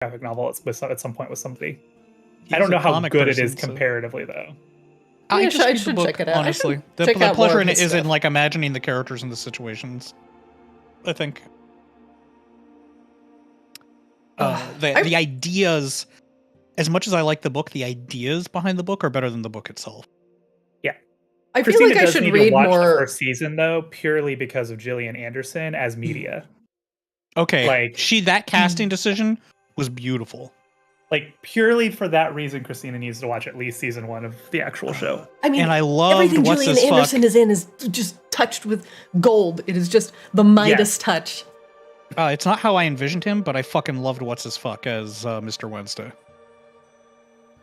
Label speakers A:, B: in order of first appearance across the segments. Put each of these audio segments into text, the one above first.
A: graphic novel at some point with somebody. I don't know how good it is comparatively, though.
B: I should check it out.
C: Honestly, the pleasure in it is in like imagining the characters and the situations. I think the ideas, as much as I like the book, the ideas behind the book are better than the book itself.
A: Yeah,
B: I feel like I should read more.
A: The first season though, purely because of Gillian Anderson as media.
C: Okay, like that casting decision was beautiful.
A: Like, purely for that reason, Christina needs to watch at least season 1 of the actual show.
B: I mean,
C: and I loved
B: everything Gillian Anderson is in is just touched with gold. It is just the Midas touch.
C: It's not how I envisioned him, but I fucking loved What's-His-Fuck as Mr. Wednesday.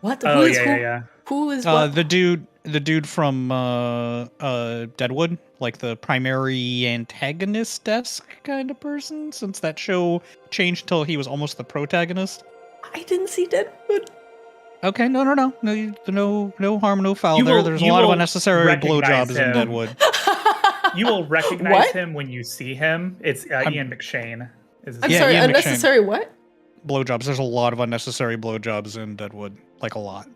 B: What?
A: Who is
B: what?
C: The dude from Deadwood, like the primary antagonist-esque kind of person, since that show changed until he was almost the protagonist.
B: I didn't see Deadwood.
C: Okay, no harm, no foul there. There's a lot of unnecessary blowjobs in Deadwood.
A: You will recognize him when you see him. It's Ian McShane.
B: I'm sorry,
C: Ian
B: unnecessary
C: McShane.
B: What?
C: Blowjobs. There's a lot of unnecessary blowjobs in Deadwood. Like a lot.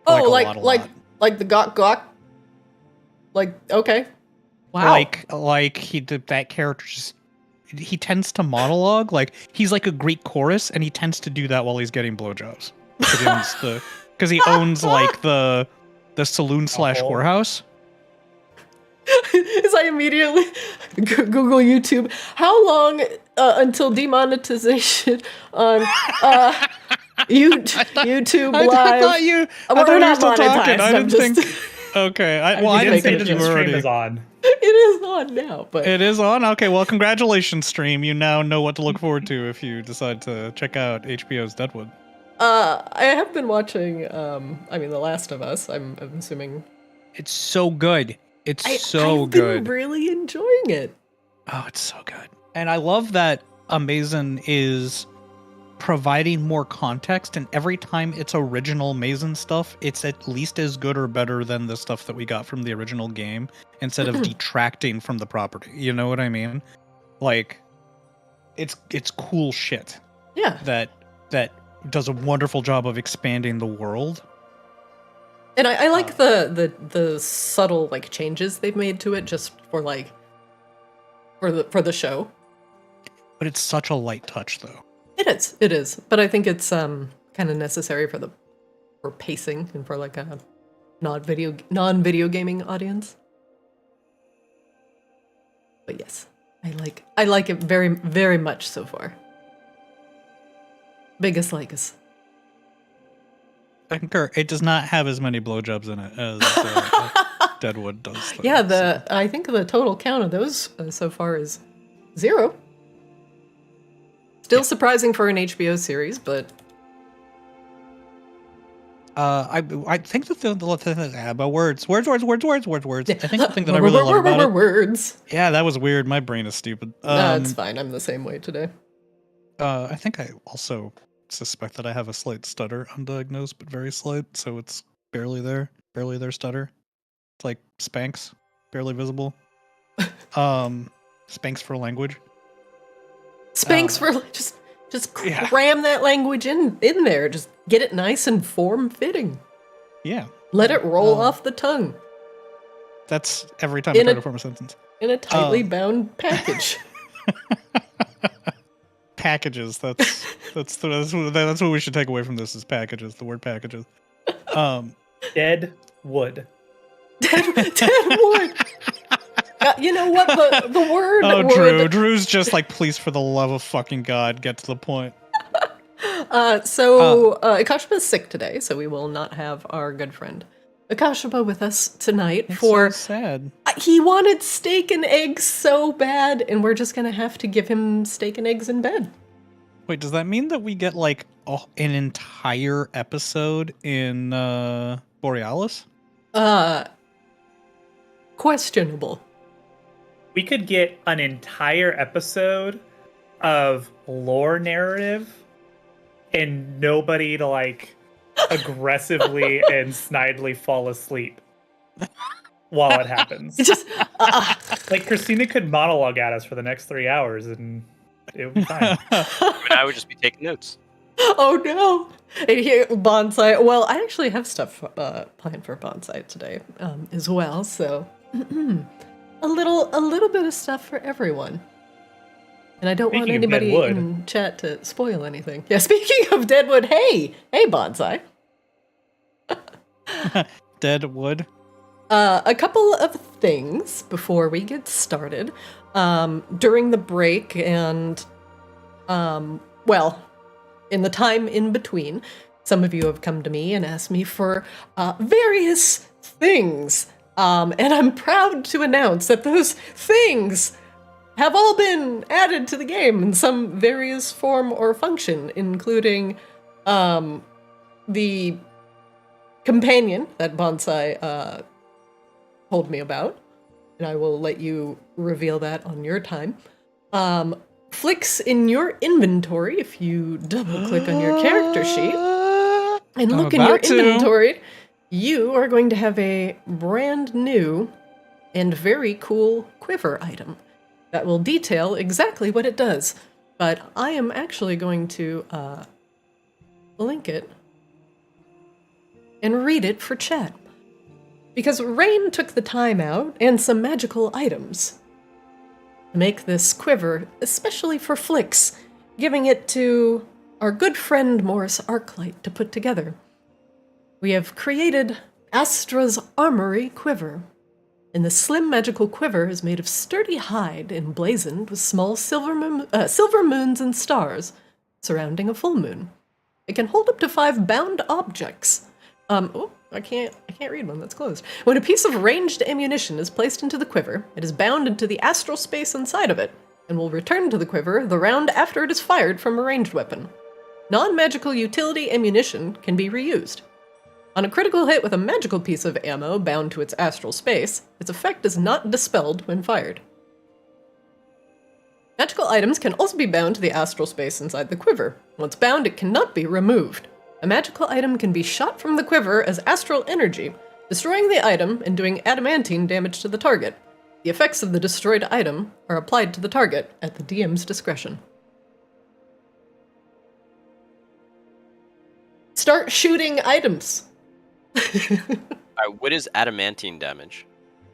B: Oh, like the gawk. Like, okay. Wow.
C: Like that character just... He tends to monologue, like he's like a Greek chorus, and he tends to do that while he's getting blowjobs. Because he owns like the saloon / whorehouse.
B: As I immediately Google YouTube, how long until demonetization on YouTube Live?
C: I thought you were still talking. I didn't think. Okay, I didn't think that you were already.
A: Is on.
B: It is on now, but
C: it is on. Okay, well, congratulations, stream. You now know what to look forward to if you decide to check out HBO's Deadwood.
B: I have been watching. The Last of Us. I'm assuming
C: it's so good. I've
B: good. Been really enjoying it.
C: Oh, it's so good, and I love that Amazon is providing more context, and every time it's original Amazon stuff, it's at least as good or better than the stuff that we got from the original game, instead of detracting from the property. You know what I mean? Like, it's cool shit.
B: Yeah.
C: That does a wonderful job of expanding the world.
B: And I like the subtle like changes they've made to it just for like for the show.
C: But it's such a light touch though.
B: It is. But I think it's kind of necessary for pacing and for like a non-video gaming audience. But yes, I like it very, very much so far. Biggest likes.
C: I concur. It does not have as many blowjobs in it as Deadwood does. Though,
B: yeah, I think the total count of those so far is 0. Still surprising for an HBO series, but
C: I think the thing about words. I think the thing that I really love about it.
B: Words.
C: Yeah, that was weird. My brain is stupid.
B: No, it's fine. I'm the same way today.
C: I think I also suspect that I have a slight stutter, undiagnosed, but very slight. So it's barely there stutter. It's like Spanx, barely visible. Spanx for language.
B: Spanx for just cram that language in there. Just get it nice and form-fitting.
C: Yeah.
B: Let it roll off the tongue.
C: That's every time I try to form a sentence.
B: In a tightly bound package.
C: Packages. That's what we should take away from this is packages. The word packages.
A: Dead wood.
B: Dead wood. You know what? The word.
C: Oh, Drew's just like, please, for the love of fucking God, get to the point.
B: Ekashiba's sick today, so we will not have our good friend Ekashiba with us tonight.
C: It's so sad.
B: He wanted steak and eggs so bad, and we're just gonna have to give him steak and eggs in bed.
C: Wait, does that mean that we get like an entire episode in Borealis?
B: Questionable.
A: We could get an entire episode of lore narrative and nobody to like aggressively and snidely fall asleep while it happens.
B: Just
A: like Christina could monologue at us for the next 3 hours and It would be fine.
D: I would just be taking notes.
B: Oh no! And here, Bonsai. Well, I actually have stuff planned for Bonsai today as well. So a little bit of stuff for everyone. And I don't want
A: Speaking of
B: anybody
A: Deadwood.
B: in chat to spoil anything. Yeah, speaking of Deadwood, hey Bonsai.
C: Deadwood.
B: A couple of things before we get started. During the break and, well, in the time in between, some of you have come to me and asked me for various things. And I'm proud to announce that those things have all been added to the game in some various form or function, including the companion that Bonsai told me about, and I will let you reveal that on your time. Flicks in your inventory, if you double-click on your character sheet and look in your inventory, you are going to have a brand new and very cool quiver item that will detail exactly what it does. But I am actually going to link it and read it for chat. Because Rain took the time out and some magical items to make this quiver, especially for Flicks, giving it to our good friend Morris Arclight to put together. We have created Astra's Armory Quiver, and the slim magical quiver is made of sturdy hide emblazoned with small silver moons and stars surrounding a full moon. It can hold up to 5 bound objects. I can't read one that's closed. When a piece of ranged ammunition is placed into the quiver, it is bound into the astral space inside of it, and will return to the quiver the round after it is fired from a ranged weapon. Non-magical utility ammunition can be reused. On a critical hit with a magical piece of ammo bound to its astral space, its effect is not dispelled when fired. Magical items can also be bound to the astral space inside the quiver. Once bound, it cannot be removed. A magical item can be shot from the quiver as astral energy, destroying the item and doing adamantine damage to the target. The effects of the destroyed item are applied to the target at the DM's discretion. Start shooting items!
D: What is adamantine damage?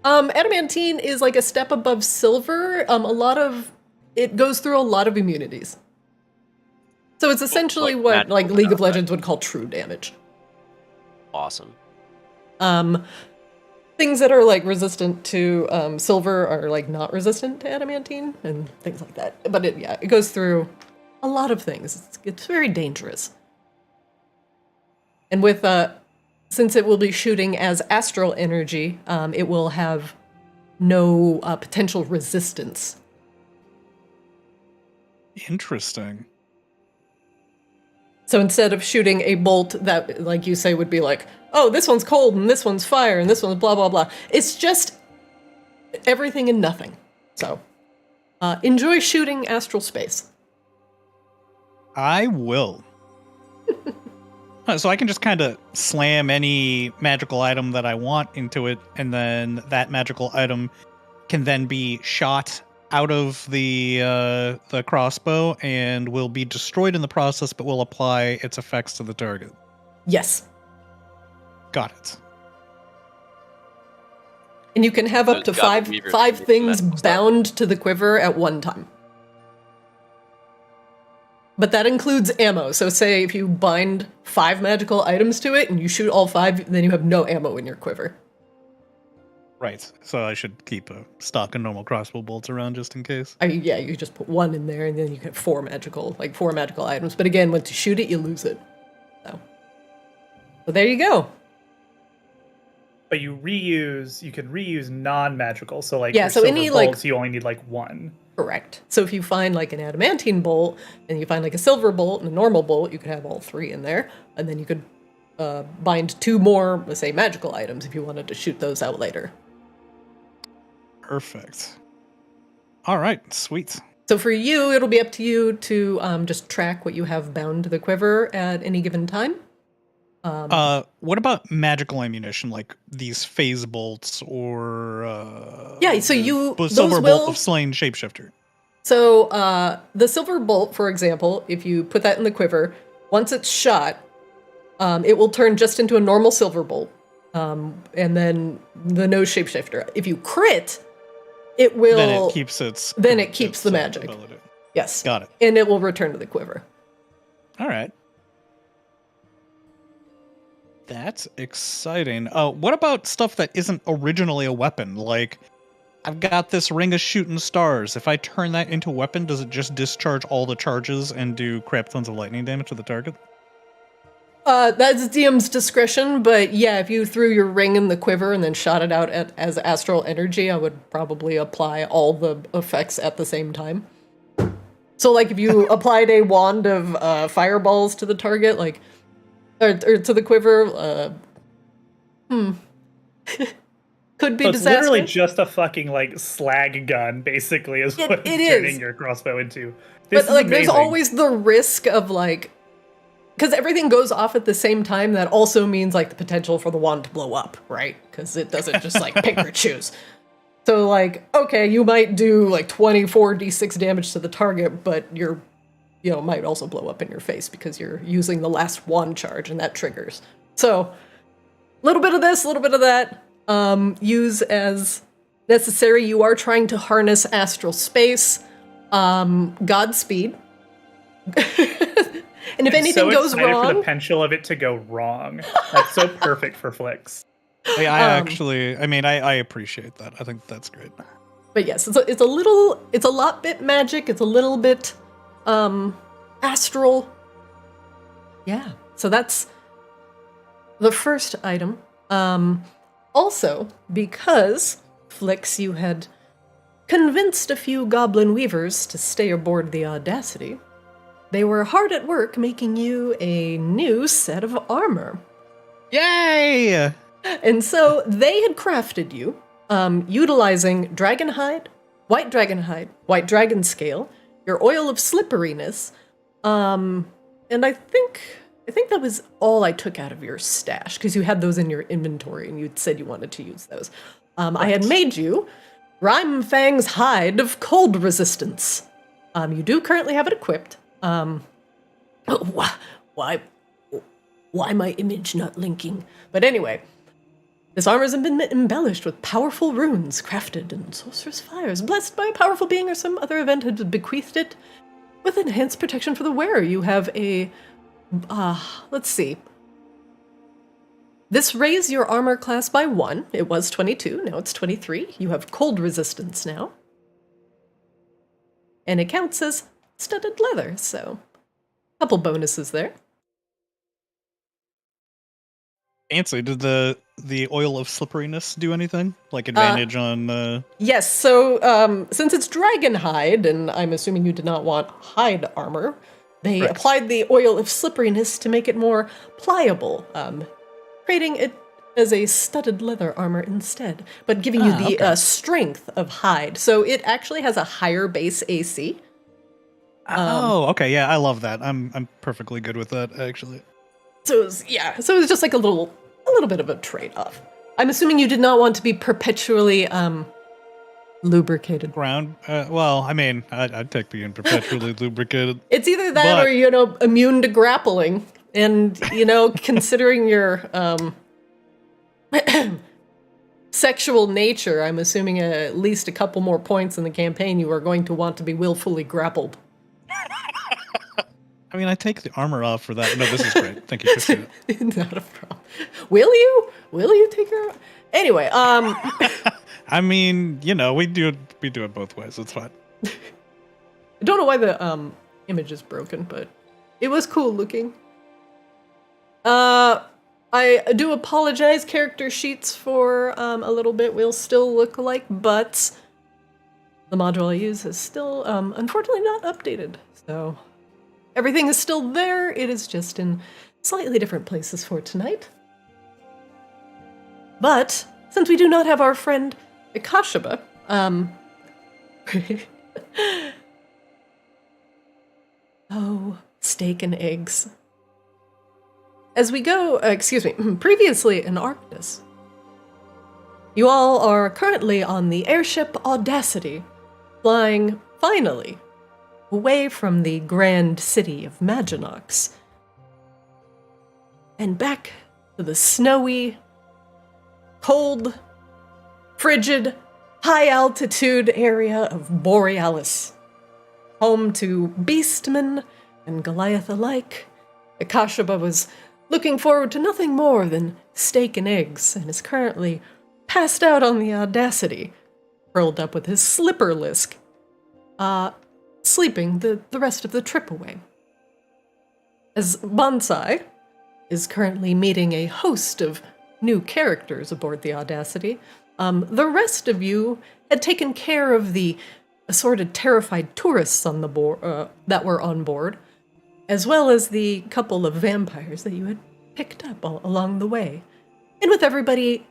B: Adamantine is like a step above silver. It goes through a lot of immunities. So it's essentially what like League of Legends would call true damage.
D: Awesome.
B: Things that are like resistant to silver are like not resistant to adamantine and things like that. But it goes through a lot of things. It's very dangerous. And with since it will be shooting as astral energy, it will have no potential resistance.
C: Interesting.
B: So instead of shooting a bolt that, like you say, would be like, oh, this one's cold and this one's fire and this one's blah, blah, blah. It's just everything and nothing. So enjoy shooting astral space.
C: I will. So I can just kind of slam any magical item that I want into it, and then that magical item can then be shot out of the crossbow and will be destroyed in the process, but will apply its effects to the target.
B: Yes.
C: Got it.
B: And you can have up to five things bound to the quiver at one time. But that includes ammo. So say if you bind 5 magical items to it and you shoot all 5, then you have no ammo in your quiver.
C: Right. So I should keep a stock of normal crossbow bolts around just in case.
B: I mean, yeah, you just put 1 in there and then you get 4 magical items. But again, once you shoot it, you lose it. So there you go.
A: But you can reuse non-magical. So like
B: yeah,
A: for
B: so
A: silver
B: any
A: bolts, you only need like 1.
B: Correct. So if you find like an adamantine bolt, and you find like a silver bolt and a normal bolt, you could have all 3 in there, and then you could bind 2 more, let's say, magical items if you wanted to shoot those out later.
C: Perfect. All right, sweet.
B: So for you, it'll be up to you to just track what you have bound to the quiver at any given time.
C: What about magical ammunition, like these phase bolts or
B: yeah, so
C: silver bolt of slain shapeshifter?
B: So the silver bolt, for example, if you put that in the quiver, once it's shot, it will turn just into a normal silver bolt. And then the no shapeshifter. If you crit, it will...
C: Then it keeps its...
B: Then it keeps the magic.
C: ability.
B: Yes.
C: Got it.
B: And it will return to the quiver.
C: All right. That's exciting. What about stuff that isn't originally a weapon? Like, I've got this ring of shooting stars. If I turn that into a weapon, does it just discharge all the charges and do crap tons of lightning damage to the target?
B: That's DM's discretion, but yeah, if you threw your ring in the quiver and then shot it out as astral energy, I would probably apply all the effects at the same time. So, like, if you applied a wand of fireballs to the target, like, or to the quiver, could be
A: So it's
B: disastrous.
A: literally just a fucking, like, slag gun, basically, is what
B: It
A: it's turning
B: is.
A: your crossbow into.
B: But, like, there's
A: amazing.
B: always the risk of, like, because everything goes off at the same time, that also means, like, the potential for the wand to blow up, right? Because it doesn't just, like, pick or choose. So, like, okay, you might do, like, 24 d6 damage to the target, but you're, might also blow up in your face because you're using the last wand charge, and that triggers. So, a little bit of this, a little bit of that. Use as necessary. You are trying to harness astral space. Godspeed. And if anything goes
A: for the
B: wrong,
A: potential of it to go wrong. That's so perfect for flicks.
C: Yeah, I appreciate that. I think that's great.
B: but yes, it's a lot bit magic. It's a little bit astral. Yeah, so that's the first item. Also, because Flix, you had convinced a few goblin weavers to stay aboard the Audacity, they were hard at work making you a new set of armor.
C: Yay!
B: And so they had crafted you, utilizing dragon hide, white dragon scale, your oil of slipperiness, and I think that was all I took out of your stash, because you had those in your inventory and you said you wanted to use those. I had made you Rhymefang's hide of cold resistance. You do currently have it equipped. Why my image not linking? But anyway, this armor has been embellished with powerful runes crafted in sorcerous fires, blessed by a powerful being or some other event had bequeathed it with enhanced protection for the wearer. You have a, let's see. This raised your armor class by 1. It was 22, now it's 23. You have cold resistance now. And it counts as studded leather, so a couple bonuses there.
C: Fancy. Did the oil of slipperiness do anything? Like advantage on...
B: Yes, so since it's dragon hide, and I'm assuming you did not want hide armor, they
C: Correct.
B: applied the oil of slipperiness to make it more pliable, creating it as a studded leather armor instead, but giving you the strength of hide. So it actually has a higher base AC.
C: Okay, yeah, I love that. I'm perfectly good with that, actually.
B: So it was just like a little bit of a trade-off. I'm assuming you did not want to be perpetually lubricated.
C: Ground? Well, I mean, I'd take being perpetually lubricated.
B: It's either that or, immune to grappling. And, considering your sexual nature, I'm assuming at least a couple more points in the campaign you are going to want to be willfully grappled.
C: I mean, I take the armor off for that. No, this is great. Thank you, Christina.
B: Not a problem. Will you? Will you take her? Anyway,
C: I mean, we do it both ways. It's fine.
B: I don't know why the image is broken, but it was cool looking. I do apologize. Character sheets for a little bit will still look like butts. The module I use is still, unfortunately, not updated. So everything is still there. It is just in slightly different places for tonight. But since we do not have our friend Ekashiba, oh, steak and eggs. As we go, previously in Arctis, you all are currently on the airship Audacity, flying finally, away from the grand city of Maginox, and back to the snowy, cold, frigid, high-altitude area of Borealis, home to beastmen and Goliath alike. Ekashiba was looking forward to nothing more than steak and eggs, and is currently passed out on the Audacity, curled up with his slipper lisk, sleeping the rest of the trip away. As Bonsai is currently meeting a host of new characters aboard the Audacity, the rest of you had taken care of the assorted terrified tourists on the that were on board, as well as the couple of vampires that you had picked up along the way. And with everybody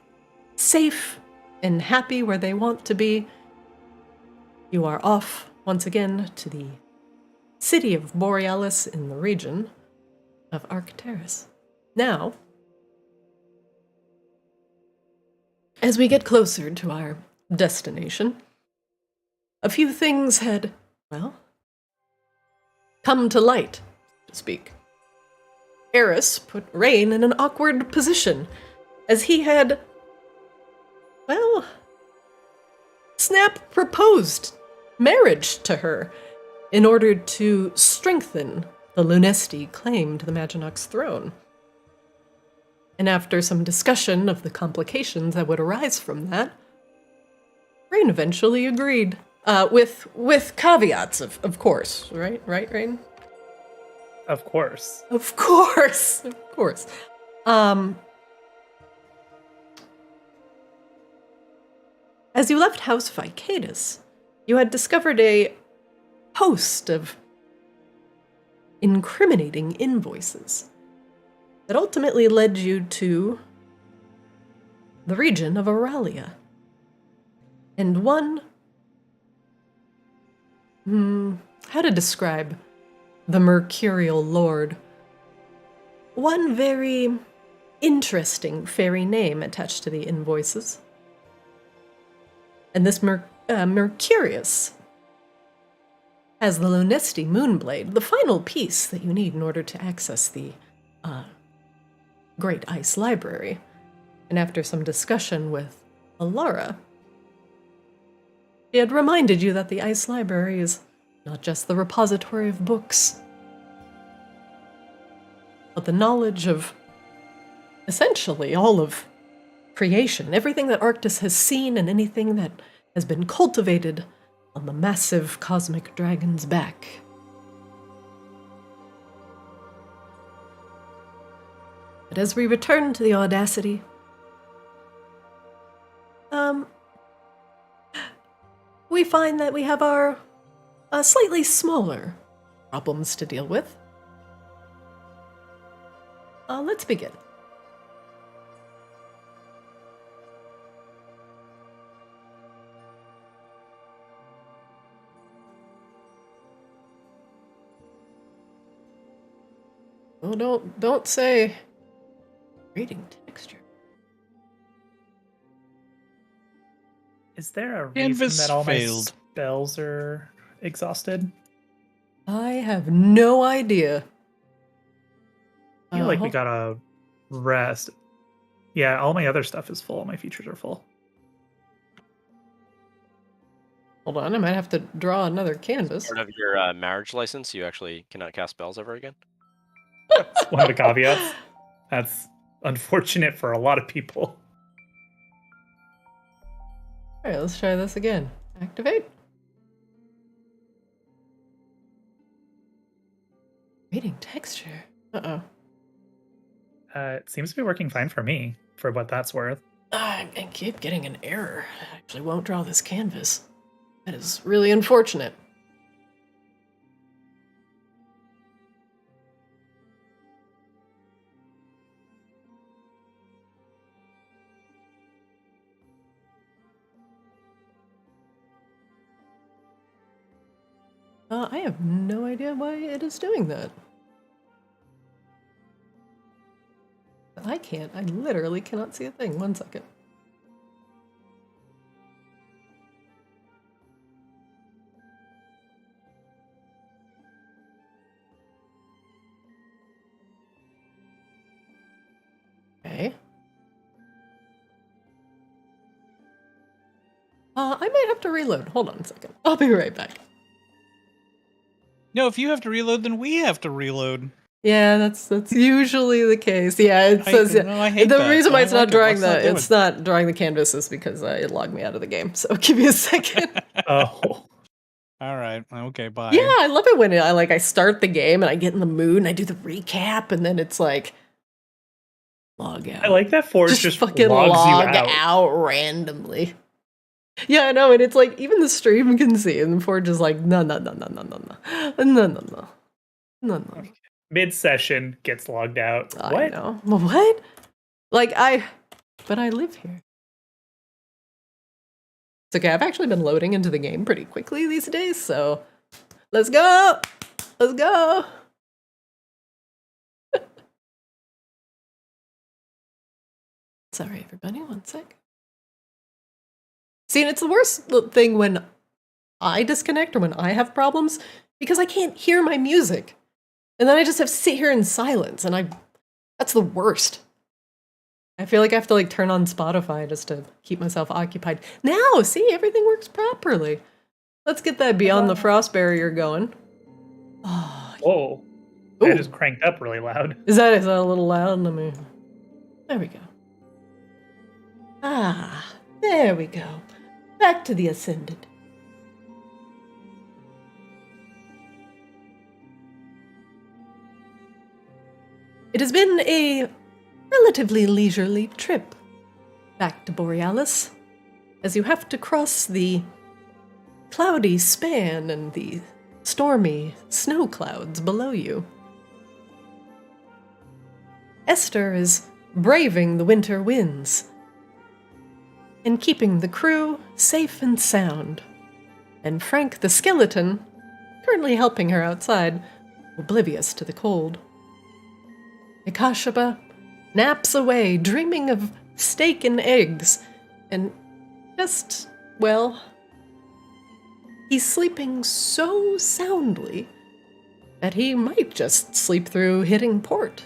B: safe and happy where they want to be, you are off once again to the city of Borealis in the region of Arctis. Now, as we get closer to our destination, a few things had, well, come to light, so to speak. Eris put Rain in an awkward position, as he had, well, Snap proposed marriage to her in order to strengthen the Lunesti claim to the Maginox throne. And after some discussion of the complications that would arise from that, Rain eventually agreed. With caveats, of course, right? Right, Rain?
A: Of course.
B: Of course, of course. As you left House Vicadus, you had discovered a host of incriminating invoices that ultimately led you to the region of Auralia. And one, how to describe the Mercurial Lord? One very interesting fairy name attached to the invoices. And this Mercurius has the Lunesti Moonblade, the final piece that you need in order to access the Great Ice Library. And after some discussion with Aurora, he had reminded you that the Ice Library is not just the repository of books, but the knowledge of essentially all of creation, everything that Arctis has seen and anything that has been cultivated on the massive cosmic dragon's back. But as we return to the Audacity, we find that we have our slightly smaller problems to deal with. Let's begin. Oh, don't say reading texture.
A: Is there a
C: Canvas
A: reason that all
C: failed.
A: my spells are exhausted?
B: I have no idea.
A: I feel like we gotta rest. Yeah, all my other stuff is full. My features are full.
B: Hold on, I might have to draw another canvas.
D: Part of your marriage license, you actually cannot cast spells ever again.
A: That's one of the caveats. That's unfortunate for a lot of people.
B: Alright, let's try this again. Activate. Reading texture. Uh-oh.
A: It seems to be working fine for me, for what that's worth.
B: I keep getting an error. I actually won't draw this canvas. That is really unfortunate. I have no idea why it is doing that. I can't. I literally cannot see a thing. 1 second. Okay. I might have to reload. Hold on a second. I'll be right back.
C: No, if you have to reload, then we have to reload.
B: Yeah, that's usually the case. Yeah, it says
C: I hate
B: the
C: that.
B: reason why it's not drawing
C: Let's not do
B: not drawing the canvas is because it logged me out of the game. So give me a second.
A: Oh,
C: All right. Okay. Bye.
B: Yeah, I love it when I start the game and I get in the mood and I do the recap and then it's like log out.
A: I like that Forge just
B: fucking
A: logs
B: log
A: you out.
B: randomly. Yeah, I know, and it's like even the stream can see, and Forge is like, no.
A: Mid-session gets logged out.
B: I
A: What?
B: know. What? But I live here. It's okay, I've actually been loading into the game pretty quickly these days, so let's go! Let's go! Sorry, everybody, one sec. See, and it's the worst thing when I disconnect or when I have problems because I can't hear my music. And then I just have to sit here in silence, and that's the worst. I feel like I have to turn on Spotify just to keep myself occupied. Now, see, everything works properly. Let's get that Beyond the Frost Barrier going. Oh,
A: Whoa. That just cranked up really loud.
B: Is that a little loud? There we go. There we go. Back to the Ascended. It has been a relatively leisurely trip back to Borealis, as you have to cross the cloudy span and the stormy snow clouds below you. Esther is braving the winter winds and keeping the crew safe and sound, and Frank the skeleton currently helping her outside, oblivious to the cold. Ekashiba naps away, dreaming of steak and eggs, and he's sleeping so soundly that he might just sleep through hitting port.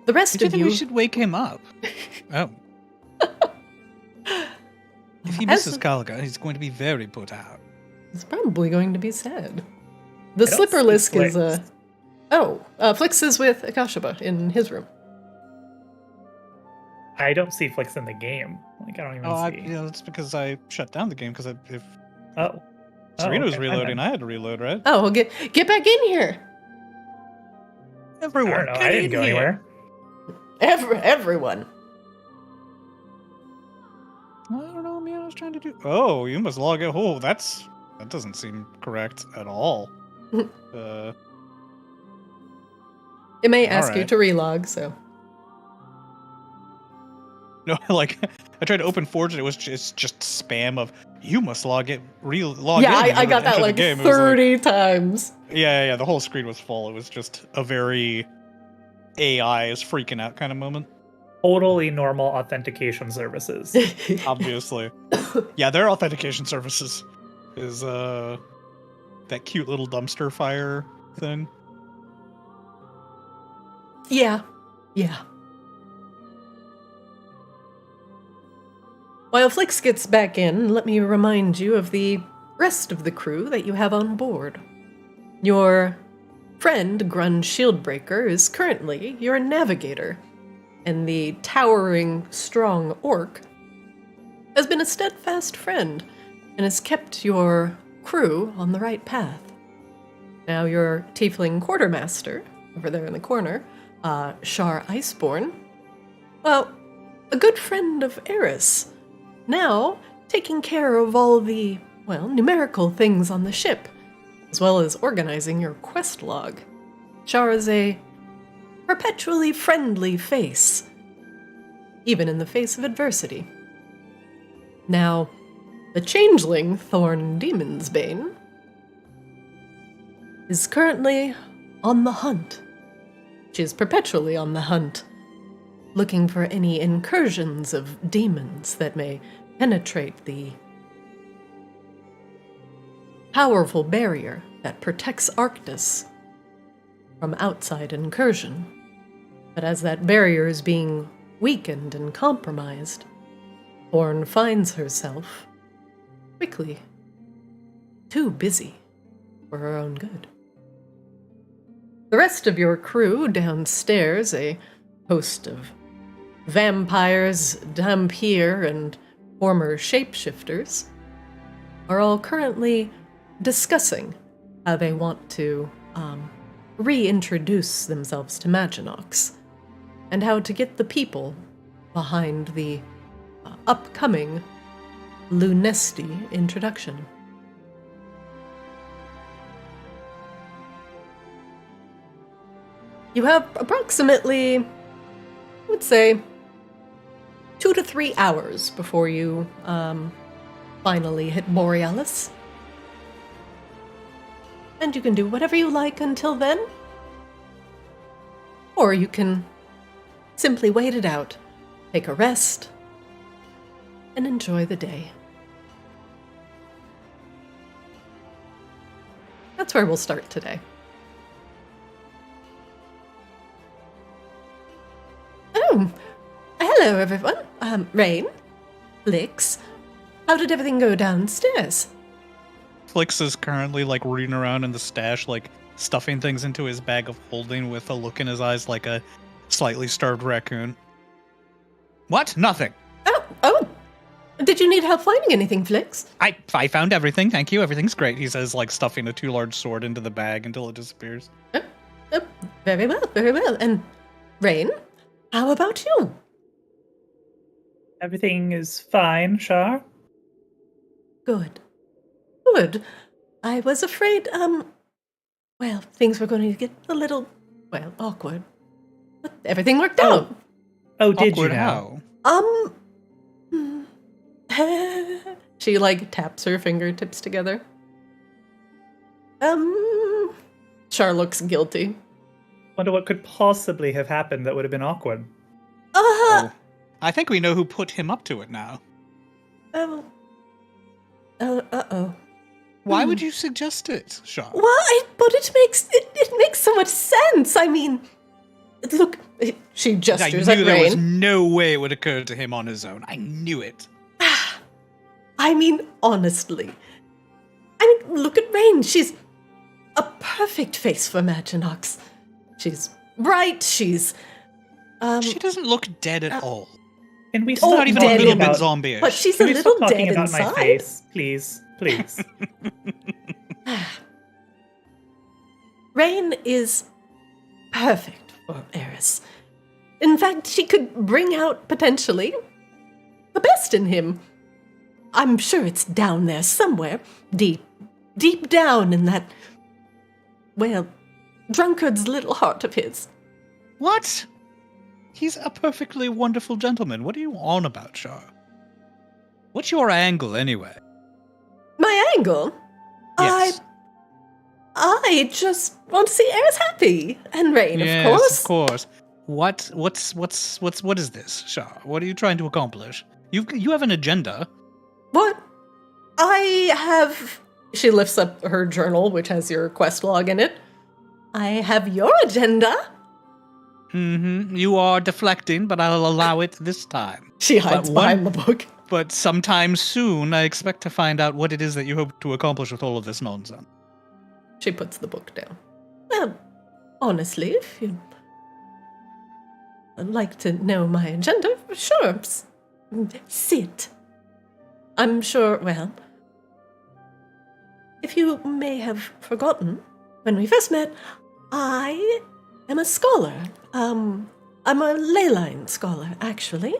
B: The rest of you...
C: we should wake him up. Oh. If he misses Kalaga, he's going to be very put out.
B: He's probably going to be sad. The Slipperlisk is Flix is with Ekashiba in his room.
A: I don't see Flix in the game. I don't even see.
C: That's because I shut down the game because if
A: Oh.
C: Serena was
A: okay,
C: reloading, I had to reload, right?
B: Oh, well, get back in here.
C: Everyone,
A: I don't know. I didn't go anywhere.
B: Everyone.
C: I don't know, man. I was trying to do. Oh, you must log out. Oh, that doesn't seem correct at all.
B: It may ask you to relog, so.
C: No, I tried to open Forge and it's just spam of you must log in.
B: Yeah, I got that 30 times.
C: Yeah. The whole screen was full. It was just a very AI is freaking out kind of moment.
A: Totally normal authentication services.
C: Obviously. Yeah, their authentication services is that cute little dumpster fire thing.
B: Yeah. While Flix gets back in, let me remind you of the rest of the crew that you have on board. Your friend, Grunge Shieldbreaker, is currently your navigator, and the towering, strong orc has been a steadfast friend and has kept your crew on the right path. Now your tiefling quartermaster, over there in the corner, Shar Iceborn, well, a good friend of Eris, now taking care of all the, numerical things on the ship, as well as organizing your quest log. Shar is a perpetually friendly face, even in the face of adversity. Now, the changeling Thorn Demonsbane is currently on the hunt. She is perpetually on the hunt, looking for any incursions of demons that may penetrate the powerful barrier that protects Arctis from outside incursion. But as that barrier is being weakened and compromised, Horn finds herself quickly too busy for her own good. The rest of your crew downstairs, a host of vampires, dhampir, and former shapeshifters, are all currently discussing how they want to reintroduce themselves to Maginox, and how to get the people behind the upcoming Lunesti introduction. You have approximately, I would say, 2 to 3 hours before you finally hit Borealus. And you can do whatever you like until then. Or you can simply wait it out, take a rest, and enjoy the day. That's where we'll start today. Oh, hello everyone. Rain, Flix, how did everything go downstairs?
C: Flix is currently like rooting around in the stash, like stuffing things into his bag of holding with a look in his eyes like a slightly starved raccoon. What? Nothing.
B: Oh. Did you need help finding anything, Flix?
C: I found everything, thank you. Everything's great. He says, like stuffing a too large sword into the bag until it disappears.
B: Very well, very well. And Rain, how about you?
A: Everything is fine, Shar.
B: Good. I was afraid, things were going to get a little, awkward. But everything worked out.
A: Oh, did you
C: Awkward
A: now?
C: how?
B: She, taps her fingertips together. Char looks guilty.
A: Wonder what could possibly have happened that would have been awkward.
C: Oh, I think we know who put him up to it now.
B: Uh-oh.
C: Why would you suggest it, Shaw?
B: But it makes so much sense. I mean, look, she gestures
C: I knew
B: at
C: there
B: Rain.
C: was no way it would occur to him on his own. I knew it.
B: I mean, honestly. I mean, look at Rain. She's a perfect face for Maginox. She's bright, she's...
C: She doesn't look dead at all.
A: Can we
C: She's
A: stop
C: not even a
A: talking
C: little bit
A: about,
C: zombie-ish.
B: But she's
A: Can
B: a
A: we
B: little
A: stop talking
B: dead
A: about
B: inside.
A: my face, please? Please.
B: Rain is perfect for Eris. In fact, she could bring out, potentially, the best in him. I'm sure it's down there somewhere, deep down in that, drunkard's little heart of his.
C: What? He's a perfectly wonderful gentleman. What are you on about, Shaw? What's your angle, anyway?
B: My angle?
C: Yes.
B: I just want to see Eris happy. And Rain,
C: Yes,
B: of course.
C: of course. What is this, Shaw? What are you trying to accomplish? You have an agenda.
B: What? I have... She lifts up her journal, which has your quest log in it. I have your agenda.
C: Mm-hmm. You are deflecting, but I'll allow it this time.
B: She hides behind the book.
C: But sometime soon, I expect to find out what it is that you hope to accomplish with all of this nonsense.
B: She puts the book down. Well, honestly, if you'd like to know my agenda, sure. Sit. I'm sure, if you may have forgotten, when we first met, I am a scholar. I'm a ley line scholar, actually.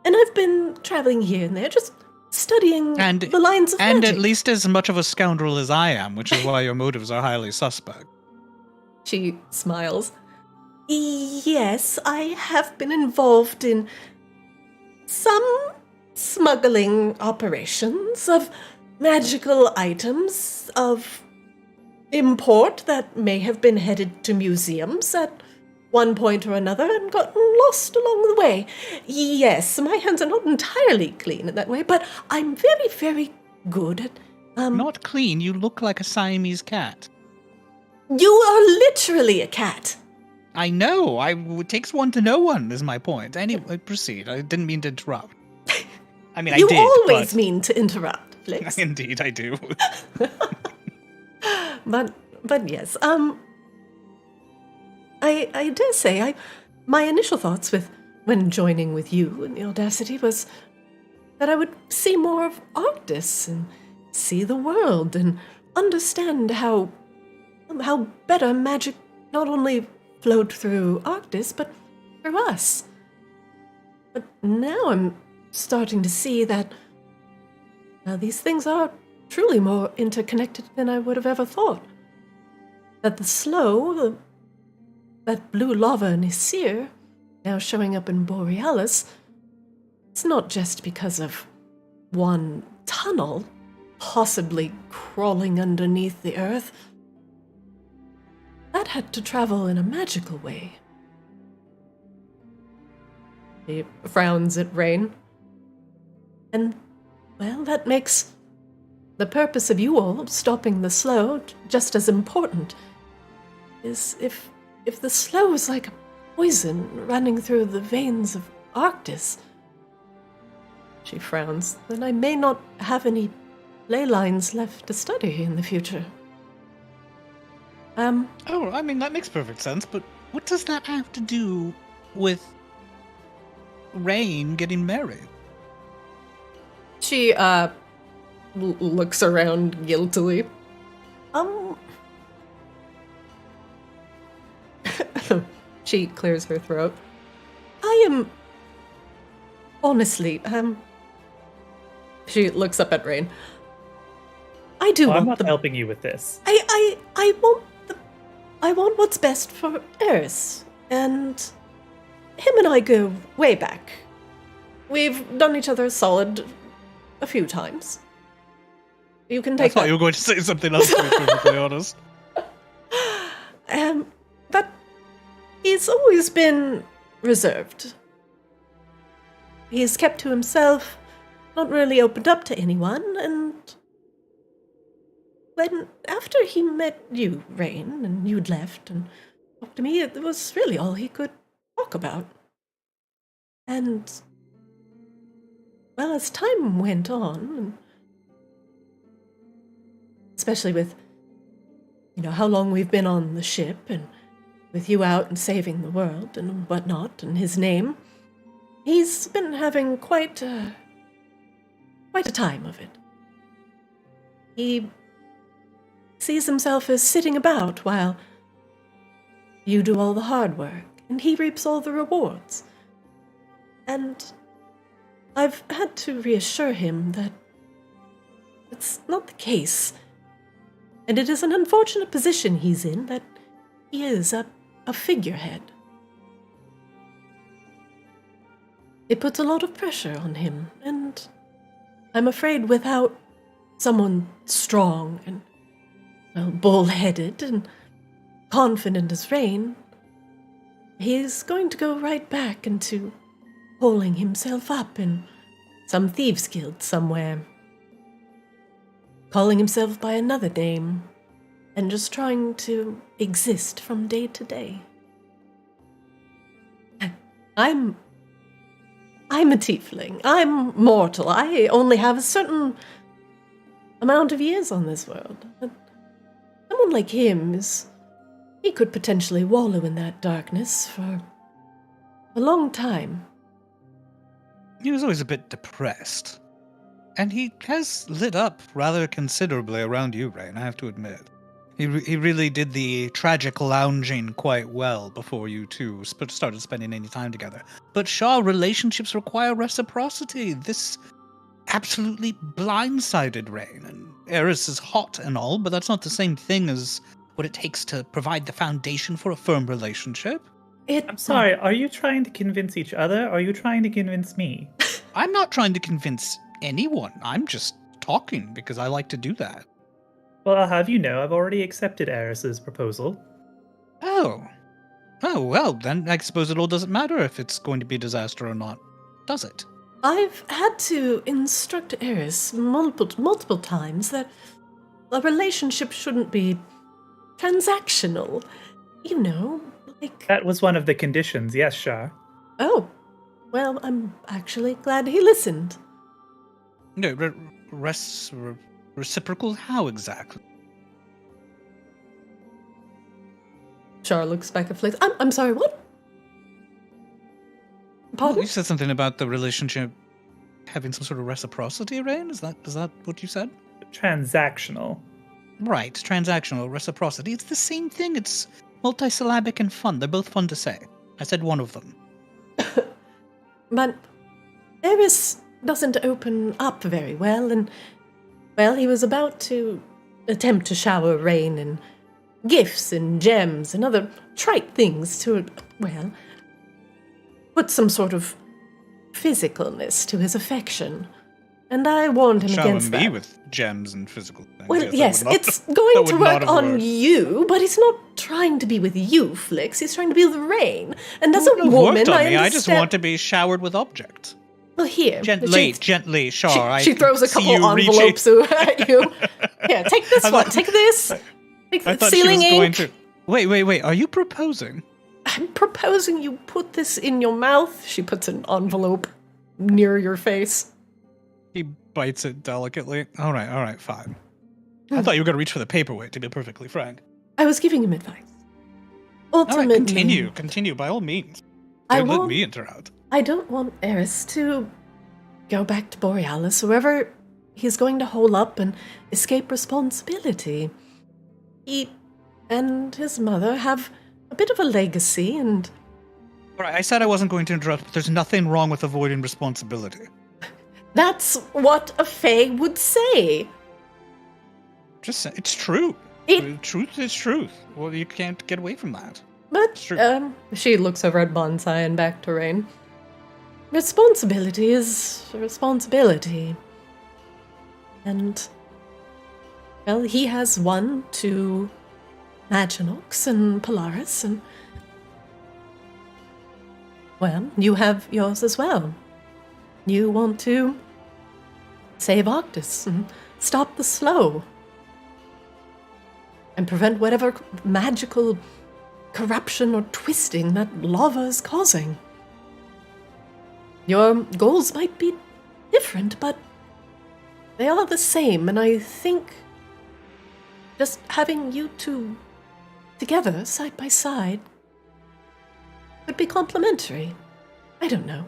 B: And I've been traveling here and there, just studying the lines of
C: and
B: magic.
C: at least as much of a scoundrel as I am, which is why your motives are highly suspect.
B: She smiles. Yes, I have been involved in some smuggling operations of magical items of import that may have been headed to museums at one point or another and gotten lost along the way. Yes, my hands are not entirely clean in that way, but I'm very, very good at...
C: Not clean, you look like a Siamese cat.
B: You are literally a cat.
C: I know. It takes one to know one, is my point. Anyway, proceed. I didn't mean to interrupt. I mean,
B: You
C: I did.
B: always mean to interrupt, Flix.
C: Indeed, I do.
B: But yes, I dare say, my initial thoughts when joining with you in the Audacity was that I would see more of Arctis and see the world and understand how better magic not only flowed through Arctis, but through us. But now I'm starting to see that these things are truly more interconnected than I would have ever thought. That the slow, that blue lava in Isir, now showing up in Borealis, it's not just because of one tunnel, possibly crawling underneath the earth. That had to travel in a magical way. He frowns at Rain. And, well, that makes the purpose of you all stopping the slow just as important. Is if the slow is like a poison running through the veins of Arctis, she frowns, then I may not have any ley lines left to study in the future.
C: Oh, I mean, that makes perfect sense, but what does that have to do with Rain getting married?
B: She, looks around guiltily. She clears her throat. I am... Honestly, She looks up at Rain. I do
A: I'm
B: want
A: not helping you with this.
B: I want what's best for Eris, and him and I go way back. We've done each other solid a few times. You can take
C: I thought you were going to say something else, to be perfectly honest.
B: But he's always been reserved. He's kept to himself, not really opened up to anyone, and after he met you, Rain, and you'd left and talked to me, it was really all he could talk about. And, well, as time went on, and especially with, how long we've been on the ship, and with you out and saving the world and whatnot, and his name, he's been having quite a time of it. He sees himself as sitting about while you do all the hard work, and he reaps all the rewards. And I've had to reassure him that it's not the case, and it is an unfortunate position he's in that he is a figurehead. It puts a lot of pressure on him, and I'm afraid without someone strong and bull-headed and confident as Rain, he's going to go right back into holding himself up in some thieves' guild somewhere, calling himself by another name, and just trying to exist from day to day. I'm a tiefling. I'm mortal. I only have a certain amount of years on this world. But someone like him he could potentially wallow in that darkness for a long time.
C: He was always a bit depressed. And he has lit up rather considerably around you, Rain, I have to admit. He really did the tragic lounging quite well before you two started spending any time together. But Shaw, relationships require reciprocity. This absolutely blindsided Rain. And Eris is hot and all, but that's not the same thing as what it takes to provide the foundation for a firm relationship.
A: I'm sorry, are you trying to convince each other, or are you trying to convince me?
C: I'm not trying to convince anyone. I'm just talking because I like to do that.
A: Well, I'll have you know, I've already accepted Eris's proposal.
C: Oh, well, then I suppose it all doesn't matter if it's going to be a disaster or not, does it?
B: I've had to instruct Eris multiple times that a relationship shouldn't be transactional. like...
A: That was one of the conditions, yes, Shah.
B: Oh, well, I'm actually glad he listened.
C: No, reciprocal how exactly?
B: Char looks back at Flix. I'm sorry, what? Pardon?
C: Well, you said something about the relationship having some sort of reciprocity, Rain? Is that what you said?
A: Transactional.
C: Right, transactional, reciprocity. It's the same thing. It's multisyllabic and fun. They're both fun to say. I said one of them.
B: But Eris doesn't open up very well, and, well, he was about to attempt to shower Rain in gifts and gems and other trite things to, well, put some sort of physicalness to his affection. And I warned him against that.
C: Shower me with gems and physical things.
B: Well, yes, it's going to work on you, but he's not trying to be with you, Flix. He's trying to be with Rain. And as a woman, I understand...
C: I just want to be showered with objects.
B: Well, here.
C: Gently, Char.
B: She throws a couple envelopes at you. Yeah, take this one. Take this. Take the sealing ink.
C: Wait. Are you proposing?
B: I'm proposing you put this in your mouth. She puts an envelope near your face.
C: He bites it delicately. All right, fine. I thought you were going to reach for the paperweight, to be perfectly frank.
B: I was giving him advice. Ultimately,
C: all right, continue, by all means. Don't let me interrupt.
B: I don't want Eris to go back to Borealis, wherever he's going to hole up and escape responsibility. He and his mother have a bit of a legacy, and...
C: All right, I said I wasn't going to interrupt, but there's nothing wrong with avoiding responsibility.
B: That's what a fae would say.
C: Just say, it's true. Truth is truth. Well, you can't get away from that.
B: But, she looks over at Bonsai and back to Rain. Responsibility is responsibility. And, well, he has 2 Maginox and Polaris, and, well, you have yours as well. You want to save Arctis and stop the slow and prevent whatever magical corruption or twisting that lava is causing. Your goals might be different, but they are the same, and I think just having you two together, side by side, would be complementary. I don't know.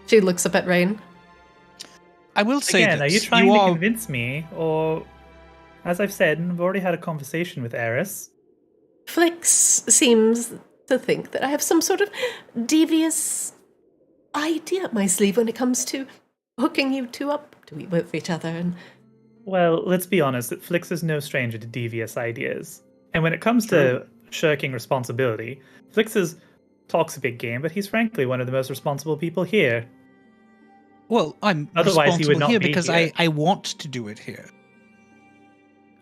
B: She looks up at Rain.
C: I will say
A: again,
C: this.
A: Are you trying to convince me, or, as I've said, I've already had a conversation with Eris.
B: Flix seems to think that I have some sort of devious idea up my sleeve when it comes to hooking you two up with each other. And
A: well, let's be honest, Flix is no stranger to devious ideas. And when it comes to shirking responsibility, Flix talks a big game, but he's frankly one of the most responsible people here.
C: Well, I'm
A: Otherwise, he would not
C: here
A: be
C: because
A: here.
C: I want to do it here.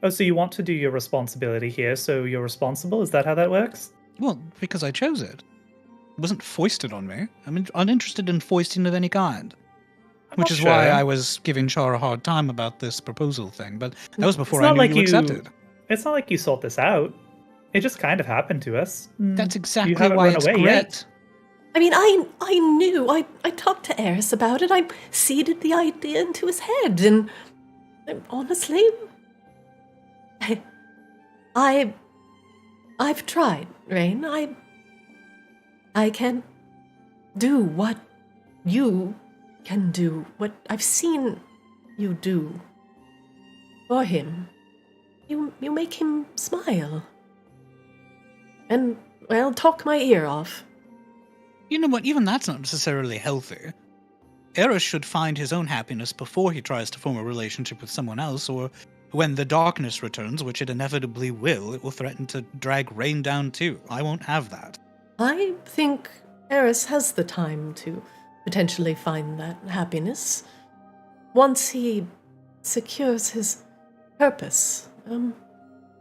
A: Oh, so you want to do your responsibility here, so you're responsible? Is that how that works?
C: Well, because I chose it. It wasn't foisted on me. I'm uninterested in foisting of any kind. Which is why I was giving Char a hard time about this proposal thing, but that was before I knew you accepted.
A: It's not like you sought this out. It just kind of happened to us.
C: That's exactly
A: haven't
C: why
A: run
C: it's
A: away
C: great.
A: yet.
B: I mean, I knew. I talked to Eris about it. I seeded the idea into his head, and honestly, I've tried, Rain. I can't do what you can do, what I've seen you do for him. You make him smile. And, well, talk my ear off.
C: You know what? Even that's not necessarily healthy. Eris should find his own happiness before he tries to form a relationship with someone else, or when the darkness returns, which it inevitably will, it will threaten to drag Rain down too. I won't have that.
B: I think Eris has the time to potentially find that happiness once he secures his purpose.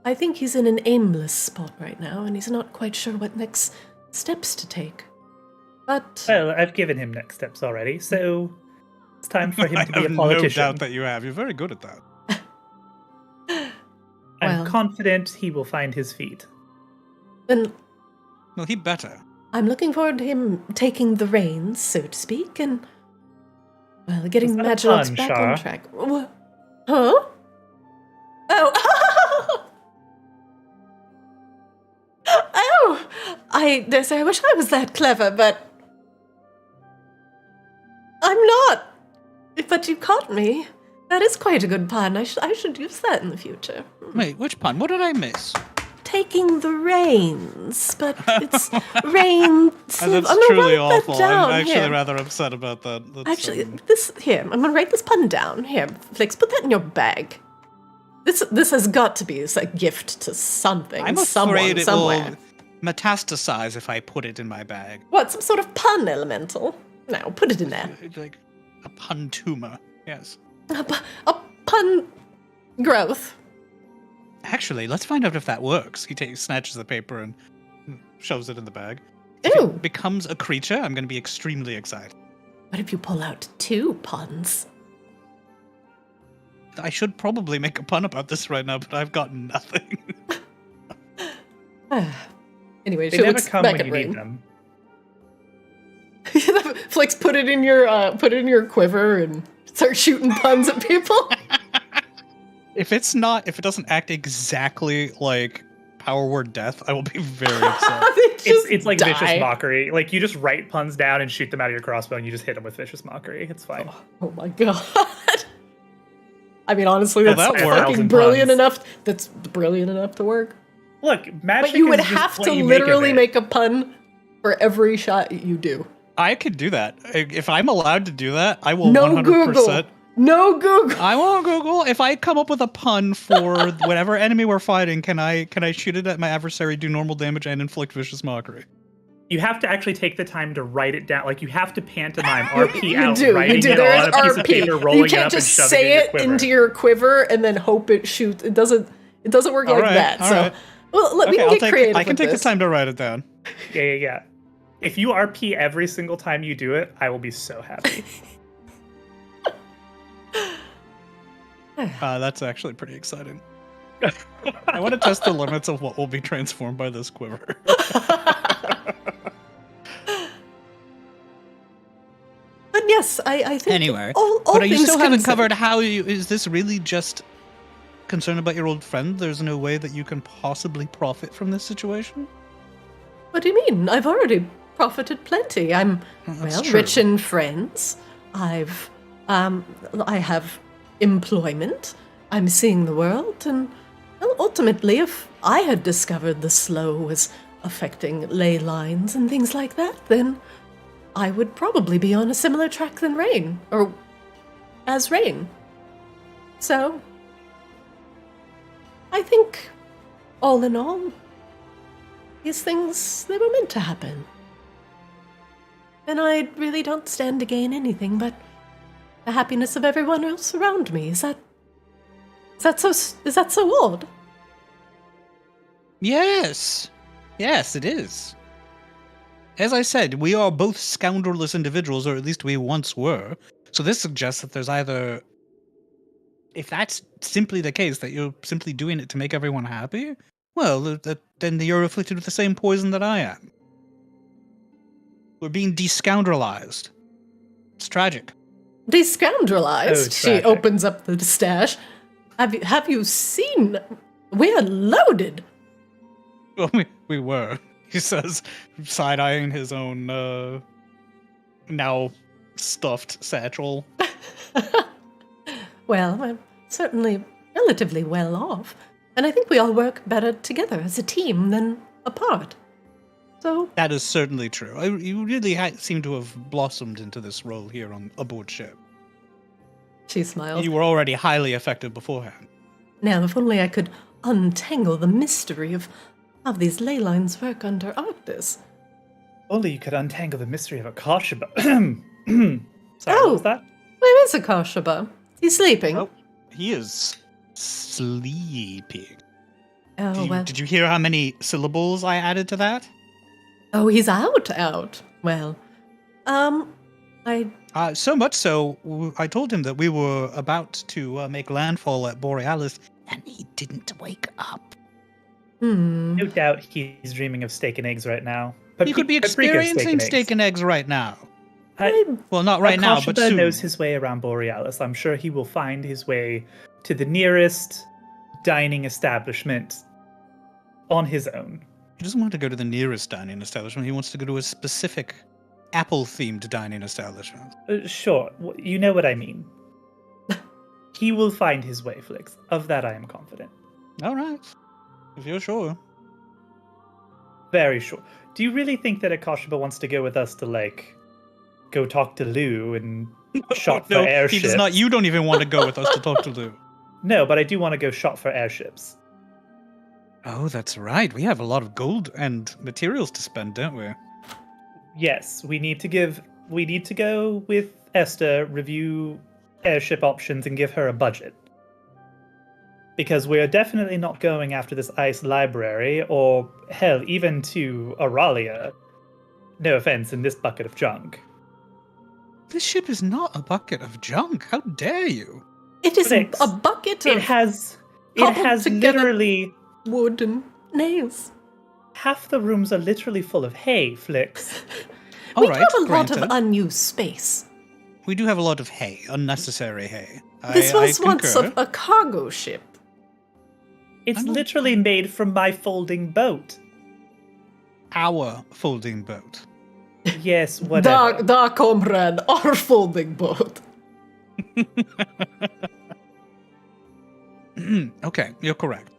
B: I think he's in an aimless spot right now, and he's not quite sure what next steps to take. But
A: well, I've given him next steps already, so it's time for him to be a politician.
C: I have no doubt that you have. You're very good at that.
A: I'm confident he will find his feet.
B: then
C: Well, he better.
B: I'm looking forward to him taking the reins, so to speak, and, well, getting the
A: Was that a
B: Magillots
A: pun,
B: back
A: Shara?
B: on track. Huh? Oh! Oh! I dare say I wish I was that clever, but I'm not. But you caught me. That is quite a good pun. I should use that in the future.
C: Wait, which pun? What did I miss?
B: Taking the reins, but it's reins.
C: That's
B: I'm gonna
C: truly
B: write that
C: awful.
B: down.
C: I'm actually
B: Here.
C: rather upset about that.
B: Actually, this here. I'm gonna write this pun down. Here, Flix, put that in your bag. This has got to be a gift to something.
C: I'm
B: someone,
C: afraid it
B: somewhere.
C: will metastasize if I put it in my bag.
B: What? Some sort of pun elemental? No, put it in there.
C: Like a pun tumor. Yes.
B: A pun growth.
C: Actually, let's find out if that works. He snatches the paper and shoves it in the bag.
B: Ooh.
C: If it becomes a creature, I'm going to be extremely excited.
B: What if you pull out 2 puns?
C: I should probably make a pun about this right now, but I've got nothing.
B: Anyway,
A: They
B: she
A: never
B: looks
A: come
B: back
A: when
B: at
A: you
B: Rain.
A: need them.
B: Flix, put it in your quiver and start shooting puns at people.
C: If it doesn't act exactly like Power Word Death, I will be very upset.
A: It's like
B: die.
A: vicious mockery. Like, you just write puns down and shoot them out of your crossbow, and you just hit them with vicious mockery. It's fine.
B: Oh my god. I mean, honestly,
C: Well,
B: that's
C: that works.
B: fucking
A: 1,000
B: brilliant
A: puns.
B: enough. That's brilliant enough to work.
A: Look, magic
B: But you would
A: is just
B: have
A: what
B: to
A: you make of
B: literally
A: it.
B: make a pun for every shot you do.
C: I could do that. If I'm allowed to do that, I will
B: No
C: 100%.
B: Google. No Google.
C: I won't Google. If I come up with a pun for whatever enemy we're fighting, can I shoot it at my adversary, do normal damage, and inflict vicious mockery?
A: You have to actually take the time to write it down. Like, you have to pantomime RP out,
B: you
A: writing
B: do.
A: it
B: There
A: on
B: is
A: a piece of
B: RP.
A: paper, rolling
B: You
A: it
B: can't
A: up,
B: just
A: and shoving
B: say
A: it
B: it
A: in your
B: into
A: quiver.
B: your quiver and then hope it shoots. It doesn't work
C: All
B: like
C: right,
B: that.
C: all
B: So,
C: right.
B: well, we
C: Okay,
B: can get creative.
C: I can
B: with
C: take
B: this.
C: the time to write it down.
A: Yeah. If you RP every single time you do it, I will be so happy.
C: That's actually pretty exciting. I want to test the limits of what will be transformed by this quiver.
B: But yes, I think.
C: Anyway,
B: all
C: but you
B: things
C: still haven't
B: considered-
C: covered how you. Is this really just concern about your old friend? There's no way that you can possibly profit from this situation?
B: What do you mean? I've already profited plenty. I'm
C: That's true.
B: rich in friends. I have employment. I'm seeing the world, and well, ultimately, if I had discovered the slow was affecting ley lines and things like that, then I would probably be on a similar track than Rain, or as Rain. So, I think, all in all, these things, they were meant to happen. And I really don't stand to gain anything but the happiness of everyone else around me. Is that so odd?
C: Yes, it is. As I said, we are both scoundrelless individuals, or at least we once were. So this suggests that there's either, if that's simply the case, that you're simply doing it to make everyone happy, well, then you're afflicted with the same poison that I am. We're being descoundrelized. It's tragic.
B: Descoundrelized.
A: Oh,
B: She
A: tragic.
B: opens up the stash. Have you seen? We're loaded.
C: Well, we were, he says, side-eyeing his own, now stuffed satchel.
B: Well, I'm certainly relatively well off, and I think we all work better together as a team than apart. So,
C: That is certainly true. You really seem to have blossomed into this role here on aboard ship.
B: she smiled.
C: You were already highly effective beforehand.
B: Now, if only I could untangle the mystery of how these ley lines work under Arctis.
A: Only you could untangle the mystery of Ekashiba. Sorry,
B: Oh.
A: what was that?
B: Where is Ekashiba? He's sleeping.
C: Oh, he is sleeping.
B: Oh, well.
C: Did you hear how many syllables I added to that?
B: Oh, he's out. Well,
C: So much so, I told him that we were about to make landfall at Borealis, and he didn't wake up.
B: Hmm.
A: No doubt he's dreaming of steak and eggs right now.
C: He could be experiencing steak and eggs right now. Well, not right now, but soon.
A: Knows his way around Borealis. I'm sure he will find his way to the nearest dining establishment on his own.
C: He doesn't want to go to the nearest dining establishment. He wants to go to a specific apple-themed dining establishment.
A: Sure, you know what I mean. He will find his way, Flix. Of that I am confident.
C: All right. If you're sure.
A: Very sure. Do you really think that Ekashiba wants to go with us to, go talk to Lou and shop for airships?
C: He does not. You don't even want to go with us to talk to Lou.
A: No, but I do want to go shop for airships.
C: Oh, that's right. We have a lot of gold and materials to spend, don't we?
A: Yes, we need to go with Esther, review airship options, and give her a budget. Because we're definitely not going after this ice library, or hell, even to Auralia. No offense, in this bucket of junk.
C: This ship is not a bucket of junk. How dare you?
B: It is a bucket of...
A: It has literally...
B: wood and nails.
A: Half the rooms are literally full of hay, Flix.
B: We have a lot of unused space.
C: We do have a lot of hay, unnecessary hay.
B: This was once a cargo ship.
A: It's literally made from my folding boat.
C: Our folding boat.
A: Yes, whatever.
B: Da comrade, our folding boat.
C: Okay, you're correct.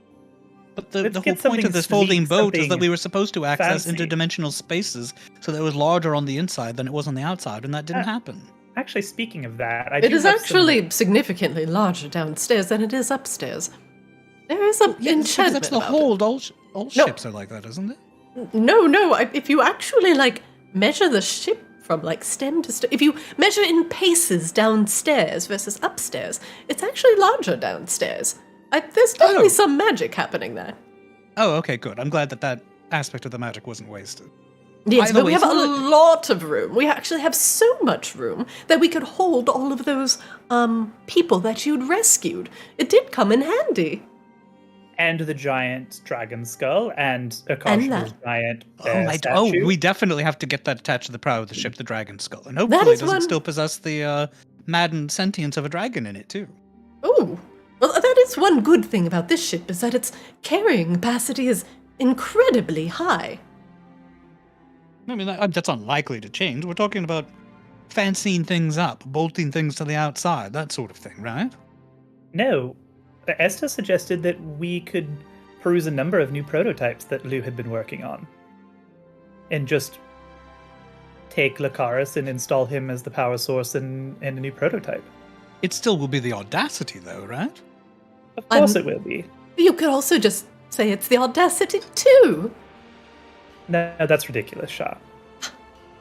C: But the whole point of this folding boat is that we were supposed to access interdimensional spaces so that it was larger on the inside than it was on the outside, and that didn't happen.
A: Actually, speaking of that,
B: it is actually significantly larger downstairs than it is upstairs. There is an enchantment.
C: That's the hold. All ships are like that, isn't it?
B: No. If you actually measure the ship from stem to stem, if you measure in paces downstairs versus upstairs, it's actually larger downstairs. There's definitely some magic happening there.
C: Oh, okay, good. I'm glad that aspect of the magic wasn't wasted.
B: Yes, but we have a lot of room. We actually have so much room that we could hold all of those people that you'd rescued. It did come in handy.
A: And the giant dragon skull, and Ekashiba's giant
C: statue. We definitely have to get that attached to the prow of the ship, the dragon skull. And hopefully it doesn't still possess the maddened sentience of a dragon in it, too.
B: Oh, well, that is one good thing about this ship, is that its carrying capacity is incredibly high.
C: I mean, that's unlikely to change. We're talking about fancying things up, bolting things to the outside, that sort of thing, right?
A: No. Esther suggested that we could peruse a number of new prototypes that Lou had been working on. And just take Lucaris and install him as the power source in a new prototype.
C: It still will be the Audacity, though, right?
A: Of course it will be.
B: You could also just say it's the Audacity, too.
A: No, that's ridiculous, Shah.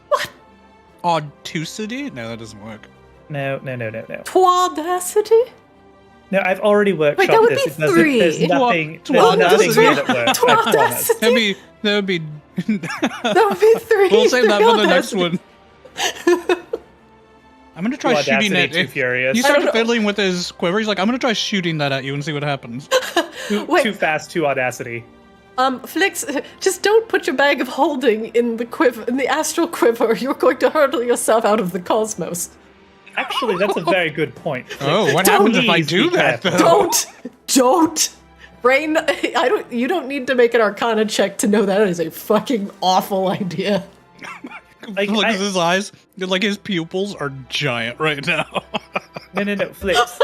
B: What?
C: Audacity? No, that doesn't work.
A: No.
B: Twaudacity?
A: No, I've already workshopped
B: Wait, that would
A: this.
B: be three.
A: There's nothing here that works.
C: That would be
B: three.
C: We'll save that for the next one. I'm going to try shooting at
A: too furious.
C: You start fiddling with his quiver. He's like, I'm going to try shooting that at you and see what happens.
A: Too fast, too Audacity.
B: Flix, just don't put your bag of holding in the astral quiver. You're going to hurtle yourself out of the cosmos.
A: Actually, that's a very good point.
C: Oh, what happens if I do that, though?
B: Don't! Brain, you don't need to make an Arcana check to know that is a fucking awful idea.
C: Look at his eyes. His pupils are giant right now.
A: No, Flix.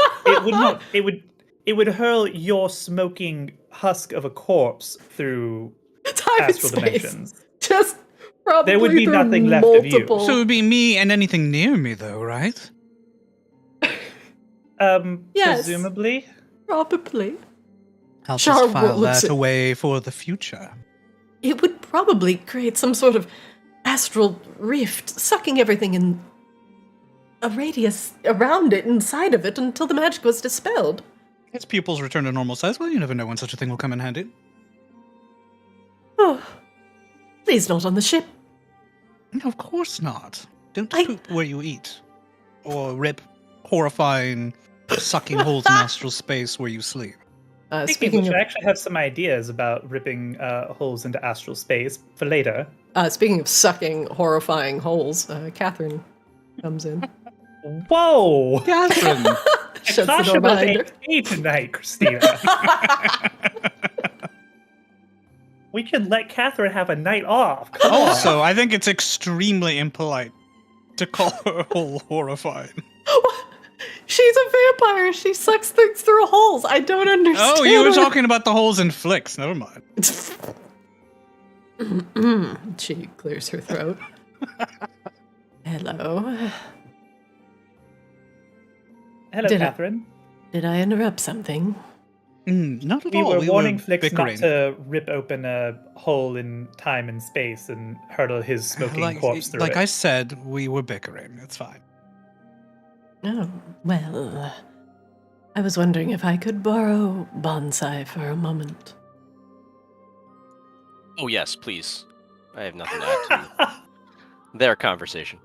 A: It would hurl your smoking husk of a corpse through astral dimensions.
B: Just probably
A: there would be nothing left of you.
C: So it would be me and anything near me, though, right?
B: Yes.
A: Presumably.
B: Probably.
C: I'll just file that away for the future.
B: It would probably create some sort of astral rift, sucking everything in a radius around it, inside of it, until the magic was dispelled.
C: Its pupils return to normal size. Well, you never know when such a thing will come in handy.
B: Oh, please not on the ship.
C: No, of course not. Don't poop where you eat. Or rip horrifying sucking holes in astral space where you sleep.
A: Speaking of which, I actually have some ideas about ripping holes into astral space for later.
B: Speaking of sucking horrifying holes, Catherine comes in.
A: Whoa!
C: Catherine!
B: Shuts the door behind her.
A: AFK tonight, Christina. We can let Catherine have a night off. Come on.
C: Also, I think it's extremely impolite to call her hole horrifying.
B: She's a vampire. She sucks things through holes. I don't understand.
C: Oh, you were talking about the holes in Flicks. Never mind.
B: She clears her throat. Hello.
A: Hello, Catherine.
B: Did I interrupt something?
C: Not at
A: We
C: all.
A: were warning Flicks
C: bickering.
A: not to rip open a hole in time and space and hurtle his smoking corpse through
C: like
A: it.
C: I said, we were bickering. It's fine.
B: Oh, well, I was wondering if I could borrow Bonsai for a moment.
D: Oh yes, please. I have nothing to add to their conversation.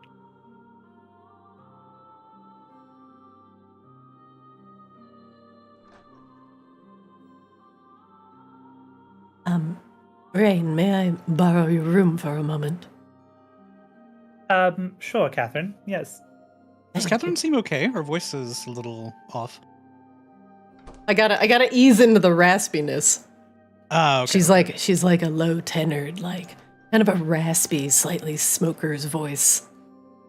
B: Rain, may I borrow your room for a moment?
A: Sure, Catherine. Yes.
C: Does
B: Thank
C: Catherine
B: you.
C: seem okay? Her voice is a little off.
B: I gotta ease into the raspiness.
C: Oh, okay.
B: She's like a low tenored, like kind of a raspy, slightly smoker's voice.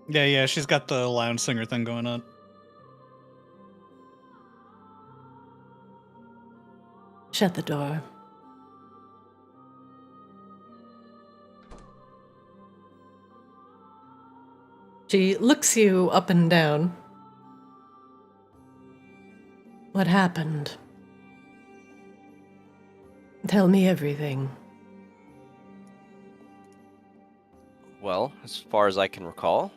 C: Yeah, she's got the lounge singer thing going on.
B: Shut the door. She looks you up and down. What happened? Tell me everything.
D: Well, as far as I can recall,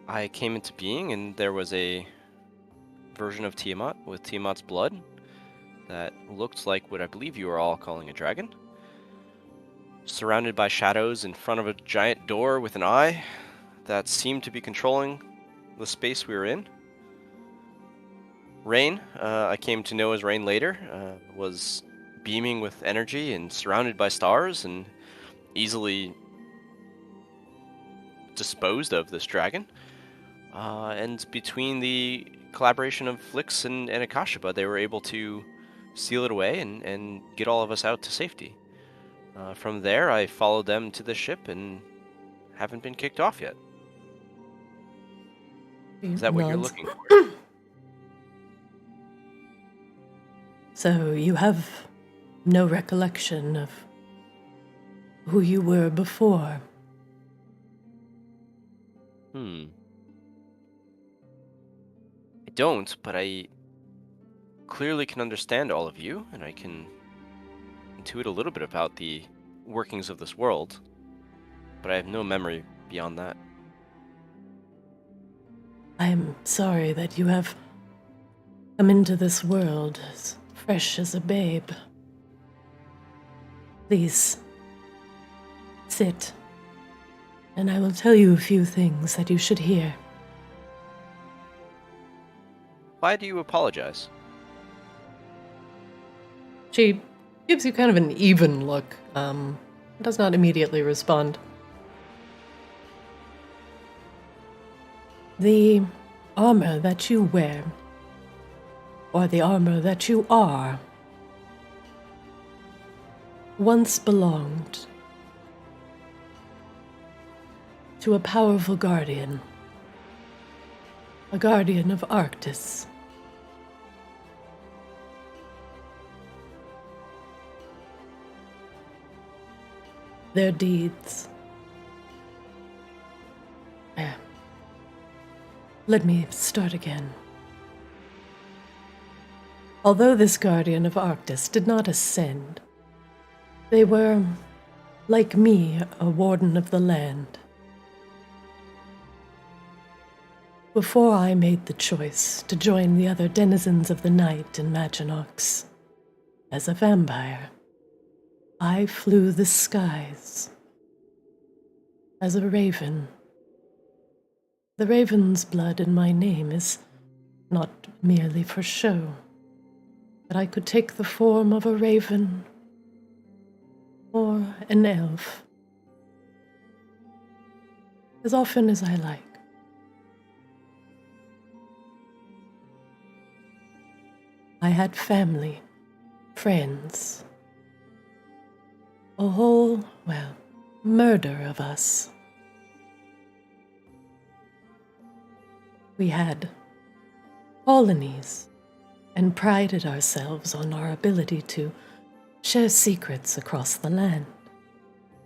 D: I came into being and there was a version of Tiamat with Tiamat's blood that looked like what I believe you are all calling a dragon. Surrounded by shadows in front of a giant door with an eye that seemed to be controlling the space we were in. Rain, I came to know as Rain later, was beaming with energy and surrounded by stars and easily disposed of this dragon. And between the collaboration of Flix and Ekashiba, they were able to seal it away and get all of us out to safety. From there, I followed them to the ship and haven't been kicked off yet. Is that what you're
B: Nods.
D: looking for?
B: So you have no recollection of who you were before?
D: I don't, but I clearly can understand all of you, and I can intuit a little bit about the workings of this world, but I have no memory beyond that.
B: I'm sorry that you have come into this world as fresh as a babe. Please, sit, and I will tell you a few things that you should hear.
D: Why do you apologize?
B: She gives you kind of an even look, does not immediately respond. The armor that you wear, or the armor that you are, once belonged to a powerful guardian, a guardian of Arctis. Their deeds. Let me start again. Although this guardian of Arctis did not ascend, they were, like me, a warden of the land. Before I made the choice to join the other denizens of the night in Maginox as a vampire, I flew the skies as a raven. The raven's blood in my name is not merely for show, that I could take the form of a raven or an elf as often as I like. I had family, friends, a whole, murder of us. We had colonies and prided ourselves on our ability to share secrets across the land.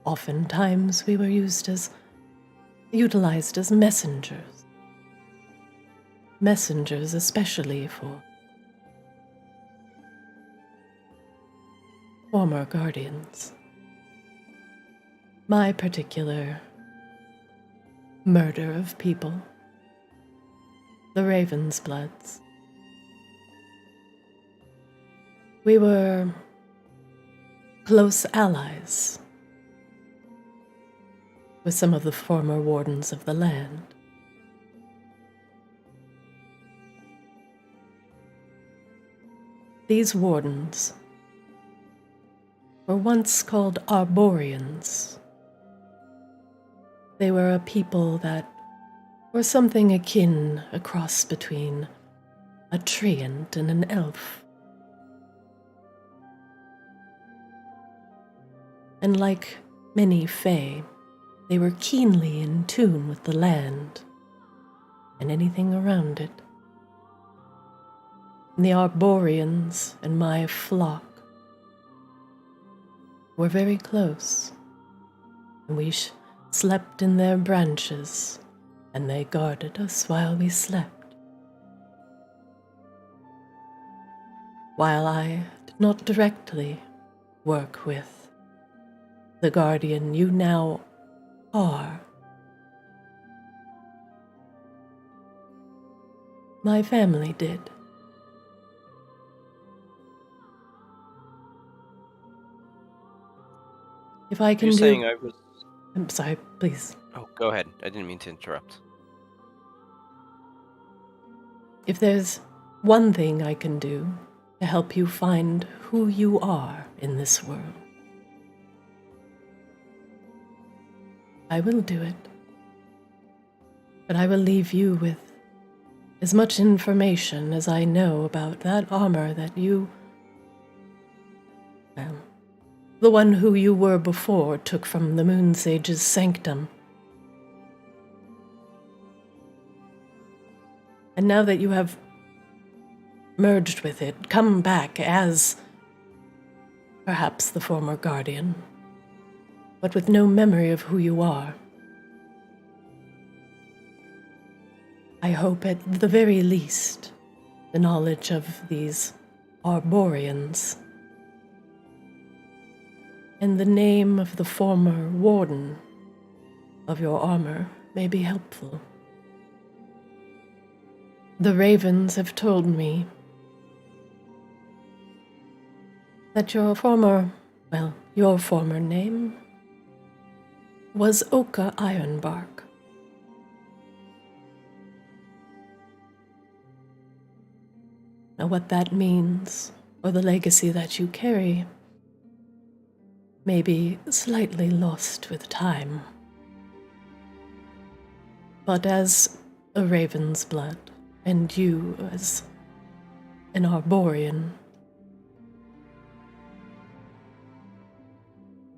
B: Oftentimes we were utilized as messengers. Messengers especially for former guardians. My particular murder of people, the Raven's Bloods. We were close allies with some of the former wardens of the land. These wardens were once called Arboreans. They were a people that were something akin, a cross between a treant and an elf. And like many fae, they were keenly in tune with the land and anything around it. And the Arboreans and my flock were very close, and we slept in their branches, and they guarded us while we slept. While I did not directly work with the guardian you now are, my family did. If I can
D: You're
B: do...
D: saying I was...
B: I'm sorry, please.
D: Oh, go ahead. I didn't mean to interrupt.
B: If there's one thing I can do to help you find who you are in this world, I will do it. But I will leave you with as much information as I know about that armor that you... the one who you were before took from the Moon Sage's sanctum. And now that you have merged with it, come back as perhaps the former guardian, but with no memory of who you are. I hope at the very least the knowledge of these Arboreans and the name of the former warden of your armor may be helpful. The ravens have told me that your former name was Oka Ironbark. Now what that means, or the legacy that you carry, may be slightly lost with time. But as a raven's blood, and you as an Arborean.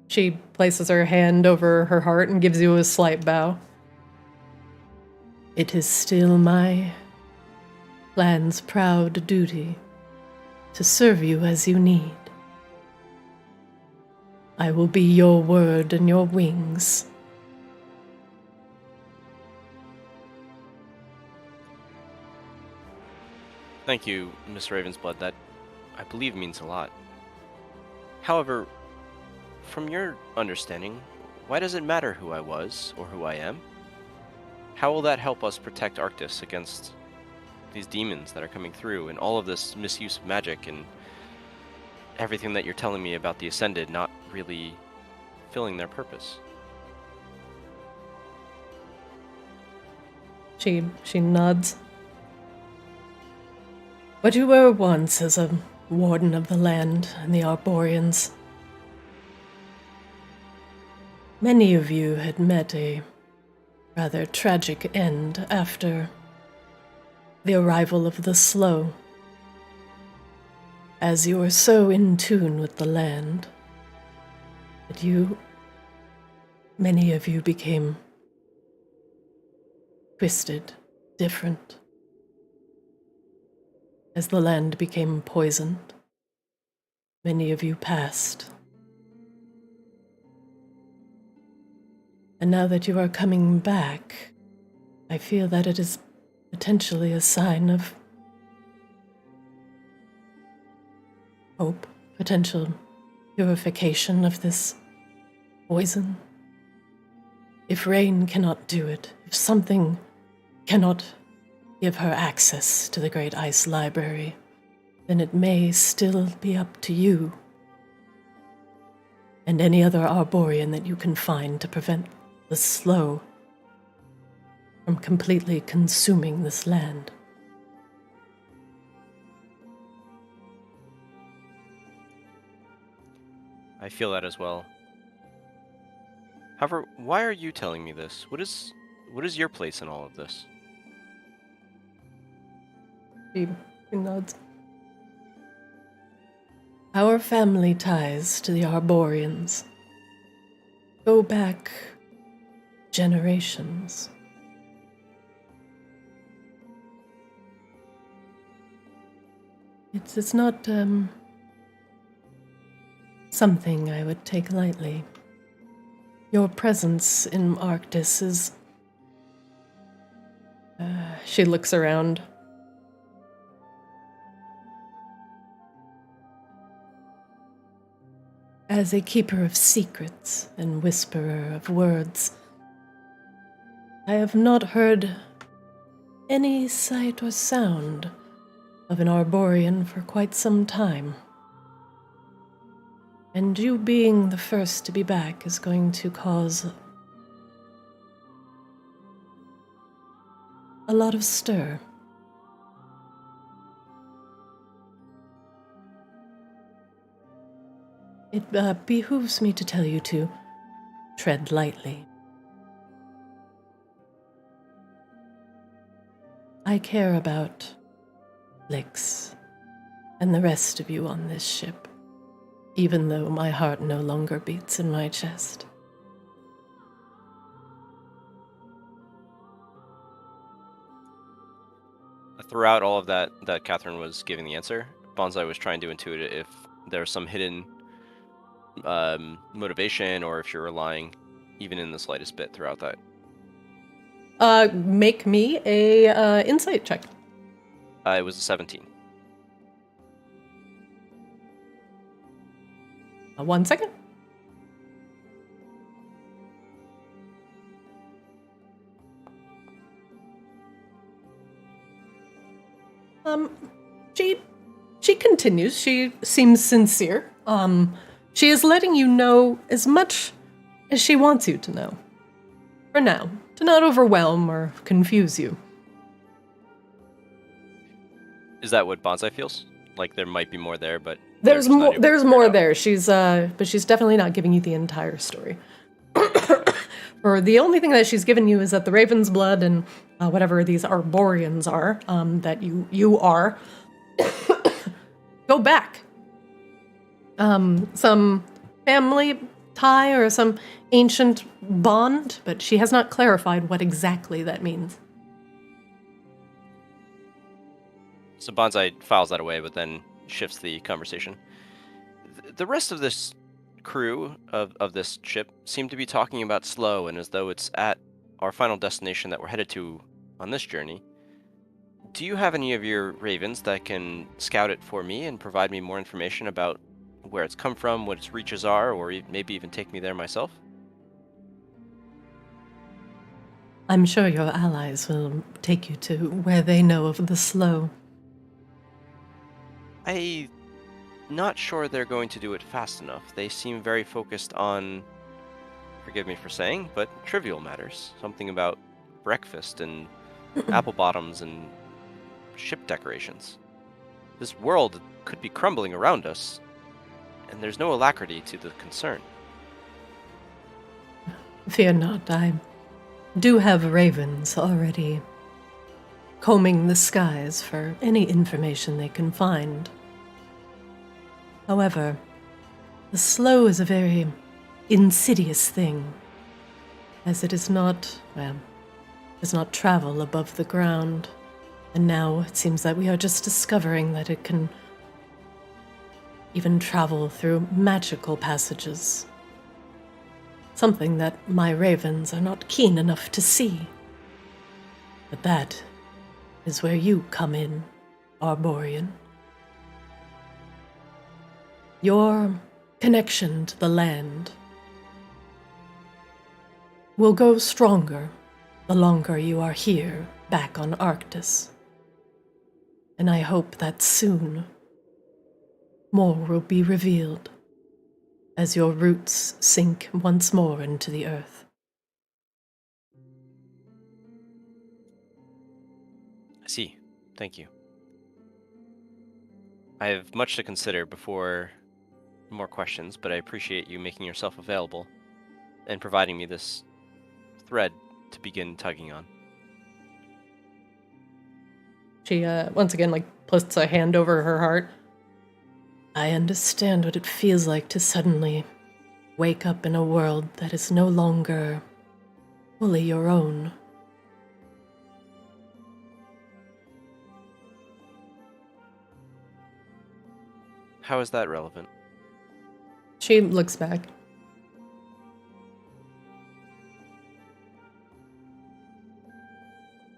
B: She places her hand over her heart and gives you a slight bow. It is still my clan's proud duty to serve you as you need. I will be your word and your wings.
D: Thank you, Miss Ravensblood. That, I believe, means a lot. However, from your understanding, why does it matter who I was or who I am? How will that help us protect Arctis against these demons that are coming through and all of this misuse of magic and everything that you're telling me about the Ascended not really filling their purpose?
B: She nods. But you were once as a warden of the land and the Arboreans. Many of you had met a rather tragic end after the arrival of the Slow. As you were so in tune with the land that many of you became twisted, different. As the land became poisoned, many of you passed. And now that you are coming back, I feel that it is potentially a sign of hope, potential purification of this poison. If rain cannot do it, if something cannot give her access to the Great Ice Library, then it may still be up to you and any other Arborean that you can find to prevent the Slow from completely consuming this land.
D: I feel that as well. However, why are you telling me this? What is your place in all of this?
B: He nods. Our family ties to the Arboreans go back generations. It's not something I would take lightly. Your presence in Arctis is... She looks around. As a keeper of secrets and whisperer of words, I have not heard any sight or sound of an Arborean for quite some time. And you being the first to be back is going to cause a lot of stir. It behooves me to tell you to tread lightly. I care about Lix and the rest of you on this ship, even though my heart no longer beats in my chest.
D: Throughout all of that Catherine was giving the answer, Bonsai was trying to intuit if there's some hidden motivation, or if you're lying even in the slightest bit throughout that.
B: Make me a insight check.
D: It was a 17.
B: 1 second. She continues. She seems sincere. She is letting you know as much as she wants you to know. For now, to not overwhelm or confuse you.
D: Is that what Bonsai feels? Like there might be more there, but
B: there's more. There's more there. But she's definitely not giving you the entire story. Or the only thing that she's given you is that the Raven's blood and whatever these Arboreans are, that you are, go back. Some family tie or some ancient bond, but she has not clarified what exactly that means.
D: So Bonsai files that away, but then shifts the conversation. The rest of this crew of this ship seem to be talking about Slow, and as though it's at our final destination that we're headed to on this journey. Do you have any of your ravens that can scout it for me and provide me more information about where it's come from, what its reaches are, or maybe even take me there myself?
B: I'm sure your allies will take you to where they know of the Slow.
D: I'm not sure they're going to do it fast enough. They seem very focused on, forgive me for saying, but trivial matters. Something about breakfast and apple bottoms and ship decorations. This world could be crumbling around us, and there's no alacrity to the concern.
B: Fear not, I do have ravens already combing the skies for any information they can find. However, the slow is a very insidious thing, as it is not, does not travel above the ground. And now it seems that we are just discovering that it can even travel through magical passages. Something that my ravens are not keen enough to see. But that is where you come in, Arborian. Your connection to the land will go stronger the longer you are here back on Arctis. And I hope that soon more will be revealed as your roots sink once more into the earth.
D: I see. Thank you. I have much to consider before more questions, but I appreciate you making yourself available and providing me this thread to begin tugging on.
B: She, once again, puts a hand over her heart. I understand what it feels like to suddenly wake up in a world that is no longer fully your own.
D: How is that relevant?
B: She looks back.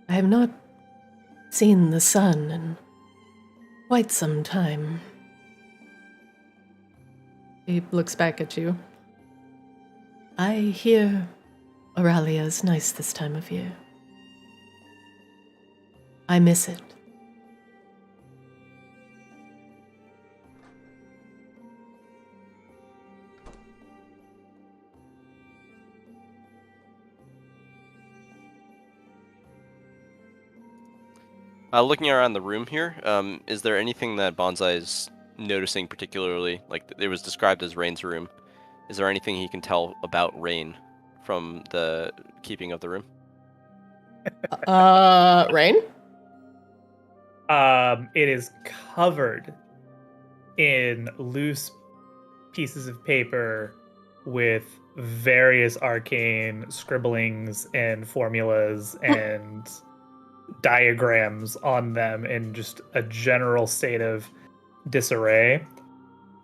B: I have not seen the sun in quite some time. He looks back at you. I hear Auralia is nice this time of year. I miss it.
D: Looking around the room here, is there anything that Bonsai is noticing particularly? Like, it was described as Rain's room. Is there anything he can tell about Rain from the keeping of the room?
B: Rain?
A: It is covered in loose pieces of paper with various arcane scribblings and formulas and diagrams on them in just a general state of disarray.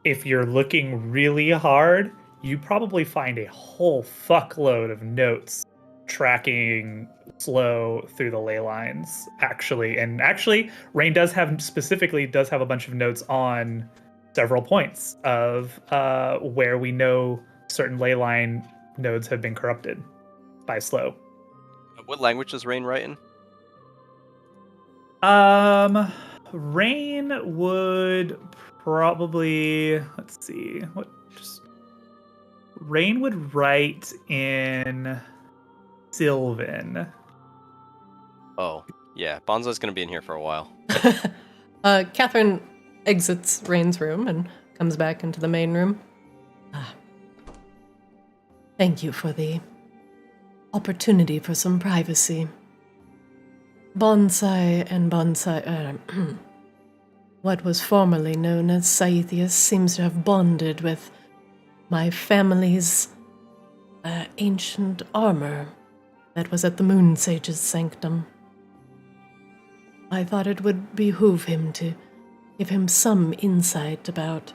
A: If you're looking really hard, you probably find a whole fuckload of notes tracking slow through the ley lines, actually. And actually, Rain does have a bunch of notes on several points of where we know certain ley line nodes have been corrupted by slow.
D: What language does Rain write in?
A: Rain would probably, let's see, Rain would write in Sylvan.
D: Oh, yeah. Bonsai's going to be in here for a while.
B: Catherine exits Rain's room and comes back into the main room. Thank you for the opportunity for some privacy. Bonsai and what was formerly known as Scythius seems to have bonded with my family's ancient armor that was at the Moon Sage's sanctum. I thought it would behoove him to give him some insight about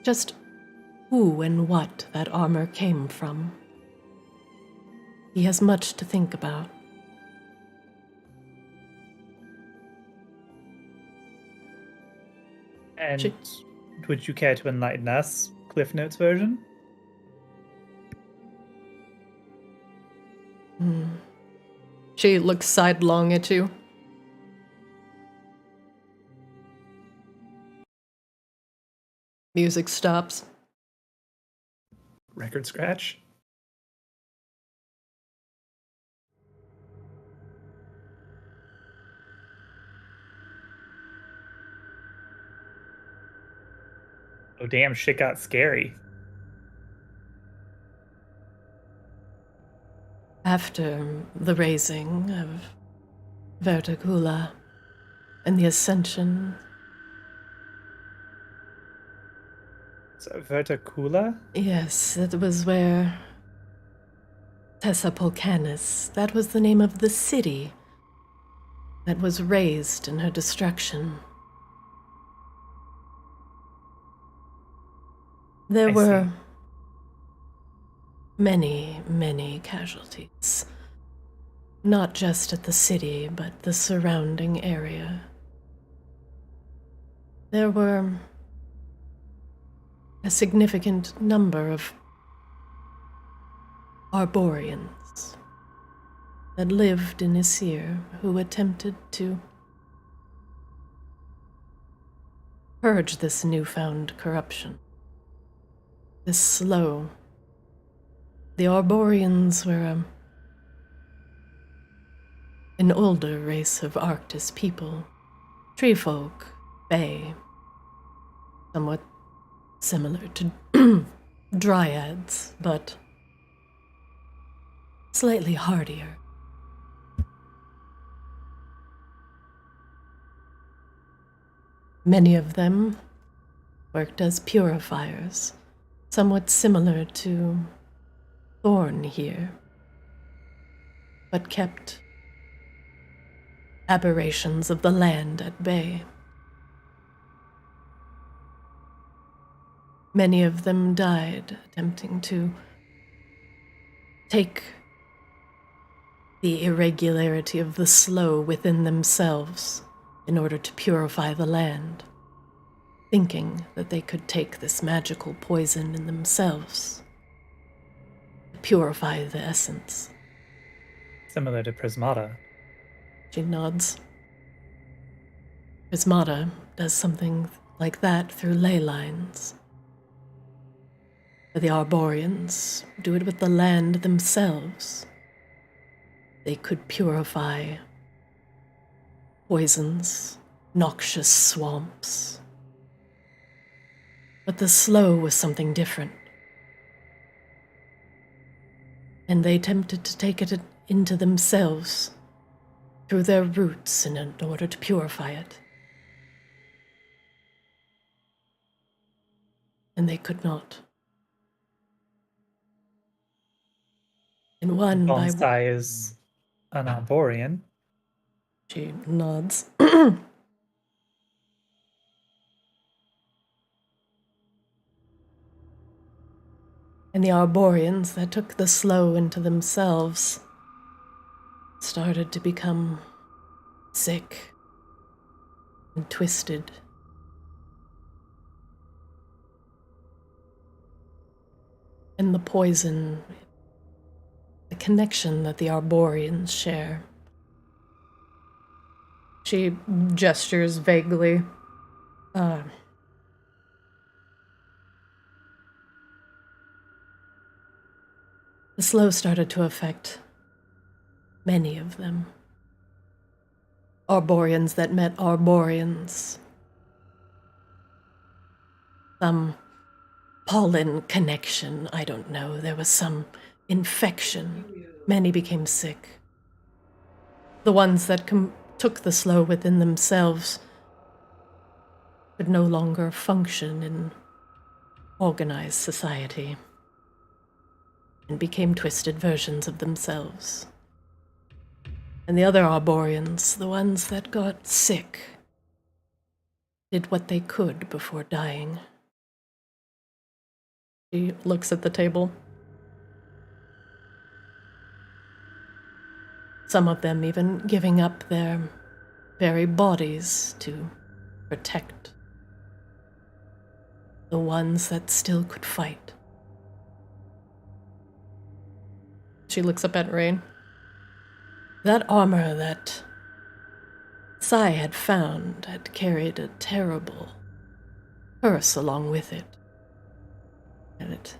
B: just who and what that armor came from. He has much to think about.
A: And would you care to enlighten us, Cliff Notes version?
B: She looks sidelong at you. Music stops.
A: Record scratch? Oh, damn, shit got scary.
B: After the raising of Verticula and the ascension,
A: So, Verticula?
B: yes, it was where Tessapulcanis, that was the name of the city that was raised in her destruction. There
A: I
B: were
A: see.
B: many, many casualties. Not just at the city, but the surrounding area. There were a significant number of Arborians that lived in Isir who attempted to purge this newfound corruption. This slow. The Arborians were an older race of Arctis people. Tree folk, Fae, somewhat similar to dryads, but slightly hardier. Many of them worked as purifiers, somewhat similar to Thorn here, but kept aberrations of the land at bay. Many of them died attempting to take the irregularity of the slow within themselves in order to purify the land, thinking that they could take this magical poison in themselves to purify the essence.
A: Similar to Prismata.
B: She nods. Prismata does something like that through ley lines. But the Arborians do it with the land themselves. They could purify poisons, noxious swamps. But the slow was something different. And they attempted to take it into themselves through their roots in order to purify it. And they could not. And one by one,
A: Bonsai is an Arborian.
B: she nods. And the Arborians that took the slow into themselves started to become sick and twisted. And the poison, the connection that the Arborians share. She gestures vaguely. The slow started to affect many of them. Arborians that met Arborians. Some pollen connection, I don't know. There was some infection. Many became sick. The ones that took the slow within themselves could no longer function in organized society and became twisted versions of themselves. And the other Arborians, the ones that got sick, did what they could before dying. She looks at the table. Some of them even giving up their very bodies to protect the ones that still could fight. She looks up at Rain. That armor that Sai had found had carried a terrible curse along with it. And it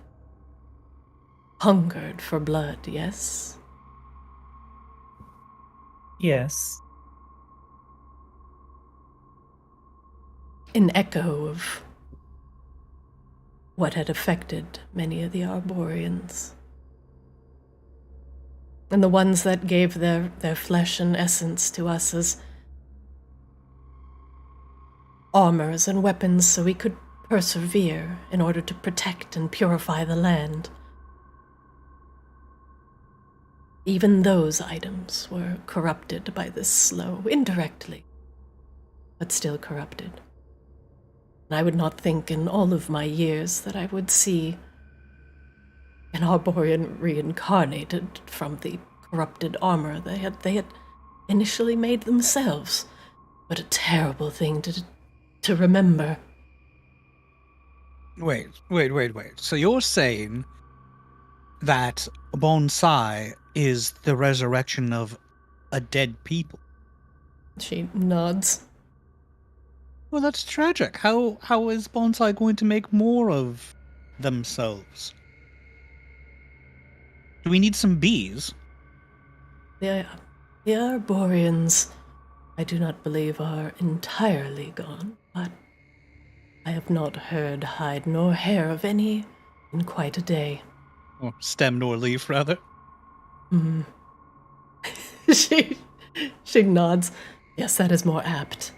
B: hungered for blood, yes?
A: Yes.
B: An echo of what had affected many of the Arboreans. And the ones that gave their flesh and essence to us as armors and weapons so we could persevere in order to protect and purify the land. Even those items were corrupted by this slow, indirectly, but still corrupted. And I would not think in all of my years that I would see an Arborean reincarnated from the corrupted armor they had initially made themselves. What a terrible thing to remember.
C: Wait. So you're saying that Bonsai is the resurrection of a dead people?
B: She nods.
C: Well, that's tragic. How is Bonsai going to make more of themselves? Do we need some bees?
B: The Arboreans, I do not believe, are entirely gone, but I have not heard hide nor hair of any in quite a day.
C: Or stem nor leaf, rather.
B: She nods. Yes, that is more apt.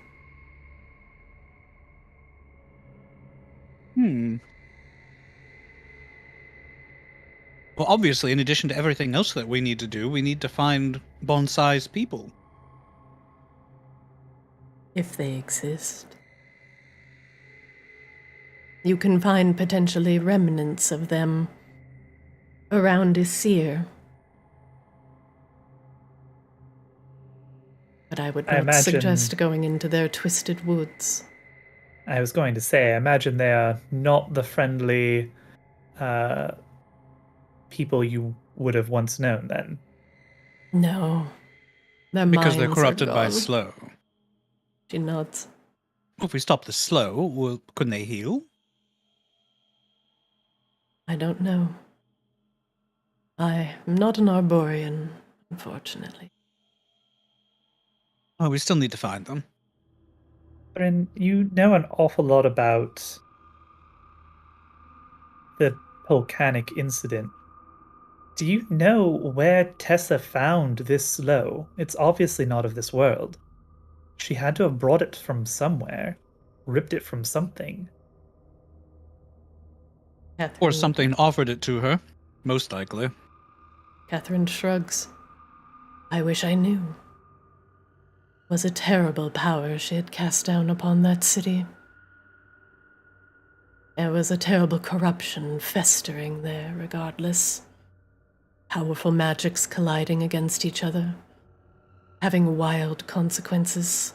C: Well, obviously, in addition to everything else that we need to do, we need to find Bonsai's people.
B: If they exist. You can find potentially remnants of them around Isir. But I would not suggest going into their twisted woods.
A: I was going to say, I imagine they are not the friendly people you would have once known then.
B: No. Their
C: because they're
B: minds
C: corrupted
B: are
C: by
B: gone.
C: slow.
B: She nods.
C: Well, if we stop the slow, well, couldn't they heal?
B: I don't know. I am not an Arborean, unfortunately.
C: Oh, we still need to find them.
A: Bryn, you know an awful lot about the volcanic incident. Do you know where Tessa found this slow? It's obviously not of this world. She had to have brought it from somewhere, ripped it from something.
C: Or something offered it to her, most likely.
B: Catherine shrugs. I wish I knew. It was a terrible power she had cast down upon that city. There was a terrible corruption festering there, regardless. Powerful magics colliding against each other, having wild consequences.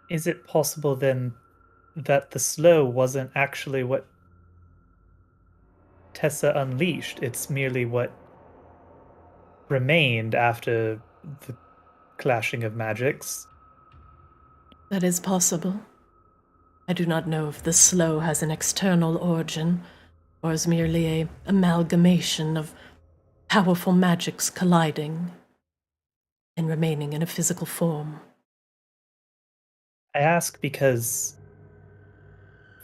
A: Is it possible then that the slow wasn't actually what Tessa unleashed? It's merely what remained after the clashing of magics?
B: That is possible. I do not know if the slow has an external origin, or is merely an amalgamation of powerful magics colliding and remaining in a physical form.
A: I ask because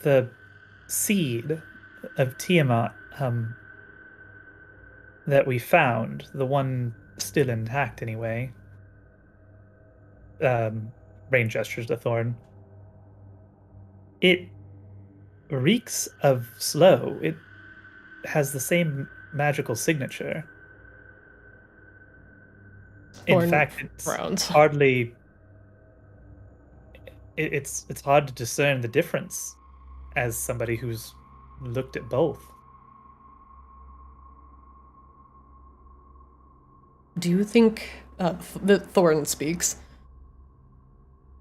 A: the seed of Tiamat that we found, the one still intact anyway, Rain gestures to Thorn, it reeks of slow. It has the same magical signature. In
B: Thorn
A: fact, it's
B: frowns.
A: hardly... It's hard to discern the difference as somebody who's looked at both.
B: Do you think, the Thorn speaks,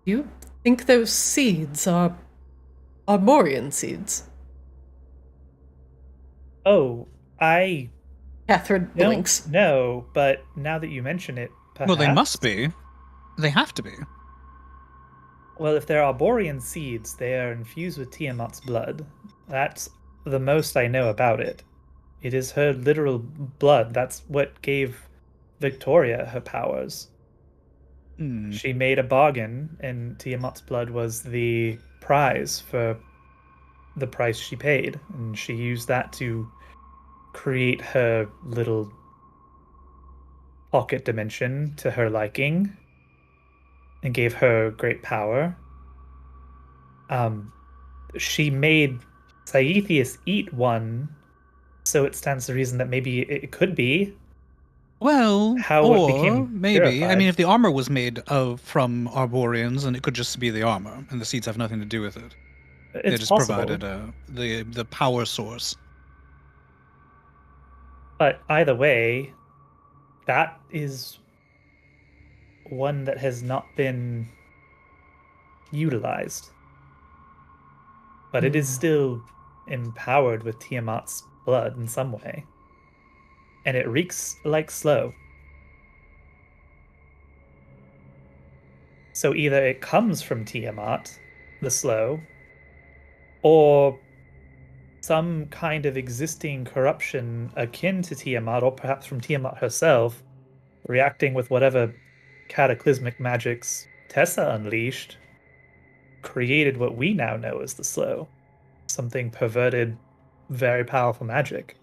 B: do you think those seeds are Arborean seeds?
A: Oh, I
B: Catherine blinks.
A: don't know, but now that you mention it, perhaps...
C: Well, they must be. They have to be.
A: Well, if they're Arborean seeds, they are infused with Tiamat's blood. That's the most I know about it. It is her literal blood. That's what gave Victoria her powers. She made a bargain, and Tiamat's blood was the prize for the price she paid, and she used that to create her little pocket dimension to her liking and gave her great power. She made Saethius eat one, so it stands to reason that maybe it could be
C: Well,
A: how it
C: or
A: became
C: maybe. I
A: purified.
C: mean, if the armor was made from Arborians, then it could just be the armor, and the seeds have nothing to do with it. They
A: It's
C: just
A: possible,
C: provided the power source.
A: but either way, that is one that has not been utilized. But it is still empowered with Tiamat's blood in some way. And it reeks like slow. So either it comes from Tiamat, the slow, or some kind of existing corruption akin to Tiamat, or perhaps from Tiamat herself, reacting with whatever cataclysmic magics Tessa unleashed, created what we now know as the slow. Something perverted, very powerful magic.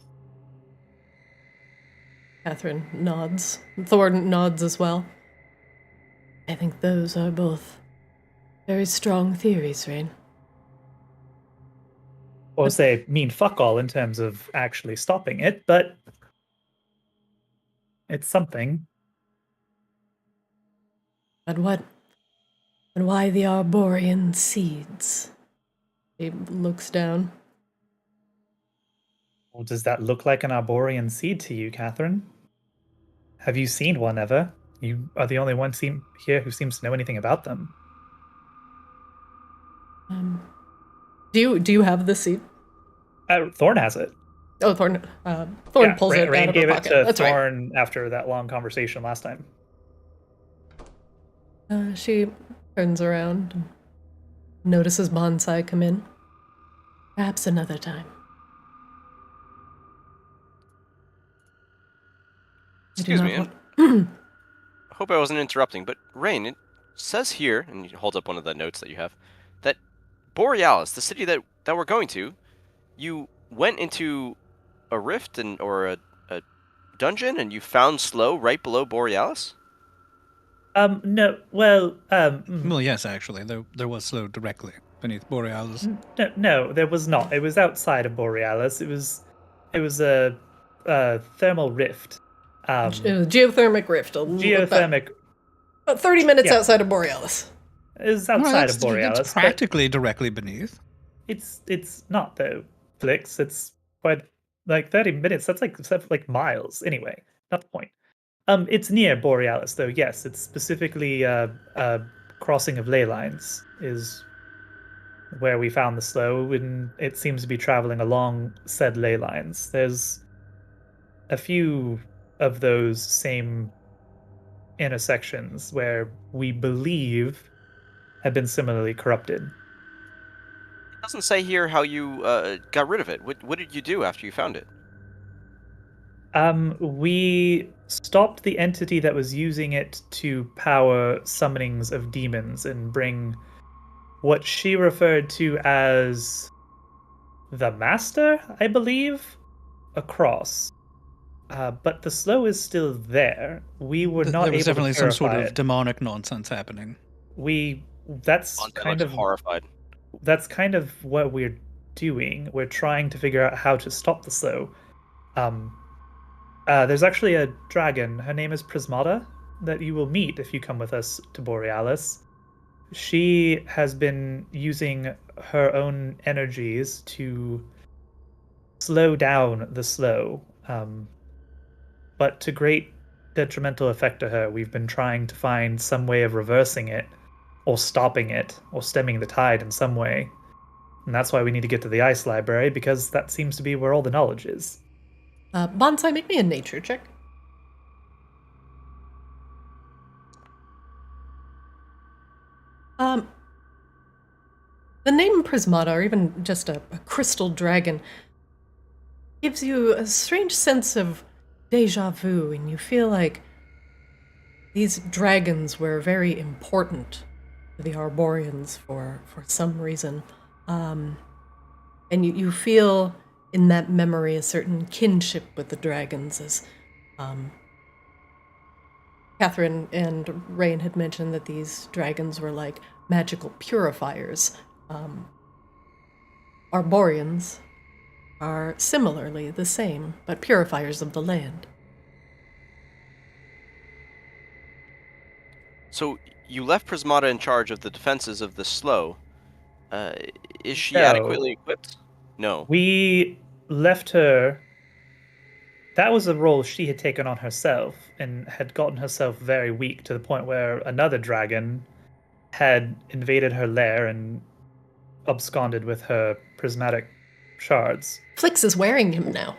B: Catherine nods. Thorn nods as well. I think those are both very strong theories, Rain.
A: Or say mean fuck all in terms of actually stopping it, but it's something.
B: But what? And why the Arborian seeds? He looks down.
A: Well, does that look like an Arborian seed to you, Catherine? Have you seen one ever? You are the only one here who seems to know anything about them.
B: Do you have the seed?
A: Thorn has it.
B: Oh, Thorn pulls it
A: Rain
B: out of
A: gave
B: her
A: it
B: pocket.
A: to
B: That's
A: Thorn after that long conversation last time.
B: right. She turns around and notices Bonsai come in. Perhaps another time.
D: Excuse me, I hope I wasn't interrupting, but Rain, it says here, and you hold up one of the notes that you have, that Borealis, the city that we're going to, you went into a rift or a dungeon and you found Slow right below Borealis?
A: No, well,
C: Well, yes, actually, there was slow directly beneath Borealis.
A: no, there was not. It was outside of Borealis. It was a thermal rift.
B: Geothermic rift.
A: Geothermic.
B: About 30 minutes
A: Yeah.
B: outside of Borealis.
A: It was
C: Well,
A: outside
C: that's
A: of Borealis, but
C: practically directly beneath.
A: it's not though, Flix. It's quite like 30 minutes. That's like miles. Anyway, not the point. It's near Borealis though. Yes, it's specifically crossing of ley lines is where we found the slow, and it seems to be traveling along said ley lines. There's a few of those same intersections where we believe have been similarly corrupted.
D: It doesn't say here how you got rid of it. What did you do after you found it?
A: We stopped the entity that was using it to power summonings of demons and bring what she referred to as the master, I believe, across. But the slow is still there. We were not
C: There was
A: able to
C: definitely some sort
A: purify
C: of
A: it.
C: demonic nonsense happening.
A: That's
D: Bonsai
A: kind
D: looks
A: of
D: horrified.
A: that's kind of what we're doing. We're trying to figure out how to stop the slow. There's actually a dragon. Her name is Prismata that you will meet if you come with us to Borealis. She has been using her own energies to slow down the slow, but to great detrimental effect to her. We've been trying to find some way of reversing it, or stopping it, or stemming the tide in some way. And that's why we need to get to the ice library, because that seems to be where all the knowledge is.
B: Bonsai, make me a nature check. The name Prismata, or even just a crystal dragon, gives you a strange sense of deja vu, and you feel like these dragons were very important to the Arborians for some reason. And you feel in that memory a certain kinship with the dragons, as Catherine and Rain had mentioned that these dragons were like magical purifiers. Arborians are similarly the same, but purifiers of the land.
D: So you left Prismata in charge of the defenses of the slow. Is she
A: No.
D: adequately equipped? No.
A: We left her. That was a role she had taken on herself and had gotten herself very weak to the point where another dragon had invaded her lair and absconded with her prismatic shards.
B: Flix is wearing him now.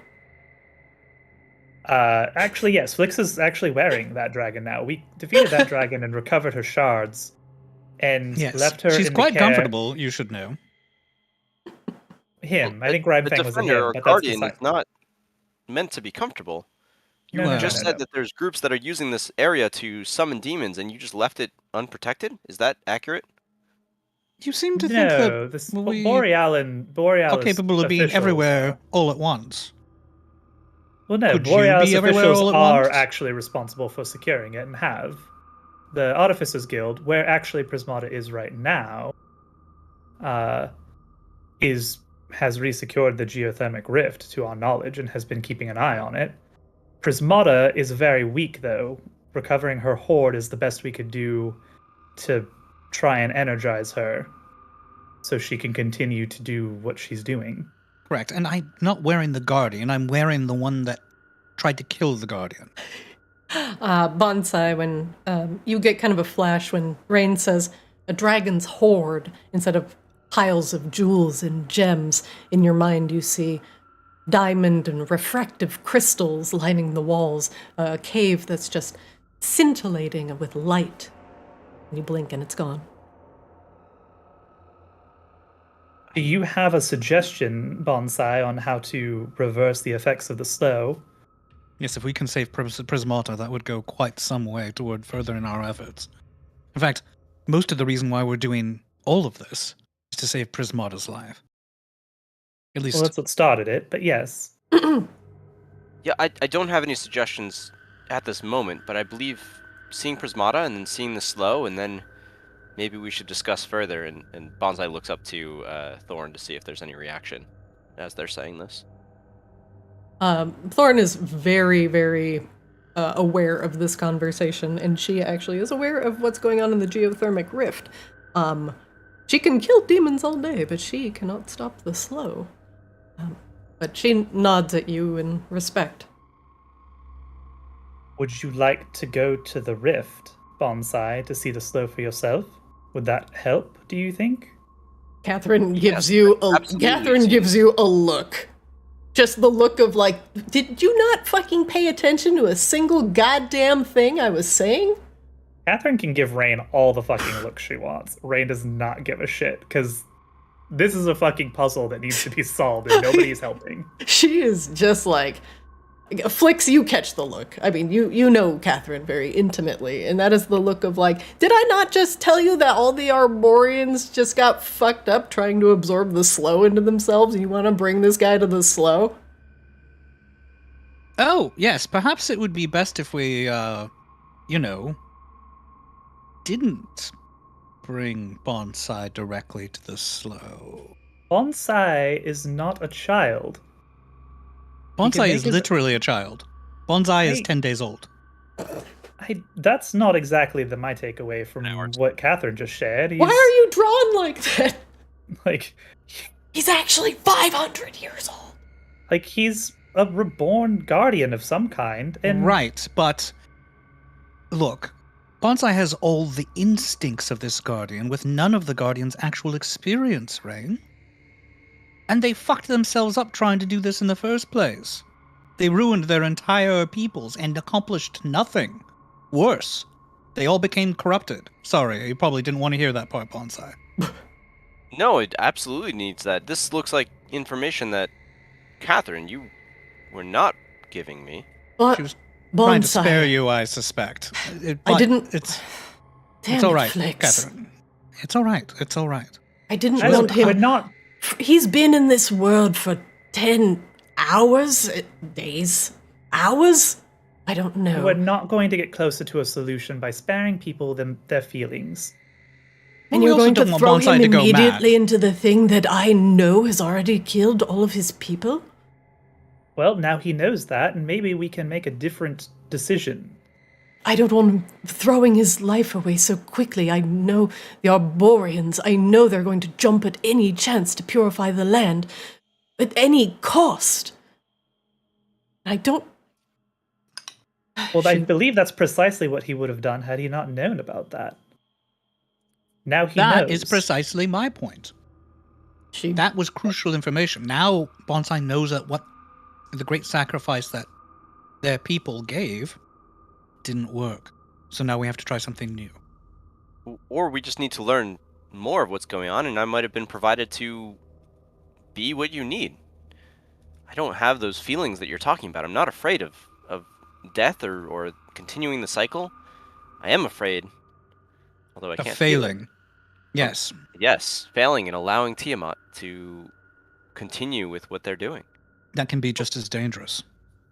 A: Actually, yes, Flix is actually wearing that dragon now. We defeated that dragon and recovered her shards and left her
C: She's
A: in
C: quite
A: the care...
C: comfortable, you should know.
A: Him.
D: Well,
A: I think Rhyme-Fang was a
D: defender
A: him,
D: or
A: but
D: guardian
A: that's
D: is not meant to be comfortable. You
A: No,
D: just said that there's groups that are using this area to summon demons, and you just left it unprotected? Is that accurate?
C: You seem to think that
A: this
C: we
A: Borealis
C: are capable of being
A: officials,
C: everywhere all at once.
A: Well, no,
C: Could you
A: Borealis
C: be everywhere
A: officials
C: all at
A: are
C: once?
A: actually responsible for securing it and have. The Artificers Guild, where actually Prismata is right now, has resecured the geothermic rift to our knowledge and has been keeping an eye on it. Prismata is very weak, though. Recovering her horde is the best we could do to try and energize her so she can continue to do what she's doing.
C: Correct, and I'm not wearing the Guardian, I'm wearing the one that tried to kill the Guardian.
B: Bonsai, when you get kind of a flash when Rain says a dragon's hoard instead of piles of jewels and gems. In your mind, you see diamond and refractive crystals lining the walls, a cave that's just scintillating with light. And you blink and it's gone.
A: Do you have a suggestion, Bonsai, on how to reverse the effects of the slow?
C: Yes, if we can save Prismata, that would go quite some way toward furthering our efforts. In fact, most of the reason why we're doing all of this is to save Prismata's life. At least...
A: Well, that's what started it, but yes.
D: Yeah, I don't have any suggestions at this moment, but I believe seeing Prismata and then seeing the slow, and then maybe we should discuss further. And Bonsai looks up to Thorn to see if there's any reaction as they're saying this.
B: Thorn is very, very aware of this conversation, and she actually is aware of what's going on in the geothermic rift. She can kill demons all day, but she cannot stop the slow. But she nods at you in respect.
A: Would you like to go to the rift, Bonsai, to see the slow for yourself? Would that help, do you think?
B: Catherine gives you a look. Just the look of like, did you not fucking pay attention to a single goddamn thing I was saying?
A: Catherine can give Rain all the fucking looks she wants. Rain does not give a shit, because this is a fucking puzzle that needs to be solved and nobody's helping.
B: She is just like, Flix, you catch the look. I mean, you know Catherine very intimately, and that is the look of like, did I not just tell you that all the Arborians just got fucked up trying to absorb the slow into themselves, and you want to bring this guy to the slow?
C: Oh, yes, perhaps it would be best if we, didn't bring Bonsai directly to the slow.
A: Bonsai is not a child.
C: Bonsai is literally a child. Bonsai is 10 days old.
A: That's not exactly my takeaway from what Catherine just shared.
B: Why are you drawn like that?
A: Like,
B: he's actually 500 years old.
A: Like, he's a reborn guardian of some kind. And
C: right, but look, Bonsai has all the instincts of this guardian with none of the guardian's actual experience, Rain. And they fucked themselves up trying to do this in the first place. They ruined their entire peoples and accomplished nothing. Worse, they all became corrupted. Sorry, you probably didn't want to hear that part, Bonsai.
D: No, it absolutely needs that. This looks like information that, Catherine, you were not giving me.
B: But
C: she was
B: Bonsai.
C: Trying to spare you, I suspect.
B: I didn't...
C: It's
B: Damn
C: all right,
B: Flix.
C: Catherine. It's all right. It's all right.
B: I didn't want him...
A: We're not
B: He's been in this world for 10 hours? Days? Hours? I don't know.
A: We're not going to get closer to a solution by sparing people their feelings.
B: And
C: We
B: you're
C: also
B: going to
C: don't want
B: throw
C: Bonsai
B: him
C: to go
B: immediately
C: mad.
B: into the thing that I know has already killed all of his people?
A: Well, now he knows that, and maybe we can make a different decision.
B: I don't want him throwing his life away so quickly. I know the Arborians. I know they're going to jump at any chance to purify the land. At any cost. I don't...
A: Well, I believe that's precisely what he would have done had he not known about that. Now he
C: That
A: knows.
C: is precisely my point.
B: She...
C: That was crucial information. Now Bonsai knows that what the great sacrifice that their people gave didn't work. So now we have to try something new.
D: Or we just need to learn more of what's going on, and I might have been provided to be what you need. I don't have those feelings that you're talking about. I'm not afraid of death or continuing the cycle. I am afraid, although I
C: Of
D: can't feel it.
C: failing. Yes.
D: Yes, failing and allowing Tiamat to continue with what they're doing.
C: That can be just as dangerous.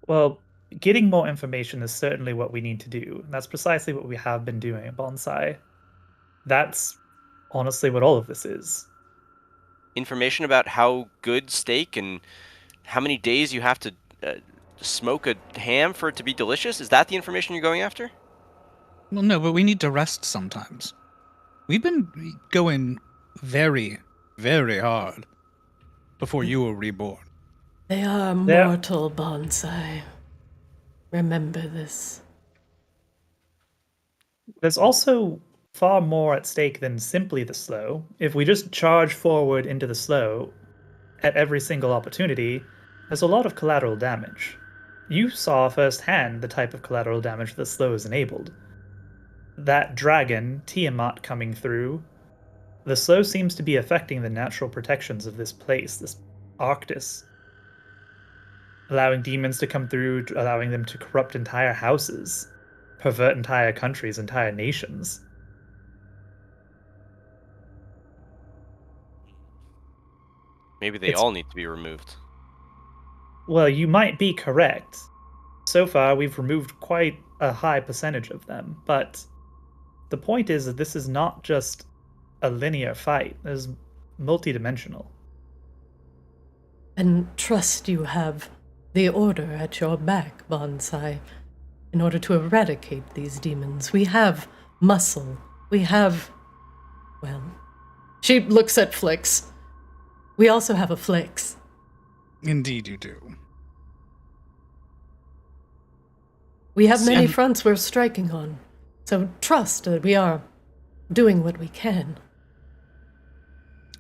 A: Well, getting more information is certainly what we need to do. And that's precisely what we have been doing at Bonsai. That's honestly what all of this is.
D: Information about how good steak and how many days you have to smoke a ham for it to be delicious? Is that the information you're going after?
C: Well, no, but we need to rest sometimes. We've been going very, very hard before you were reborn.
B: They are mortal, Bonsai. Remember this.
A: There's also far more at stake than simply the slow. If we just charge forward into the slow at every single opportunity, there's a lot of collateral damage. You saw firsthand the type of collateral damage the slow is enabled. That dragon, Tiamat, coming through, the slow seems to be affecting the natural protections of this place, this Arctis. Allowing demons to come through, allowing them to corrupt entire houses, pervert entire countries, entire nations.
D: Maybe they all need to be removed.
A: Well, you might be correct. So far, we've removed quite a high percentage of them, but the point is that this is not just a linear fight. It's multidimensional.
B: And trust you have the Order at your back, Bonsai. In order to eradicate these demons, we have muscle. We have... Well... She looks at Flix. We also have a Flix.
C: Indeed you do.
B: We have many fronts we're striking on. So trust that we are doing what we can.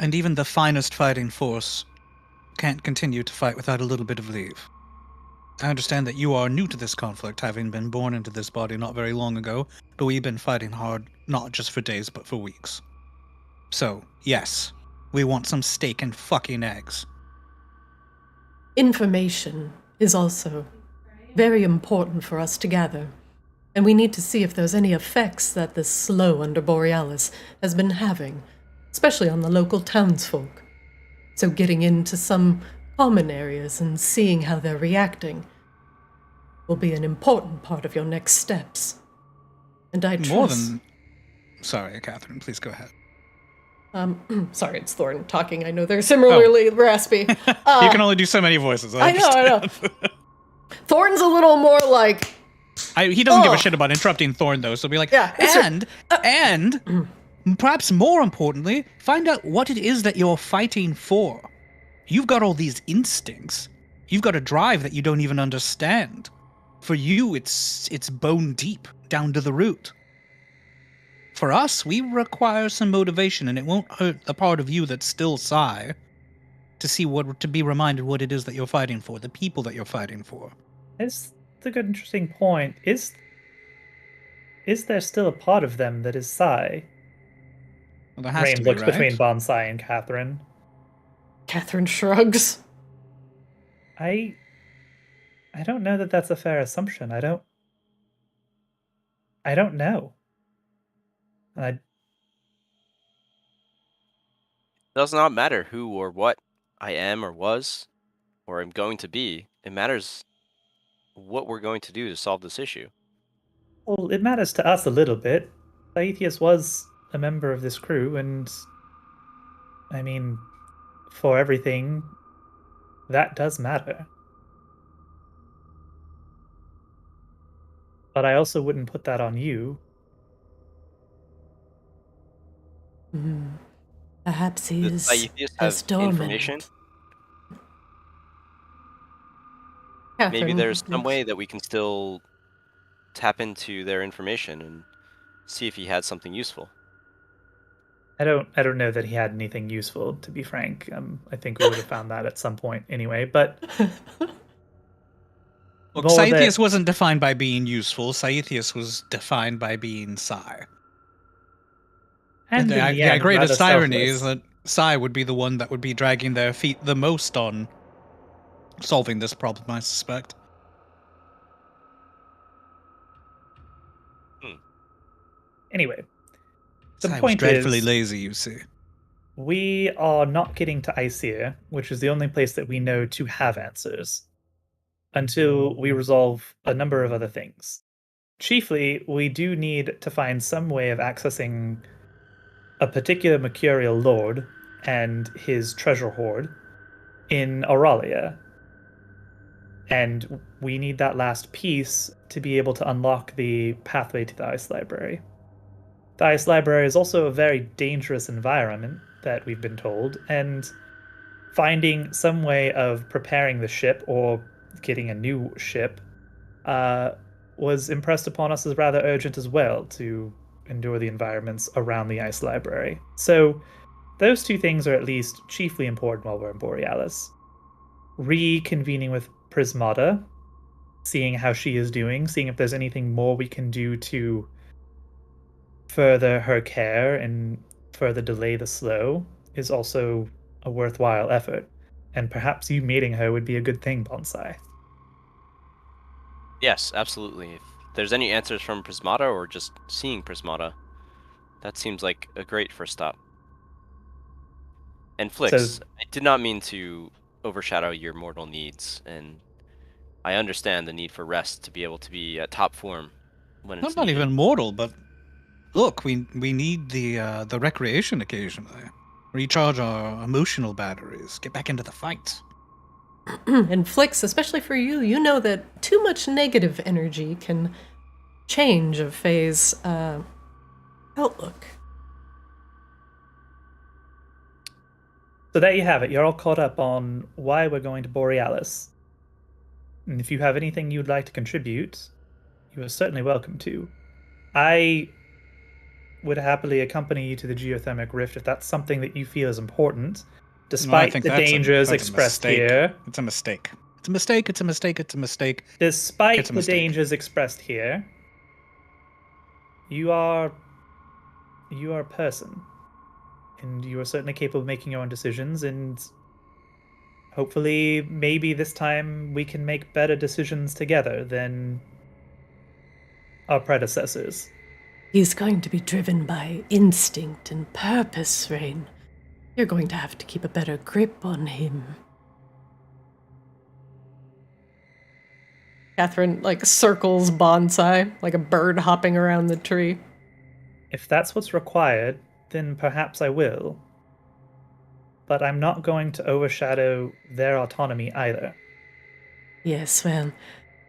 C: And even the finest fighting force can't continue to fight without a little bit of leave. I understand that you are new to this conflict, having been born into this body not very long ago, but we've been fighting hard, not just for days, but for weeks. So, yes, we want some steak and fucking eggs.
B: Information is also very important for us to gather. And we need to see if there's any effects that this slow under Borealis has been having, especially on the local townsfolk. So getting into some common areas and seeing how they're reacting will be an important part of your next steps. And I trust...
C: More than... Sorry, Catherine, please go ahead.
B: Sorry, it's Thorn talking. I know they're similarly raspy.
C: You can only do so many voices. I
B: know. Thorn's a little more like...
C: he doesn't give a shit about interrupting Thorn, though, so be like,
B: yeah,
C: and perhaps more importantly, find out what it is that you're fighting for. You've got all these instincts. You've got a drive that you don't even understand. For you, it's bone deep, down to the root. For us, we require some motivation, and it won't hurt the part of you that's still Psy to be reminded what it is that you're fighting for, the people that you're fighting for.
A: It's a good, interesting point. Is there still a part of them that is Psy?
C: Well, there has
A: Rain
C: to be,
A: looks
C: right?
A: between Bonsai and Catherine.
B: Catherine shrugs.
A: I don't know that that's a fair assumption. I don't know.
D: does not matter who or what I am or was or am going to be. It matters what we're going to do to solve this issue.
A: Well, it matters to us a little bit. Aetius was a member of this crew, and I mean, for everything, that does matter. But I also wouldn't put that on you.
B: Perhaps he
D: Does
B: is
D: Aetius have
B: just dormant.
D: information? Maybe
B: Catherine,
D: there's some way that we can still tap into their information and see if he had something useful.
A: I don't know that he had anything useful, to be frank. I think we would have found that at some point anyway. But
C: Look,
A: more
C: Scythius
A: that-
C: wasn't defined by being useful. Scythius was defined by being Psy.
A: and
C: the
A: in the end,
C: greatest
A: rather
C: irony is
A: selfless.
C: that Psy would be the one that would be dragging their feet the most on solving this problem, I suspect.
A: Anyway, the
C: Psy was
A: point
C: dreadfully
A: is,
C: lazy, you see.
A: we are not getting to Icea, which is the only place that we know to have answers, until we resolve a number of other things. Chiefly, we do need to find some way of accessing a particular mercurial lord and his treasure hoard in Auralia. And we need that last piece to be able to unlock the pathway to the Ice Library. The Ice Library is also a very dangerous environment that we've been told, and finding some way of preparing the ship or getting a new ship was impressed upon us as rather urgent as well to endure the environments around the Ice Library. So those two things are at least chiefly important while we're in Borealis. Reconvening with Prismata, seeing how she is doing, seeing if there's anything more we can do to further her care and further delay the slow is also a worthwhile effort. And perhaps you meeting her would be a good thing, Bonsai.
D: Yes, absolutely. If there's any answers from Prismata or just seeing Prismata, that seems like a great first stop. And Flix, I did not mean to overshadow your mortal needs, and I understand the need for rest to be able to be at top form when it's
C: Not
D: needed.
C: even mortal, but look, we need the recreation occasionally. Recharge our emotional batteries. Get back into the fight.
B: And Flix, especially for you, you know that too much negative energy can change a phase outlook.
A: So there you have it. You're all caught up on why we're going to Borealis. And if you have anything you'd like to contribute, you are certainly welcome to. I would happily accompany you to the geothermic rift if that's something that you feel is important, despite the dangers expressed here.
C: It's a mistake. It's a mistake. It's a mistake. It's a mistake.
A: Despite
C: It's a
A: the
C: mistake.
A: dangers expressed here, you are a person, and you are certainly capable of making your own decisions, and hopefully maybe this time we can make better decisions together than our predecessors.
B: He's going to be driven by instinct and purpose, Rain. You're going to have to keep a better grip on him. Catherine, circles Bonsai, like a bird hopping around the tree.
A: If that's what's required, then perhaps I will. But I'm not going to overshadow their autonomy either.
B: Yes, well,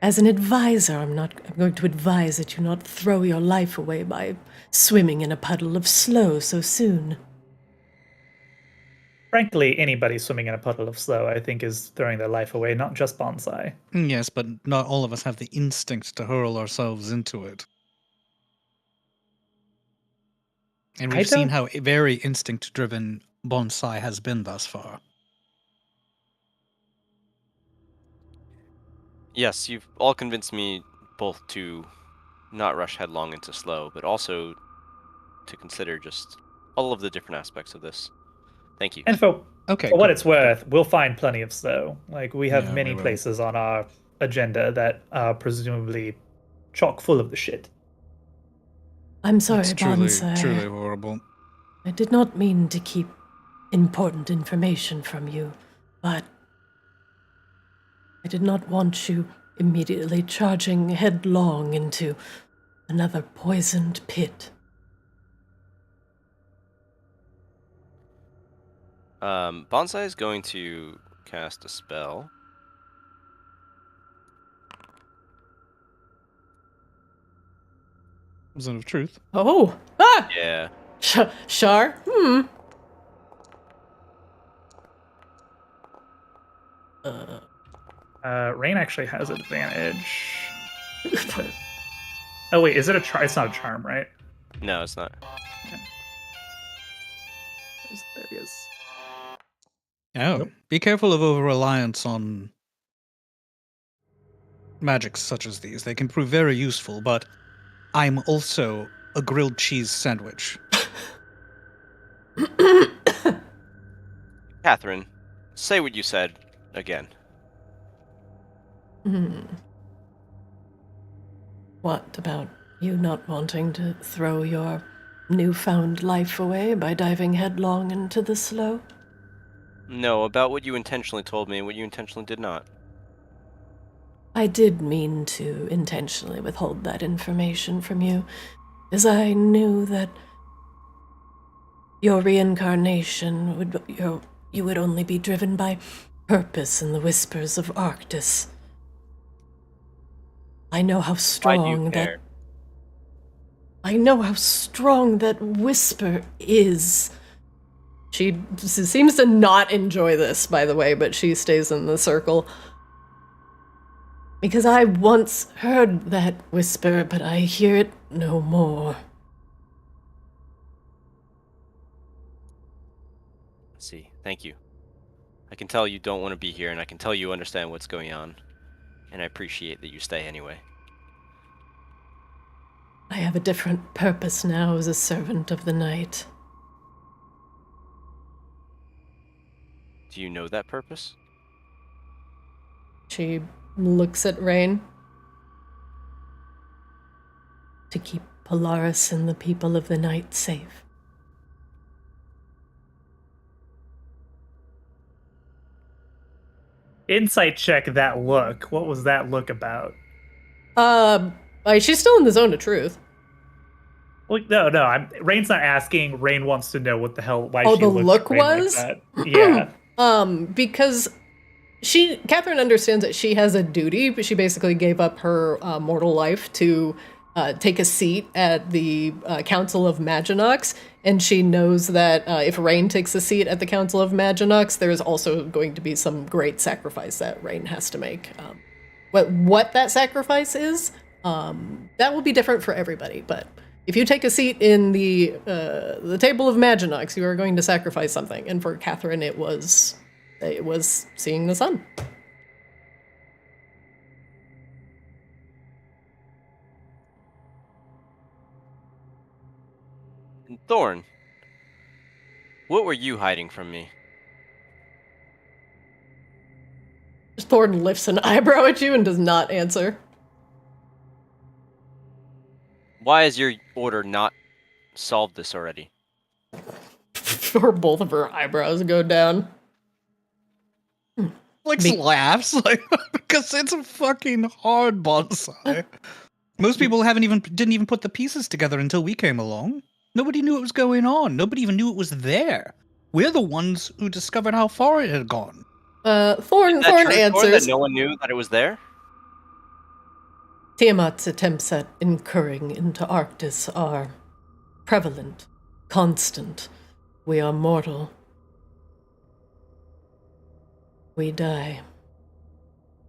B: as an advisor, I'm going to advise that you not throw your life away by swimming in a puddle of slow so soon.
A: Frankly, anybody swimming in a puddle of slow, I think, is throwing their life away, not just Bonsai.
C: Yes, but not all of us have the instinct to hurl ourselves into it. And we've seen how very instinct-driven Bonsai has been thus far.
D: Yes, you've all convinced me both to not rush headlong into slow, but also to consider just all of the different aspects of this. Thank you.
A: And for
C: Okay,
A: what
C: cool.
A: it's worth, we'll find plenty of slow. Like, we have
C: Yeah,
A: many
C: we will.
A: places on our agenda that are presumably chock full of the shit.
B: I'm sorry,
C: It's truly
B: Bonsai.
C: horrible.
B: I did not mean to keep important information from you, but I did not want you immediately charging headlong into another poisoned pit.
D: Bonsai is going to cast a spell.
C: Zone of Truth.
B: Oh! Ah!
D: Yeah.
B: Shar?
A: Rain actually has advantage. Oh wait, is it a charm? It's not a charm, right?
D: No, it's not.
A: There he is.
C: Oh,
A: Nope.
C: be careful of over-reliance on magics such as these. They can prove very useful, but I'm also a grilled cheese sandwich.
D: Catherine, say what you said again.
B: What about you not wanting to throw your newfound life away by diving headlong into the slough?
D: No, about what you intentionally told me and what you intentionally did not.
B: I did mean to intentionally withhold that information from you, as I knew that your reincarnation you would only be driven by purpose in the whispers of Arctis. I know how
D: Why do
B: strong
D: you
B: that
D: care?
B: I know how strong that whisper is. She seems to not enjoy this, by the way, but she stays in the circle. Because I once heard that whisper, but I hear it no more.
D: See, thank you. I can tell you don't want to be here, and I can tell you understand what's going on. And I appreciate that you stay anyway.
B: I have a different purpose now as a servant of the night.
D: Do you know that purpose?
B: She looks at Rain. To keep Polaris and the people of the night safe.
A: Insight check that look. What was that look about?
B: She's still in the zone of truth.
A: Well, no. Rain's not asking. Rain wants to know what the hell. Why
B: Oh,
A: she
B: the
A: looked
B: look
A: at Rain
B: was?
A: like that. Yeah.
B: Because Catherine understands that she has a duty, but she basically gave up her mortal life to take a seat at the Council of Maginox, and she knows that if Rain takes a seat at the Council of Maginox, there's also going to be some great sacrifice that Rain has to make. What that sacrifice is, that will be different for everybody, but if you take a seat in the table of Maginox, you are going to sacrifice something, and for Catherine, it was seeing the sun.
D: And Thorn, what were you hiding from me?
B: Thornton lifts an eyebrow at you and does not answer.
D: Why has your order not solved this already?
B: Or both of her eyebrows go down.
C: Laughs because it's a fucking hard bonsai. Most people didn't even put the pieces together until we came along. Nobody knew what was going on. Nobody even knew it was there. We're the ones who discovered how far it had gone.
B: Thorn
D: Is that true, Thorn,
B: answers.
D: that no one knew that it was there?
B: Tiamat's attempts at incurring into Arctis are prevalent, constant. We are mortal. We die.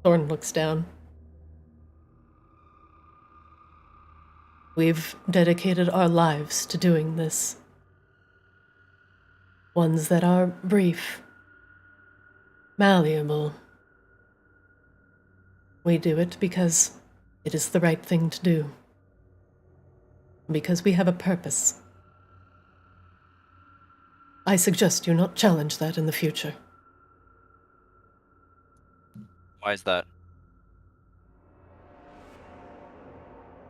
B: Thorn looks down. We've dedicated our lives to doing this. Ones that are brief, malleable. We do it because it is the right thing to do. Because we have a purpose. I suggest you not challenge that in the future.
D: Why is that?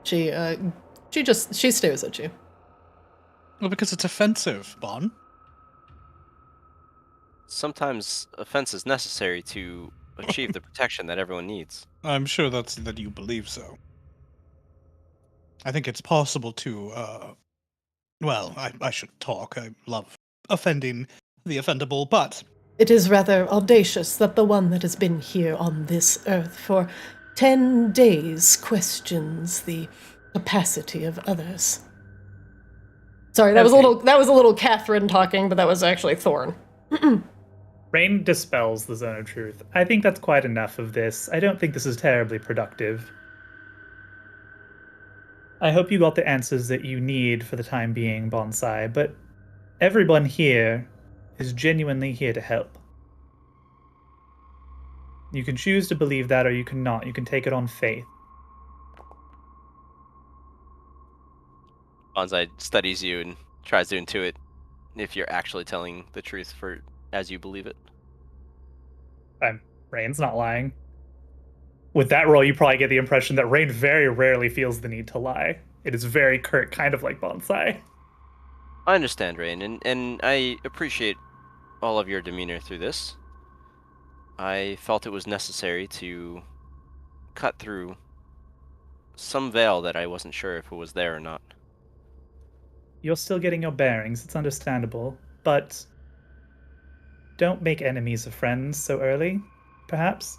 B: She stares at you.
C: Well, because it's offensive, Bon.
D: sometimes a fence is necessary to achieve the protection that everyone needs.
C: I'm sure that you believe so. I think it's possible to, well, I should talk. I love offending the offendable, but
B: It is rather audacious that the one that has been here on this earth for 10 days questions the capacity of others. Sorry, that was a little Catherine talking, but that was actually Thorn.
A: Rain dispels the zone of truth. I think that's quite enough of this. I don't think this is terribly productive. I hope you got the answers that you need for the time being, Bonsai, but everyone here is genuinely here to help. You can choose to believe that or you cannot. You can take it on faith.
D: Bonsai studies you and tries to intuit if you're actually telling the truth for as you believe it.
A: Rain's not lying. With that roll, you probably get the impression that Rain very rarely feels the need to lie. It is very curt, kind of like Bonsai.
D: I understand, Rain, and I appreciate all of your demeanor through this. I felt it was necessary to cut through some veil that I wasn't sure if it was there or not.
A: You're still getting your bearings, it's understandable, but don't make enemies of friends so early, perhaps?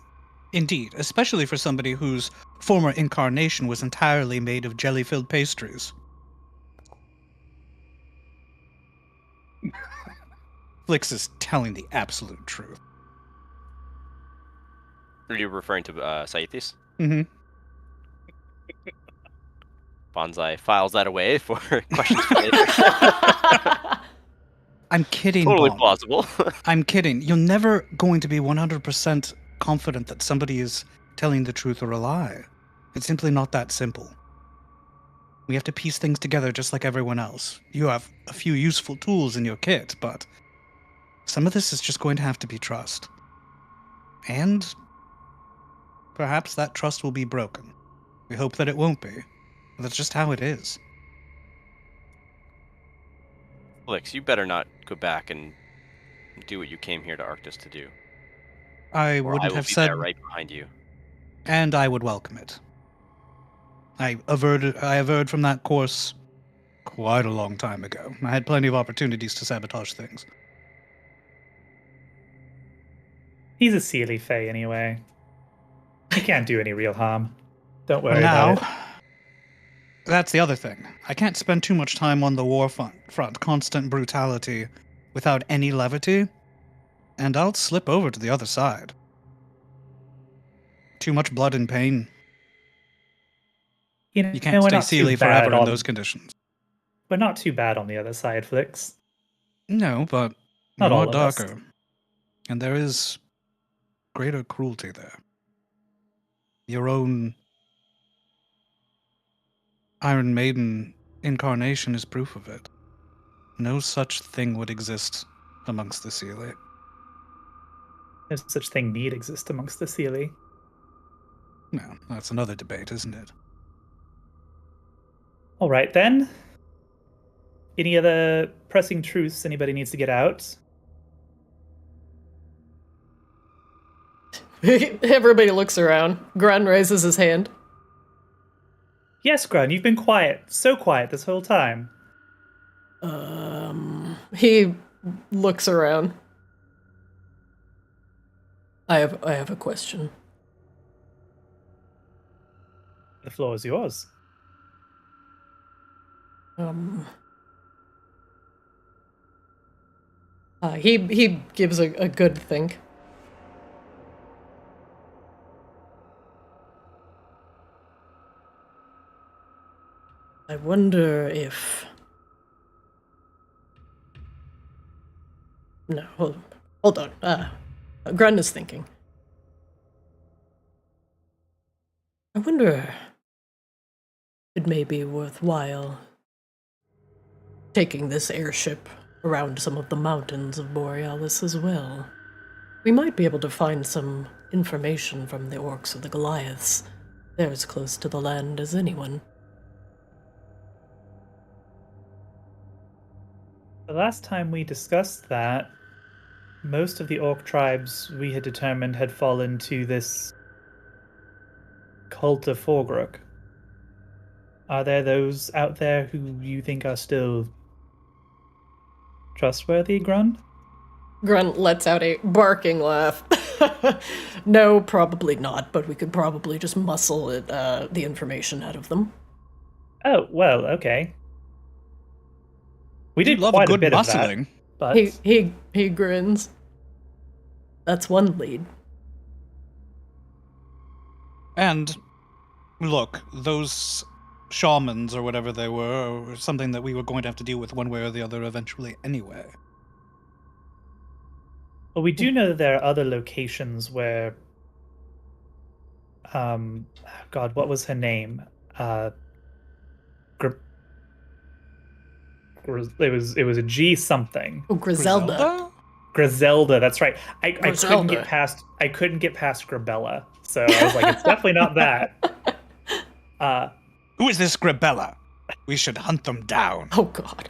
C: indeed, especially for somebody whose former incarnation was entirely made of jelly-filled pastries. Flix is telling the absolute truth.
D: Are you referring to Saithis?
C: Mm-hmm.
D: Bonsai files that away for questions for later.
C: I'm kidding,
D: Totally
C: Bon.
D: plausible.
C: I'm kidding. You're never going to be 100% confident that somebody is telling the truth or a lie. It's simply not that simple. We have to piece things together just like everyone else. You have a few useful tools in your kit, but some of this is just going to have to be trust. And perhaps that trust will be broken. We hope that it won't be. But that's just how it is.
D: Flix, you better not go back and do what you came here to Arctis to do.
C: I
D: Or I
C: wouldn't
D: will
C: have
D: be
C: said,
D: there right behind you.
C: and I would welcome it. I averred from that course quite a long time ago. I had plenty of opportunities to sabotage things.
A: He's a Sealy Fae anyway. He can't do any real harm. Don't worry
C: Well,
A: about it.
C: now, that's the other thing. I can't spend too much time on the war front, constant brutality, without any levity, and I'll slip over to the other side. Too much blood and pain.
A: You know,
C: You can't
A: we're
C: stay
A: not too
C: Sealy
A: bad
C: forever in
A: on,
C: those conditions.
A: We're not too bad on the other side, Flix.
C: No, but
A: Not
C: you
A: all
C: are
A: of us.
C: darker. And there is greater cruelty there. Your own Iron Maiden incarnation is proof of it. No such thing would exist amongst the Sealy.
A: No such thing need exist amongst the Sealy.
C: No, that's another debate, isn't it?
A: All right, then. Any other pressing truths anybody needs to get out?
B: Everybody looks around. Grun raises his hand.
A: Yes, Grun, you've been quiet. So quiet this whole time.
B: He looks around. I have a question.
A: The floor is yours.
B: He gives a good think. I wonder if... No, hold on. Grun is thinking. I wonder if it may be worthwhile taking this airship around some of the mountains of Borealis as well. We might be able to find some information from the orcs or the Goliaths. They're as close to the land as anyone.
A: The last time we discussed that, most of the orc tribes we had determined had fallen to this cult of Forgruk. Are there those out there who you think are still trustworthy, Grun?
B: Grunt lets out a barking laugh. No, probably not, but we could probably just muscle it, the information out of them.
A: Oh, well, okay. We did
C: love
A: quite
C: a good
A: bit
C: muscling.
A: of that, but
B: He grins. That's one lead.
C: And look, those shamans or whatever they were something that we were going to have to deal with one way or the other eventually anyway.
A: well, we do know that there are other locations where God, what was her name? It was a G something.
B: Oh, Griselda.
A: Griselda, that's right. I couldn't
B: Griselda.
A: get past Grabella, so I was like, it's definitely not that.
C: Who is this Grabella? We should hunt them down.
B: Oh god.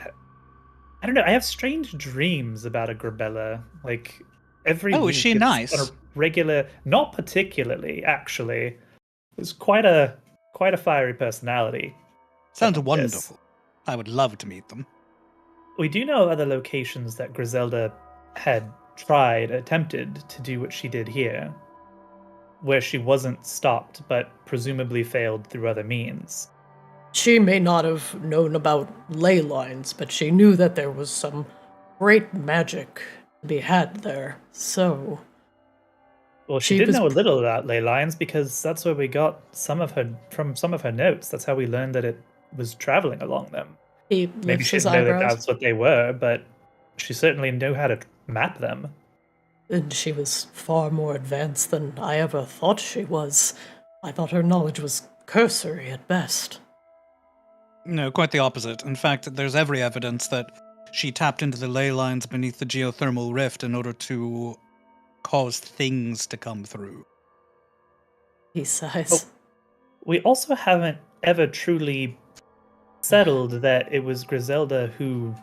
A: I don't know. I have strange dreams about a Grabella. Like every
C: Oh,
A: week
C: is she
A: it's
C: nice?
A: on a regular, not particularly, actually. It's quite a fiery personality.
C: Sounds
A: Yes.
C: wonderful. I would love to meet them.
A: We do know other locations that Griselda had attempted to do what she did here, where she wasn't stopped, but presumably failed through other means.
B: She may not have known about ley lines, but she knew that there was some great magic to be had there. So,
A: Well, she
B: She
A: did
B: was-
A: know a little about ley lines because that's where we got some of her notes. That's how we learned that it was traveling along them.
B: he
A: Maybe
B: lifts
A: she
B: his
A: didn't know that
B: eyebrows.
A: that's what they were, but she certainly knew how to map them.
B: And she was far more advanced than I ever thought she was. I thought her knowledge was cursory at best.
C: No, quite the opposite. In fact, there's every evidence that she tapped into the ley lines beneath the geothermal rift in order to cause things to come through.
B: He sighs.
A: We also haven't ever truly settled that it was Griselda who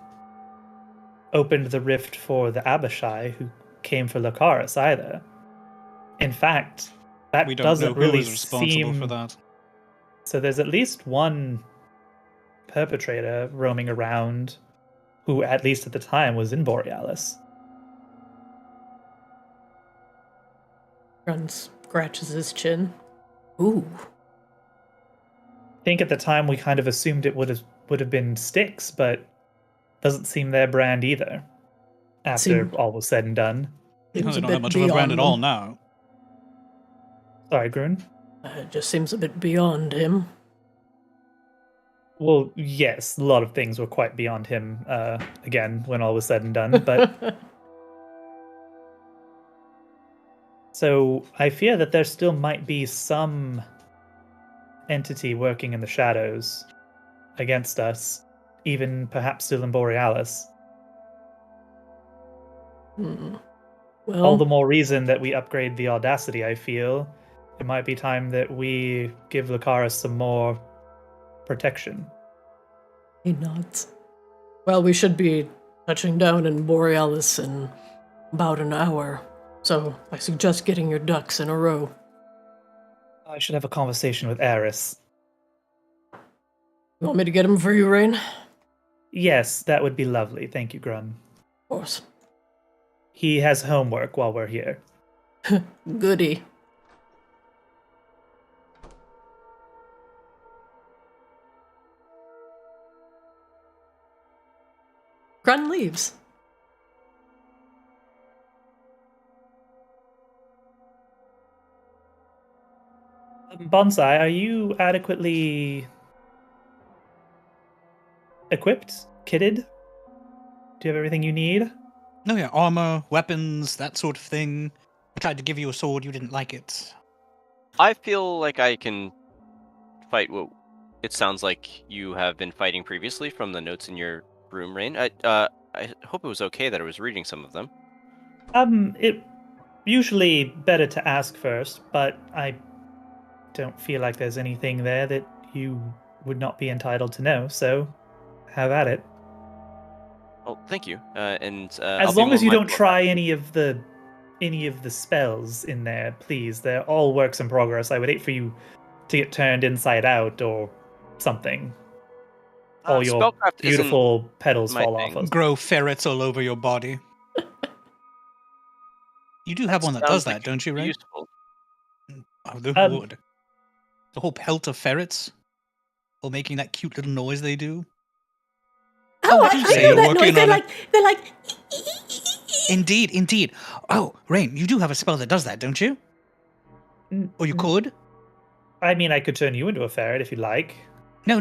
A: opened the rift for the Abishai who came for Lucaris either. In fact, that
C: We don't know
A: doesn't
C: who
A: really
C: is responsible
A: seem
C: for that.
A: So there's at least one perpetrator roaming around who, at least at the time, was in Borealis.
B: Grun scratches his chin. Ooh.
A: I think at the time we kind of assumed it would have been Styx, but doesn't seem their brand either. After all was said and done.
C: They
B: Seems
C: don't
B: a
C: have
B: bit
C: much of a brand
B: beyond
C: at all
B: them.
C: now.
A: Sorry, Grun.
B: It just seems a bit beyond him.
A: Well, yes, a lot of things were quite beyond him, again, when all was said and done, but so I fear that there still might be some entity working in the shadows against us, even perhaps still in Borealis.
B: Well,
A: All the more reason that we upgrade the Audacity, I feel. It might be time that we give Lucaris some more protection.
B: he nods. Well, we should be touching down in Borealis in about an hour, so I suggest getting your ducks in a row.
A: I should have a conversation with Eris.
B: You want me to get him for you, Rain? Of
A: Yes, that would be lovely. Thank you, Grun.
B: course.
A: He has homework while we're here.
B: Goody. Grun leaves.
A: Bonsai, are you adequately equipped? Kitted? Do you have everything you need?
C: No, yeah, armor, weapons, that sort of thing. I tried to give you a sword, you didn't like it.
D: I feel like I can fight what it sounds like you have been fighting previously from the notes in your room, Rain. I hope it was okay that I was reading some of them.
A: It usually better to ask first, but I don't feel like there's anything there that you would not be entitled to know, so have at it.
D: Oh, thank you.
A: As
D: I'll be
A: long as you don't
D: mindful of
A: try any of the spells in there, please. They're all works in progress. I would hate for you to get turned inside out or something.
D: that.
A: All your
D: Spellcraft isn't
A: beautiful petals
D: my
A: fall
D: thing.
A: off us.
C: Grow ferrets all over your body. You do have one that does
D: sounds like
C: that, don't you, Ray?
D: useful.
C: Oh, the
A: Um,
C: wood. The whole pelt of ferrets? While making that cute little noise they do?
B: Oh,
C: do
B: I
C: say
B: know
C: you're
B: that
C: working
B: noise.
C: on it.
B: They're like.
C: Indeed. Oh, Rain, you do have a spell that does that, don't you? Or you could?
A: I mean, I could turn you into a ferret if you'd like.
C: No.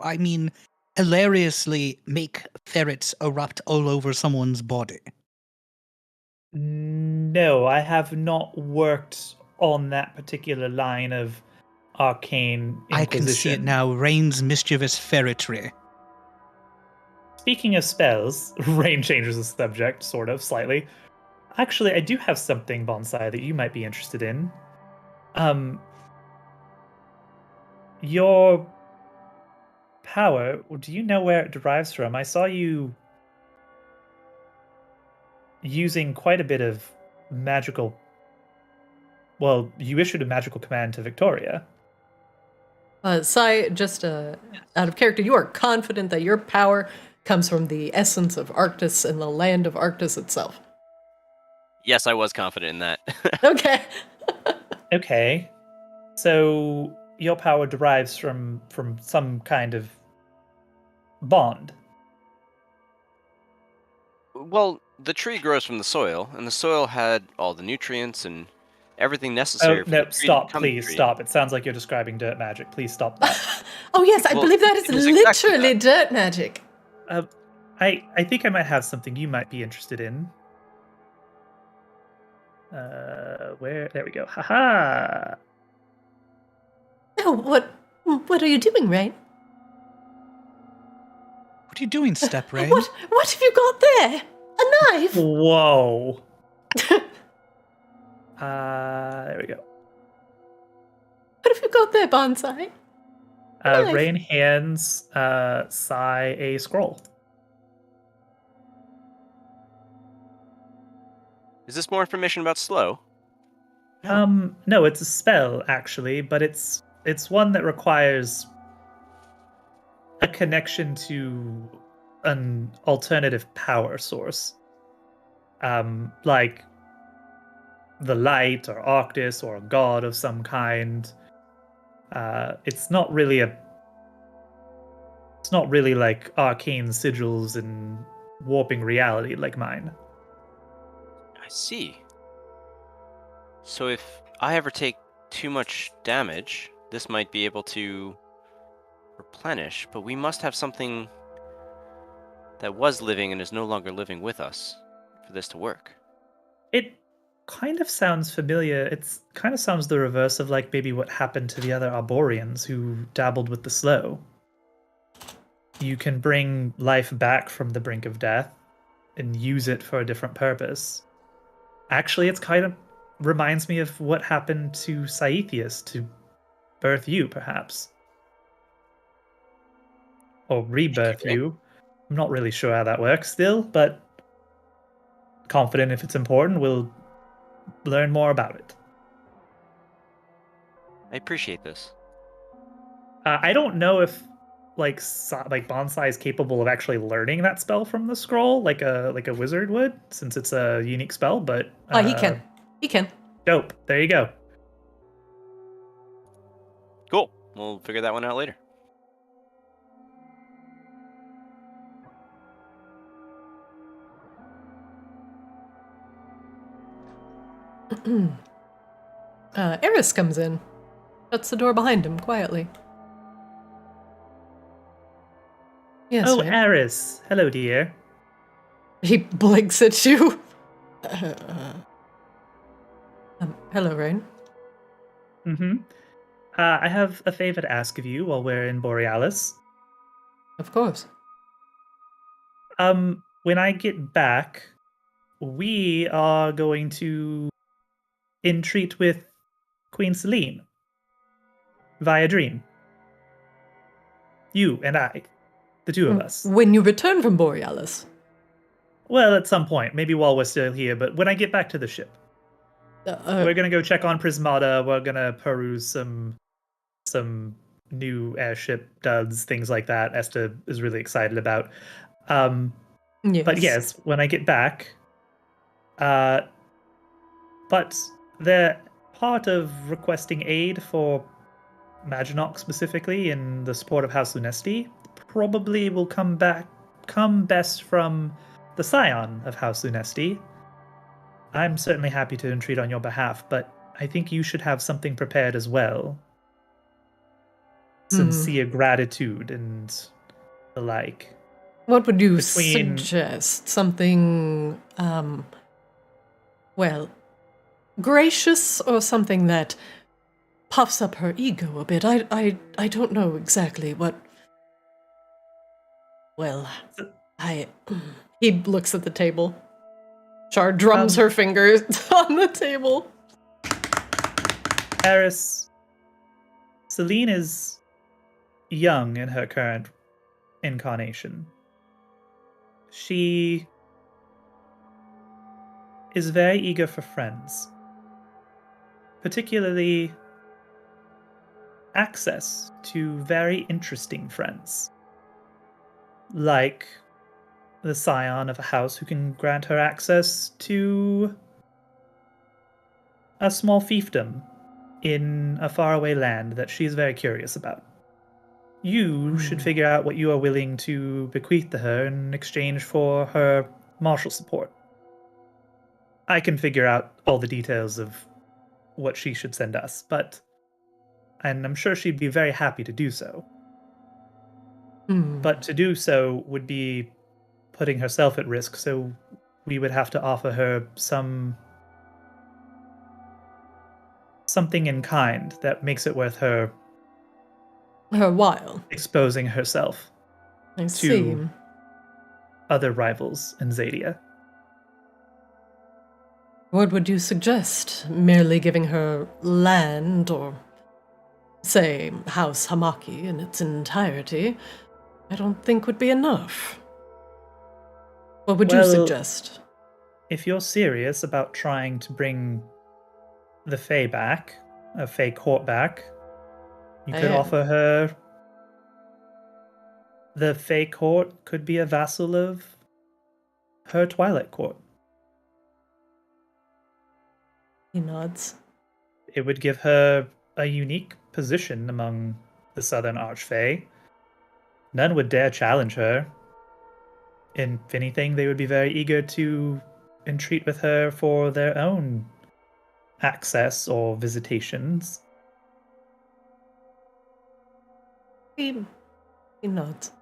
C: I mean, hilariously make ferrets erupt all over someone's body.
A: No, I have not worked on that particular line of arcane inquisition.
C: I can see it now. Rain's mischievous ferretry.
A: Speaking of spells, Rain changes the subject, sort of, slightly. Actually, I do have something, Bonsai, that you might be interested in. Your power, do you know where it derives from? I saw you using quite a bit of magical... Well, you issued a magical command to Victoria.
B: Sai, just out of character, you are confident that your power comes from the essence of Arctis and the land of Arctis itself.
D: Yes, I was confident in that.
B: Okay.
A: Okay. So your power derives from some kind of bond.
D: Well, the tree grows from the soil, and the soil had all the nutrients and everything necessary
A: Oh,
D: for
A: no,
D: the tree
A: stop,
D: to become a
A: please,
D: tree.
A: stop. It sounds like you're describing dirt magic. Please stop that.
B: Oh, yes, I
D: Well,
B: believe that is
D: it was exactly
B: literally dirt magic.
A: I think I might have something you might be interested in. Where? There we go. Haha.
B: Oh, what are you doing, Rain?
C: What are you doing, Step Rain?
B: What have you got there? A knife?
A: Whoa. There we go.
B: What have you got there, Bonsai? Knife.
A: Rain hands Sai a scroll.
D: Is this more information about slow?
A: No, it's a spell actually, but it's one that requires a connection to an alternative power source. Like the light or Arctis or a god of some kind. It's not really like arcane sigils and warping reality like mine.
D: I see. So if I ever take too much damage, this might be able to replenish, but we must have something that was living and is no longer living with us for this to work.
A: It kind of sounds familiar. It's kind of sounds the reverse of like maybe what happened to the other Arborians who dabbled with the slow. You can bring life back from the brink of death and use it for a different purpose. Actually, it's kind of reminds me of what happened to Saethius to birth you, perhaps. Or rebirth you. I'm not really sure how that works still, but confident if it's important, we'll learn more about it.
D: I appreciate this.
A: I don't know if like Bonsai is capable of actually learning that spell from the scroll, like a wizard would, since it's a unique spell. But
B: He can. He can.
A: Dope. There you go.
D: Cool. We'll figure that one out later.
B: Eris comes in. Shuts the door behind him quietly. Yes,
A: Oh,
B: Rain.
A: Eris. Hello, dear.
B: He blinks at you. Hello, Rain.
A: Mm-hmm. I have a favor to ask of you while we're in Borealis.
B: Of course.
A: When I get back, we are going to entreat with Queen Celine via dream. You and I, the two of us.
B: When you return from Borealis,
A: Well, at some point, maybe while we're still here, but when I get back to the ship. We're gonna go check on Prismata. We're gonna peruse some new airship duds, things like that. Esther is really excited about.
B: Yes.
A: But yes, when I get back, but they're part of requesting aid for Maginok specifically in the support of House Lunesti probably will come best from the scion of House Lunesti. I'm certainly happy to entreat on your behalf, but I think you should have something prepared as well. Sincere gratitude and the like.
B: What would you suggest? Something, well, gracious or something that puffs up her ego a bit? I don't know exactly what... Well, He looks at the table. Char drums her fingers on the table.
A: Eris, Celine is young in her current incarnation. She is very eager for friends, particularly access to very interesting friends, like the scion of a house who can grant her access to a small fiefdom in a faraway land that she's very curious about. You should figure out what you are willing to bequeath to her in exchange for her martial support. I can figure out all the details of what she should send us, and I'm sure she'd be very happy to do so. But to do so would be putting herself at risk, so we would have to offer her something in kind that makes it worth her
B: while
A: exposing herself to other rivals in Zadia.
B: What would you suggest? Merely giving her land, or say House Hamaki in its entirety, I don't think would be enough. What would you suggest?
A: If you're serious about trying to bring the Fae back, a Fae court back, you could offer her... The Fae court could be a vassal of her Twilight court.
B: He nods.
A: It would give her a unique position among the Southern Archfey. None would dare challenge her. If anything, they would be very eager to entreat with her for their own access or visitations.
B: He nods.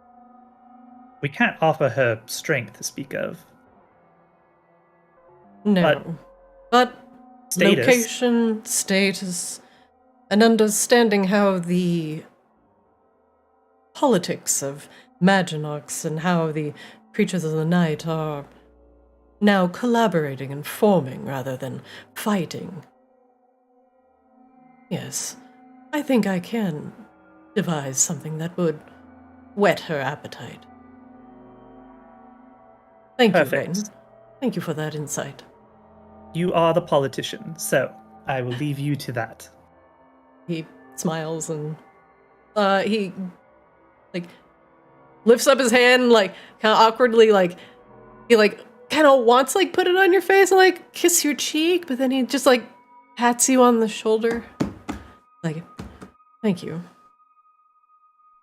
A: We can't offer her strength to speak of.
B: No. But
A: status.
B: Location, status, and understanding how the politics of Maginox and how the creatures of the night are now collaborating and forming rather than fighting. Yes, I think I can devise something that would whet her appetite. Thank you, Rain. Thank you for that insight.
A: You are the politician, so I will leave you to that.
B: He smiles and he lifts up his hand, kind of awkwardly, he kind of wants put it on your face and kiss your cheek, but then he just pats you on the shoulder. Thank you.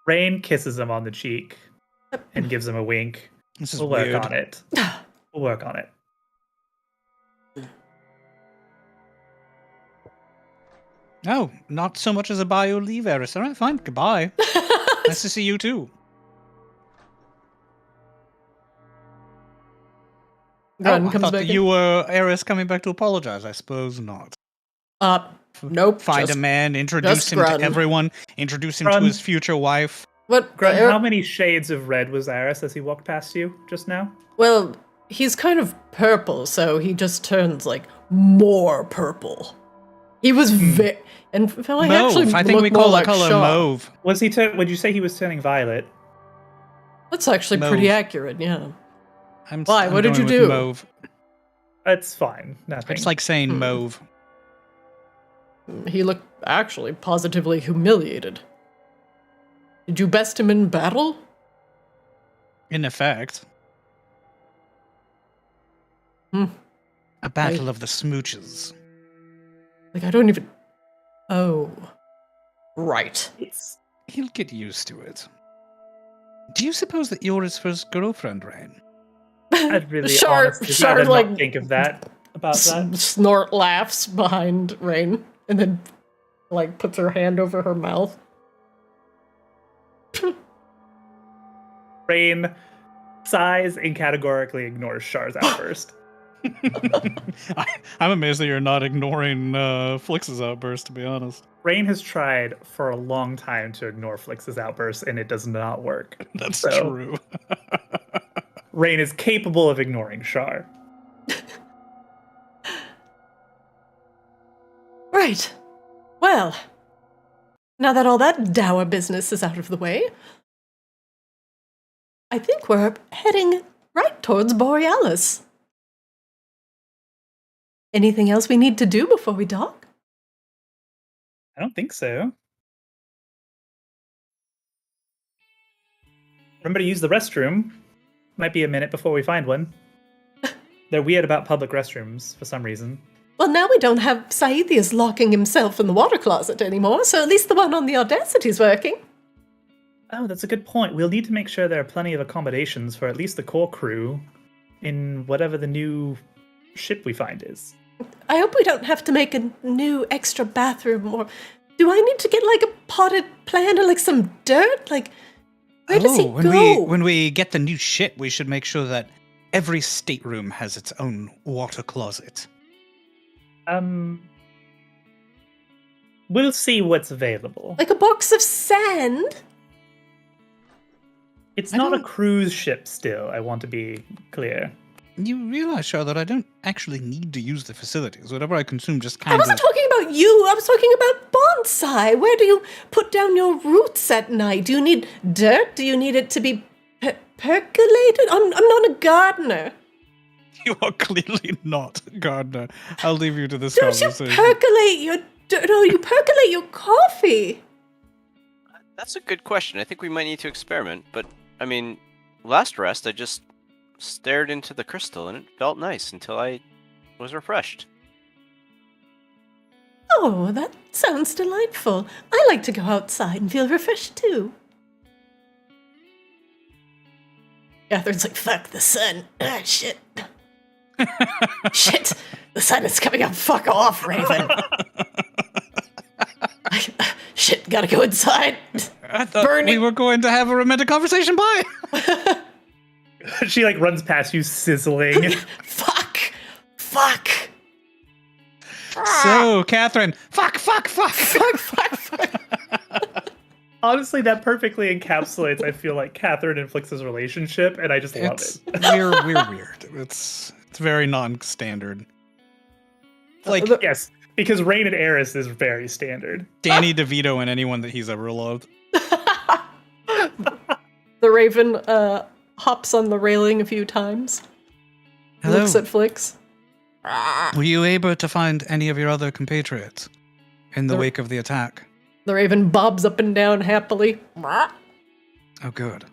A: Rain kisses him on the cheek and gives him a wink. We'll work on it. We'll work on it.
C: Oh, not so much as a bio leave, Eris. All right, fine. Goodbye. Nice to see you too.
B: I
C: thought that you were Eris coming back to apologize. I suppose not.
B: Nope.
C: Find a man, introduce him to everyone, introduce him to his future wife.
B: What?
A: Grunt, how many shades of red was Eris as he walked past you just now?
B: Well, he's kind of purple, so he just turns more purple. He was very... And
C: mauve.
B: actually
C: I think we call the color
B: Shaw.
C: mauve.
A: Was he? Would you say he was turning violet?
B: That's actually
C: Mauve.
B: pretty accurate, yeah. Why? What did you
C: going with
B: do?
C: Mauve.
A: It's fine. Nothing.
C: I just like saying mauve.
B: He looked actually positively humiliated. Did you best him in battle?
C: In effect.
B: Hmm.
C: A battle of the smooches.
B: Like, I don't even... Oh. Right.
C: He'll get used to it. Do you suppose that you're his first girlfriend, Rain?
A: I'd really
B: Char,
A: honestly rather
B: like,
A: not think of that about that.
B: Snort laughs behind Rain, and then, like, puts her hand over her mouth.
A: Rain sighs and categorically ignores Char's outburst.
C: I'm amazed that you're not ignoring Flix's outburst, to be honest.
A: Rain has tried for a long time to ignore Flix's outburst, and it does not work.
C: That's
A: So,
C: true.
A: Rain is capable of ignoring Char.
B: Right. Well, now that all that dour business is out of the way, I think we're heading right towards Borealis. Anything else we need to do before we dock?
A: I don't think so. Remember to use the restroom. Might be a minute before we find one. They're weird about public restrooms for some reason.
B: Well, now we don't have Saithius locking himself in the water closet anymore, so at least the one on the Audacity's working.
A: Oh, that's a good point. We'll need to make sure there are plenty of accommodations for at least the core crew in whatever the new ship we find is.
B: I hope we don't have to make a new extra bathroom, or do I need to get like a potted plant or like some dirt? Like, where does he go?
C: When we get the new ship, we should make sure that every stateroom has its own water closet.
A: We'll see what's available.
B: Like a box of sand?
A: It's not a cruise ship still, I want to be clear.
C: You realize, Char, that I don't actually need to use the facilities. Whatever I consume just kind
B: I
C: of...
B: wasn't talking about you. I was talking about bonsai. Where do you put down your roots at night? Do you need dirt? Do you need it to be percolated? I'm not a gardener.
C: You are clearly not a gardener. I'll leave you to this
B: Don't you
C: conversation.
B: percolate your dirt? No, you percolate your coffee.
D: That's a good question. I think we might need to experiment, but, I mean, last rest I just stared into the crystal and it felt nice until I was refreshed.
B: Oh, that sounds delightful. I like to go outside and feel refreshed too. Catherine's like, fuck the sun. Ah, shit. Shit, the sun is coming up. Fuck off, Raven. Shit, gotta go inside.
C: I thought we were going to have a romantic conversation. Bye.
A: She like runs past you sizzling.
B: Fuck.
C: So, Catherine, fuck.
A: Honestly, that perfectly encapsulates, I feel like, Catherine and Flix's relationship, and I just love it.
C: We're weird. It's very non-standard. Like,
A: Yes, because Rain and Eris is very standard.
C: Danny DeVito and anyone that he's ever loved.
B: The Raven hops on the railing a few times.
C: Hello.
B: Looks at Flix.
C: Were you able to find any of your other compatriots in the wake of the attack?
B: The Raven bobs up and down happily.
C: Oh, good.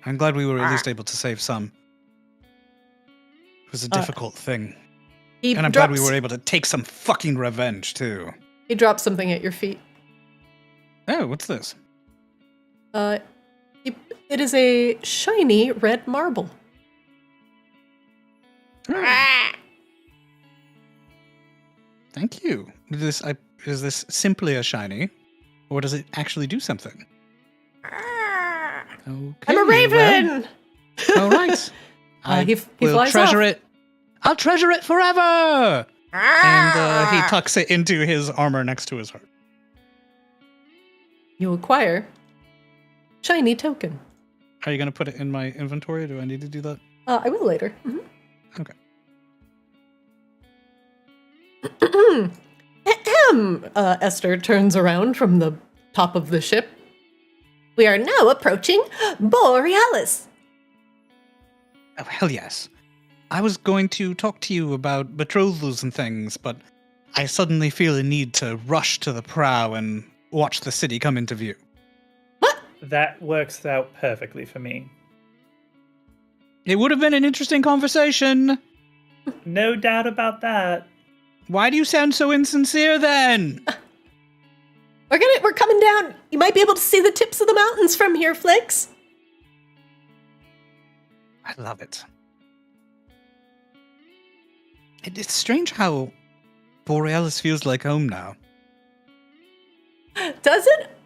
C: I'm glad we were at least able to save some. It was a difficult thing. And I'm glad we were able to take some fucking revenge, too.
B: He drops something at your feet.
C: Oh, what's this?
B: It is a shiny red marble.
C: Thank you. Is this simply a shiny, or does it actually do something? Okay,
B: I'm a raven!
C: Well, all right.
B: He
C: will
B: flies
C: treasure
B: off.
C: it. I'll treasure it forever! And he tucks it into his armor next to his heart.
B: You acquire shiny token.
C: Are you going to put it in my inventory? Do I need to do that?
B: I will later.
C: Okay.
B: Esther turns around from the top of the ship. We are now approaching Borealis.
C: Oh, hell yes. I was going to talk to you about betrothals and things, but I suddenly feel a need to rush to the prow and watch the city come into view.
B: What?
A: That works out perfectly for me.
C: It would have been an interesting conversation.
A: No doubt about that.
C: Why do you sound so insincere then?
B: We're coming down. You might be able to see the tips of the mountains from here, Flix.
C: I love it. It's strange how Borealis feels like home now.
B: Does it?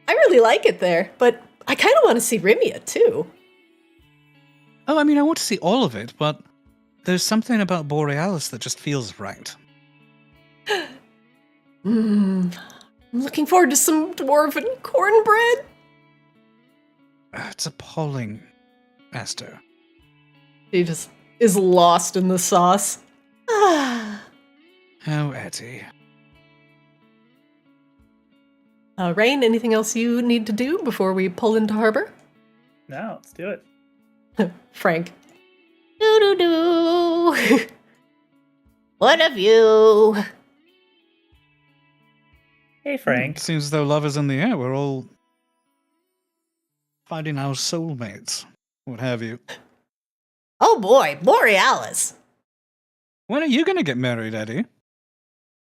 B: I really like it there, but I kind of want to see Rimia, too.
C: Oh, I mean, I want to see all of it, but there's something about Borealis that just feels right.
B: I'm looking forward to some dwarven cornbread.
C: It's appalling, Esther.
B: He just is lost in the sauce.
C: Oh, Eddie.
B: Rain, anything else you need to do before we pull into harbor?
A: No, let's do it.
B: Frank. Do. What of you?
A: Hey, Frank.
C: Seems as though love is in the air. We're all finding our soulmates. What have you.
B: Oh boy, Borealis.
C: When are you going to get married, Eddie?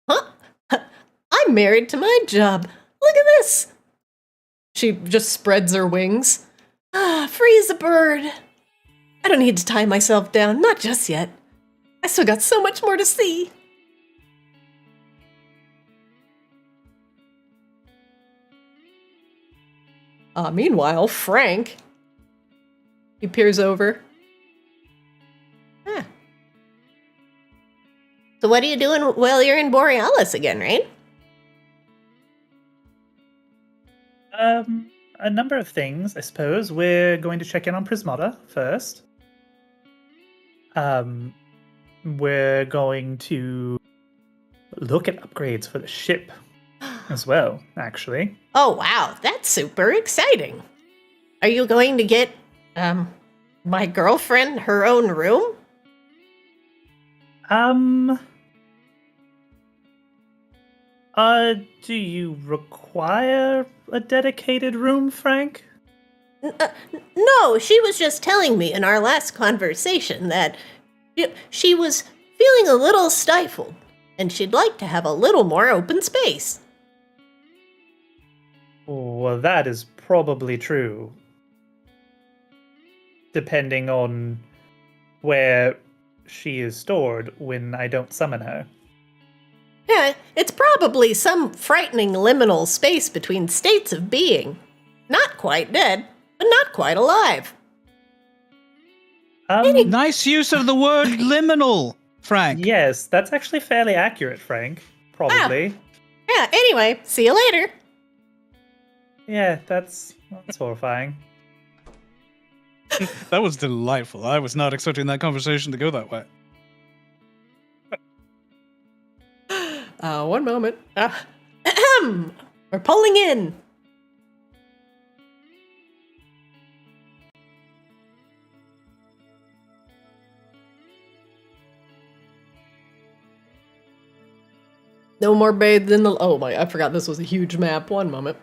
B: Huh? I'm married to my job. Look at this. She just spreads her wings. Free as a bird. I don't need to tie myself down, not just yet. I still got so much more to see. Meanwhile, Frank. He peers over. So what are you doing while you're in Borealis again, right?
A: A number of things, I suppose. We're going to check in on Prismata first. We're going to look at upgrades for the ship as well, actually.
B: Oh, wow. That's super exciting. Are you going to get, my girlfriend her own room?
A: Do you require a dedicated room, Frank?
B: No, she was just telling me in our last conversation that she was feeling a little stifled, and she'd like to have a little more open space.
A: Well, that is probably true. Depending on where she is stored when I don't summon her.
B: Yeah, it's probably some frightening liminal space between states of being. Not quite dead, but not quite alive.
C: Nice use of the word liminal, Frank.
A: Yes, that's actually fairly accurate, Frank. Probably.
B: Yeah, anyway, see you later.
A: Yeah, that's horrifying.
C: That was delightful. I was not expecting that conversation to go that way.
B: One moment. We're pulling in. No more bathed in the... Oh my, I forgot this was a huge map. One moment.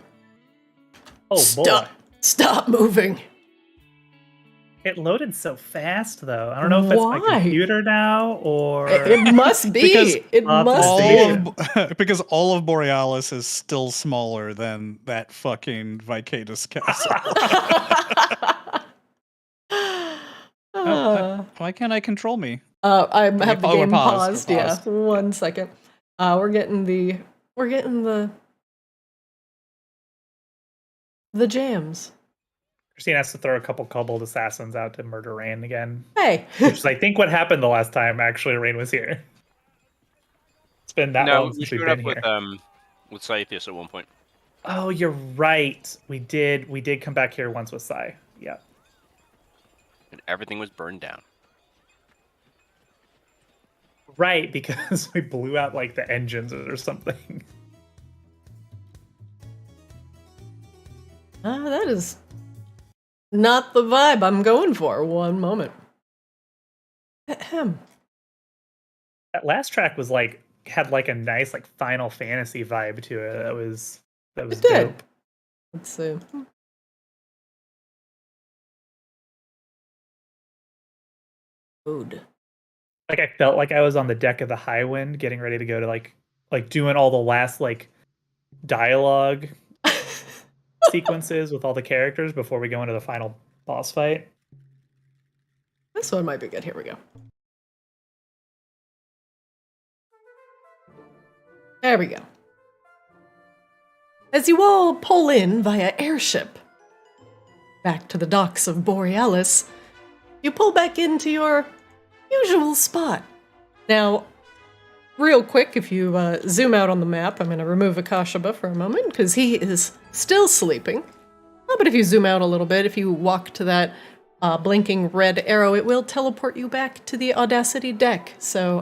A: Oh boy.
B: Stop moving.
A: It loaded so fast, though. I don't know if it's my
B: Why?
A: computer now, or...
B: It must be. It must be.
C: Because all of Borealis is still smaller than that fucking Vicadus castle. Why can't I control me?
B: I have the game paused.
C: We're
B: Yeah,
C: paused.
B: 1 second. We're getting the jams.
A: Christine has to throw a couple kobold assassins out to murder Rain again.
B: Hey.
A: Which is, I think, what happened the last time, actually, Rain was here. It's been that long since we've been here.
D: With Scythius at one point.
A: Oh, you're right. We did come back here once with Sai. Yeah.
D: And everything was burned down.
A: Right, because we blew out, like, the engines or something.
B: That is not the vibe I'm going for. One moment. Ahem.
A: That last track was had a nice Final Fantasy vibe to it. That was
B: It did.
A: dope.
B: Let's see. Food.
A: I felt like I was on the deck of the Highwind, getting ready to go to doing all the last dialogue sequences with all the characters before we go into the final boss fight.
B: This one might be good. Here we go. There we go. As you all pull in via airship back to the docks of Borealis, you pull back into your usual spot. Now, real quick, if you zoom out on the map, I'm going to remove Ekashiba for a moment because he is still sleeping. But if you zoom out a little bit, if you walk to that blinking red arrow, it will teleport you back to the Audacity deck. So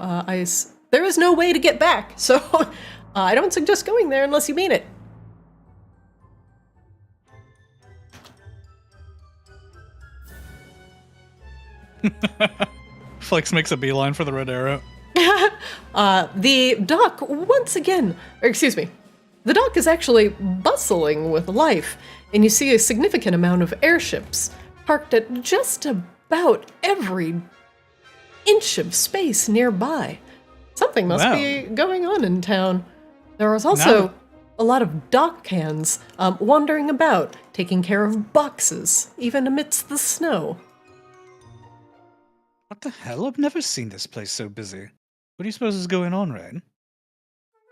B: there is no way to get back. So I don't suggest going there unless you mean it.
C: Flex makes a beeline for the red arrow.
B: The dock, once again, the dock is actually bustling with life, and you see a significant amount of airships parked at just about every inch of space nearby. Something must be going on in town. There is also a lot of dock hands wandering about, taking care of boxes, even amidst the snow.
C: What the hell? I've never seen this place so busy. What do you suppose is going on, Rain?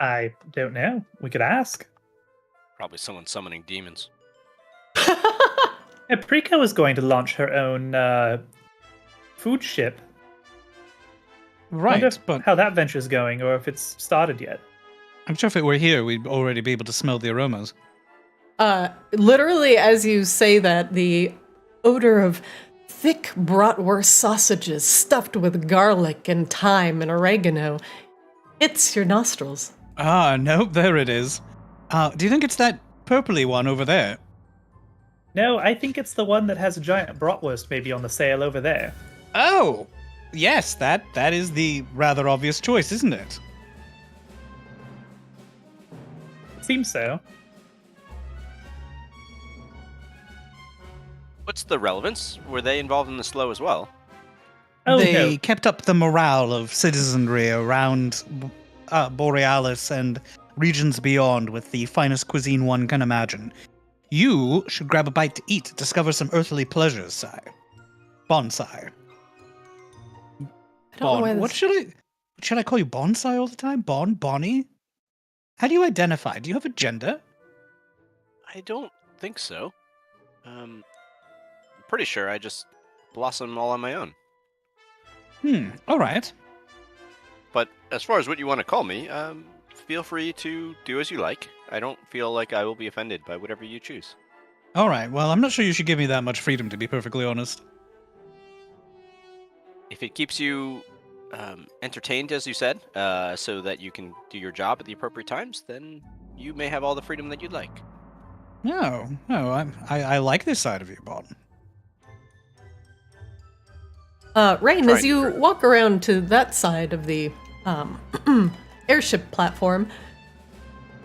A: I don't know. We could ask.
D: Probably someone summoning demons.
A: Aprika was going to launch her own food ship.
C: Right,
A: Wonder
C: but
A: how that venture's going, or if it's started yet.
C: I'm sure if it were here, we'd already be able to smell the aromas.
B: Literally, as you say that, the odor of thick bratwurst sausages stuffed with garlic and thyme and oregano hits your nostrils.
C: Ah, nope, there it is. Do you think it's that purpley one over there?
A: No, I think it's the one that has a giant bratwurst maybe on the sail over there.
C: Oh! Yes, that is the rather obvious choice, isn't it?
A: Seems so.
D: What's the relevance? Were they involved in the slow as well?
A: Oh,
C: They
A: no.
C: kept up the morale of citizenry around Borealis and regions beyond with the finest cuisine one can imagine. You should grab a bite to eat, discover some earthly pleasures, sire. Bonsai.
B: I don't know why
C: What should I call you? Bonsai all the time? Bonnie? How do you identify? Do you have a gender?
D: I don't think so. I'm pretty sure I just blossom all on my own.
C: Alright.
D: But as far as what you want to call me, feel free to do as you like. I don't feel like I will be offended by whatever you choose.
C: Alright, well, I'm not sure you should give me that much freedom, to be perfectly honest.
D: If it keeps you entertained, as you said, so that you can do your job at the appropriate times, then you may have all the freedom that you'd like.
C: No, I like this side of you, Bon.
B: Rain, as you walk around to that side of the airship platform,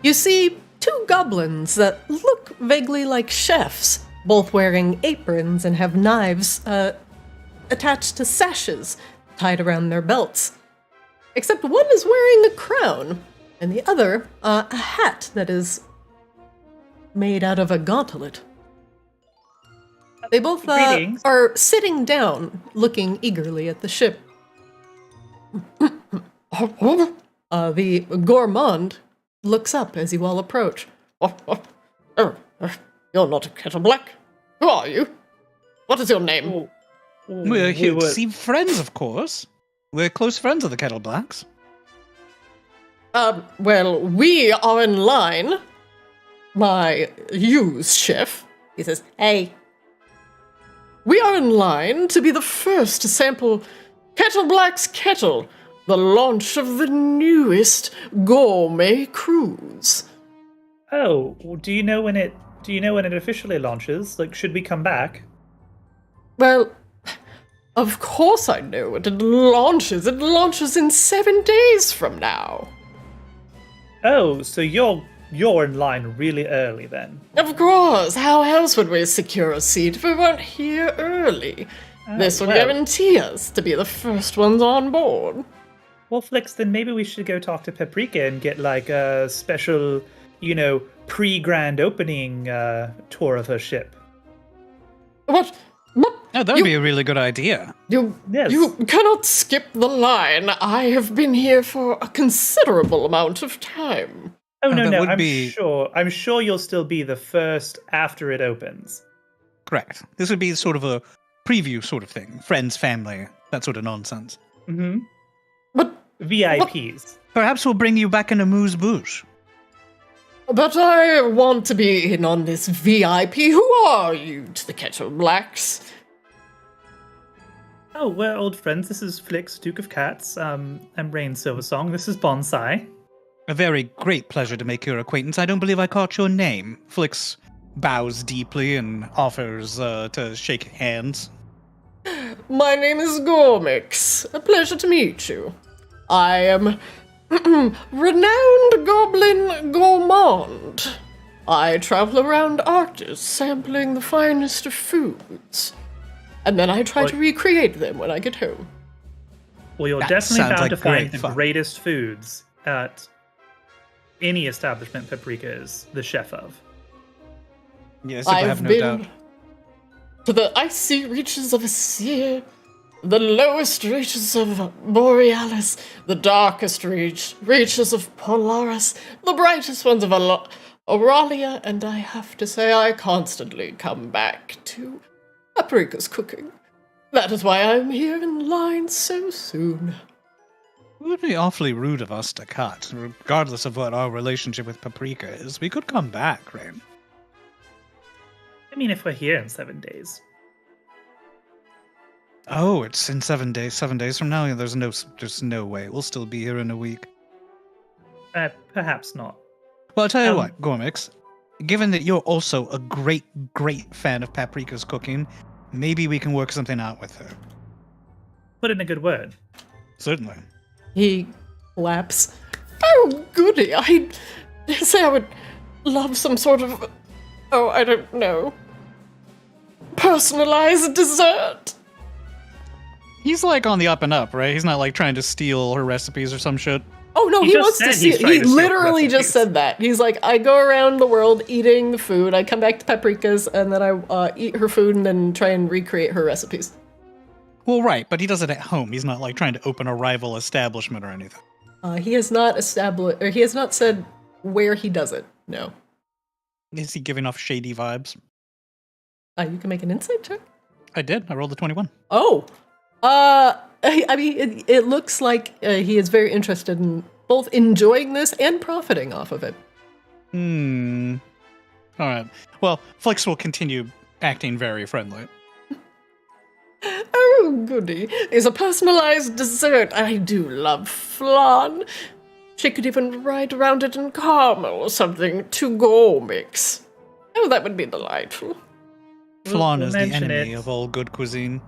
B: you see two goblins that look vaguely like chefs, both wearing aprons and have knives attached to sashes tied around their belts. Except one is wearing a crown, and the other a hat that is made out of a gauntlet. They both
A: Greetings.
B: are sitting down, looking eagerly at the ship. The gourmand looks up as you all approach. You're not a kettle black. Who are you? What is your name?
C: We're here to see friends, of course. We're close friends of the Kettle Blacks.
B: Well, we are in line. My use chef. He says, hey. We are in line to be the first to sample Kettle Black's Kettle, the launch of the newest gourmet cruise.
A: Oh, do you know when it officially launches? Should we come back?
B: Well, Of course I know it. It launches. It launches in 7 days from now.
A: Oh, so you're in line really early then.
B: Of course. How else would we secure a seat if we weren't here early? This will guarantee us to be the first ones on board.
A: Well, Flix, then maybe we should go talk to Paprika and get like a special, pre-grand opening tour of her ship.
B: What?
C: Oh, that would be a really good idea.
B: You cannot skip the line. I have been here for a considerable amount of time.
A: Oh, no, I'm sure you'll still be the first after it opens.
C: Correct. This would be sort of a preview sort of thing. Friends, family, that sort of nonsense.
A: Mm-hmm.
B: But
A: VIPs.
C: Perhaps we'll bring you back in a moose-bouche.
B: But I want to be in on this VIP. Who are you to the Kettle Blacks?
A: Oh, we're old friends. This is Flix, Duke of Cats. I'm Rain Silversong. This is Bonsai.
C: A very great pleasure to make your acquaintance. I don't believe I caught your name. Flix bows deeply and offers to shake hands.
B: My name is Gormix. A pleasure to meet you. I am renowned goblin gourmand. I travel around Arctis, sampling the finest of foods. And then I try to recreate them when I get home.
A: Well, you're
C: That
A: definitely
C: sounds
A: bound
C: like
A: to find
C: great
A: the
C: fun.
A: greatest foods at any establishment Paprika is the chef of.
C: Yes, I have
B: I've
C: no
B: been
C: doubt.
B: to the icy reaches of Asir, the lowest reaches of Borealis, the darkest reaches of Polaris, the brightest ones of Auralia, and I have to say I constantly come back to Paprika's cooking. That is why I'm here in line so soon.
C: It would be awfully rude of us to cut, regardless of what our relationship with Paprika is. We could come back, Rain.
A: I mean, if we're here in 7 days.
C: Oh, it's in 7 days. 7 days from now? There's no way. We'll still be here in a week.
A: Perhaps not.
C: Well, I'll tell you what, Gormix. Given that you're also a great, great fan of Paprika's cooking, maybe we can work something out with her.
A: Put in a good word.
C: Certainly.
B: He claps. Oh, goody. I say I would love some sort of, I don't know, personalized dessert.
C: He's like on the up and up, right? He's not like trying to steal her recipes or some shit.
B: Oh, no,
A: He
B: he
A: just
B: wants to
A: said
B: see
A: he's
B: it.
A: trying
B: He
A: to steal
B: literally just
A: recipes.
B: said that. He's like, I go around the world eating the food, I come back to Paprika's, and then I eat her food and then try and recreate her recipes.
C: Well, right, but he does it at home. He's not like trying to open a rival establishment or anything.
B: He has not established, or he has not said where he does it. No.
C: Is he giving off shady vibes?
B: You can make an insight check.
C: I did. I rolled a 21.
B: Oh. I mean, it looks like he is very interested in both enjoying this and profiting off of it.
C: All right. Well, Flix will continue acting very friendly.
B: Oh, goody. It's a personalized dessert. I do love flan. She could even write around it in caramel or something to go mix. Oh, that would be delightful.
C: Flan
A: We'll
C: is the
A: mention
C: enemy
A: it.
C: of all good cuisine.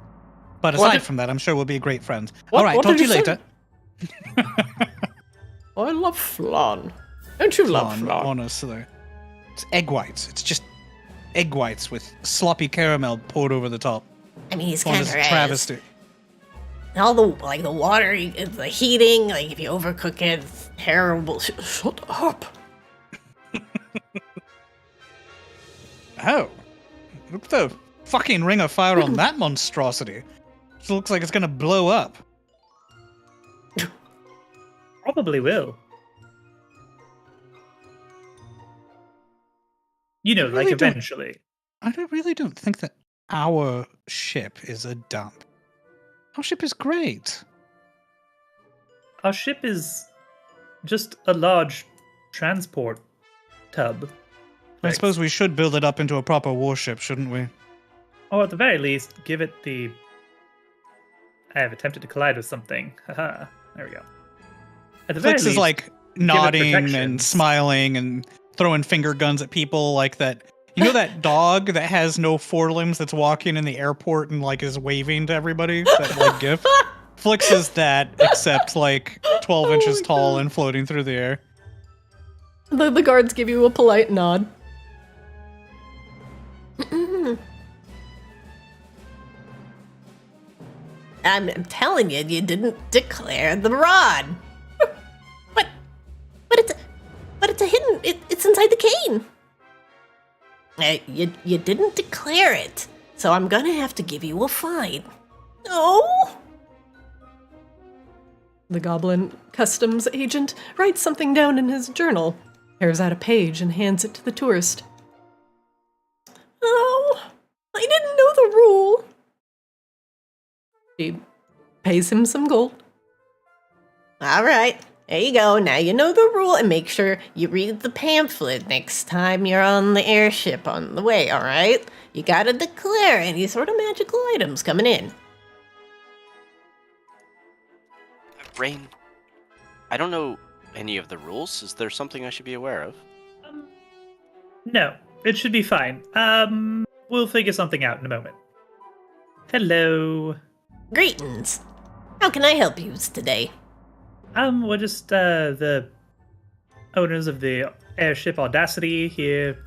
C: But
B: What
C: aside
B: did-
C: from that, I'm sure we'll be great friends.
B: What-
C: All right,
B: what
C: talk
B: did
C: to you
B: you say?
C: later.
B: I love flan. Don't you love flan?
C: Honestly. It's egg whites. It's just egg whites with sloppy caramel poured over the top.
E: I mean, he's
C: Flan
E: kind
C: is
E: of
C: a
E: right.
C: travesty.
E: All the the water, the heating, like if you overcook it, it's terrible.
B: Shut up.
C: Oh. Look at the fucking ring of fire on that monstrosity. It looks like it's gonna blow up.
A: Probably will. Like
C: really don't-
A: eventually.
C: Really don't think that our ship is a dump. Our ship is great.
A: Our ship is just a large transport tub.
C: I
A: Like,
C: suppose we should build it up into a proper warship, shouldn't we?
A: or at the very least, give it the... I have attempted to collide with something. Haha. There we go. At the very
C: Flix is
A: least,
C: like nodding and
A: protections.
C: smiling and throwing finger guns at people like that. You know that dog that has no forelimbs that's walking in the airport and like is waving to everybody? That like gif? Flix is that, except like 12 inches tall and floating through the air.
B: The guards give you a polite nod.
E: I'm telling you, you didn't declare the rod. But it's a hidden. It's inside the cane. You didn't declare it, so I'm gonna have to give you a fine. Oh.
B: The goblin customs agent writes something down in his journal, tears out a page, and hands it to the tourist. Oh, I didn't know the rule. She pays him some gold.
E: All right, there you go. Now you know the rule, and make sure you read the pamphlet next time you're on the airship on the way, all right? You gotta declare any sort of magical items coming in.
D: Rain, I don't know any of the rules. Is there something I should be aware of?
A: No, it should be fine. We'll figure something out in a moment. Hello.
E: Greetings. How can I help you today?
A: We're just the owners of the airship Audacity here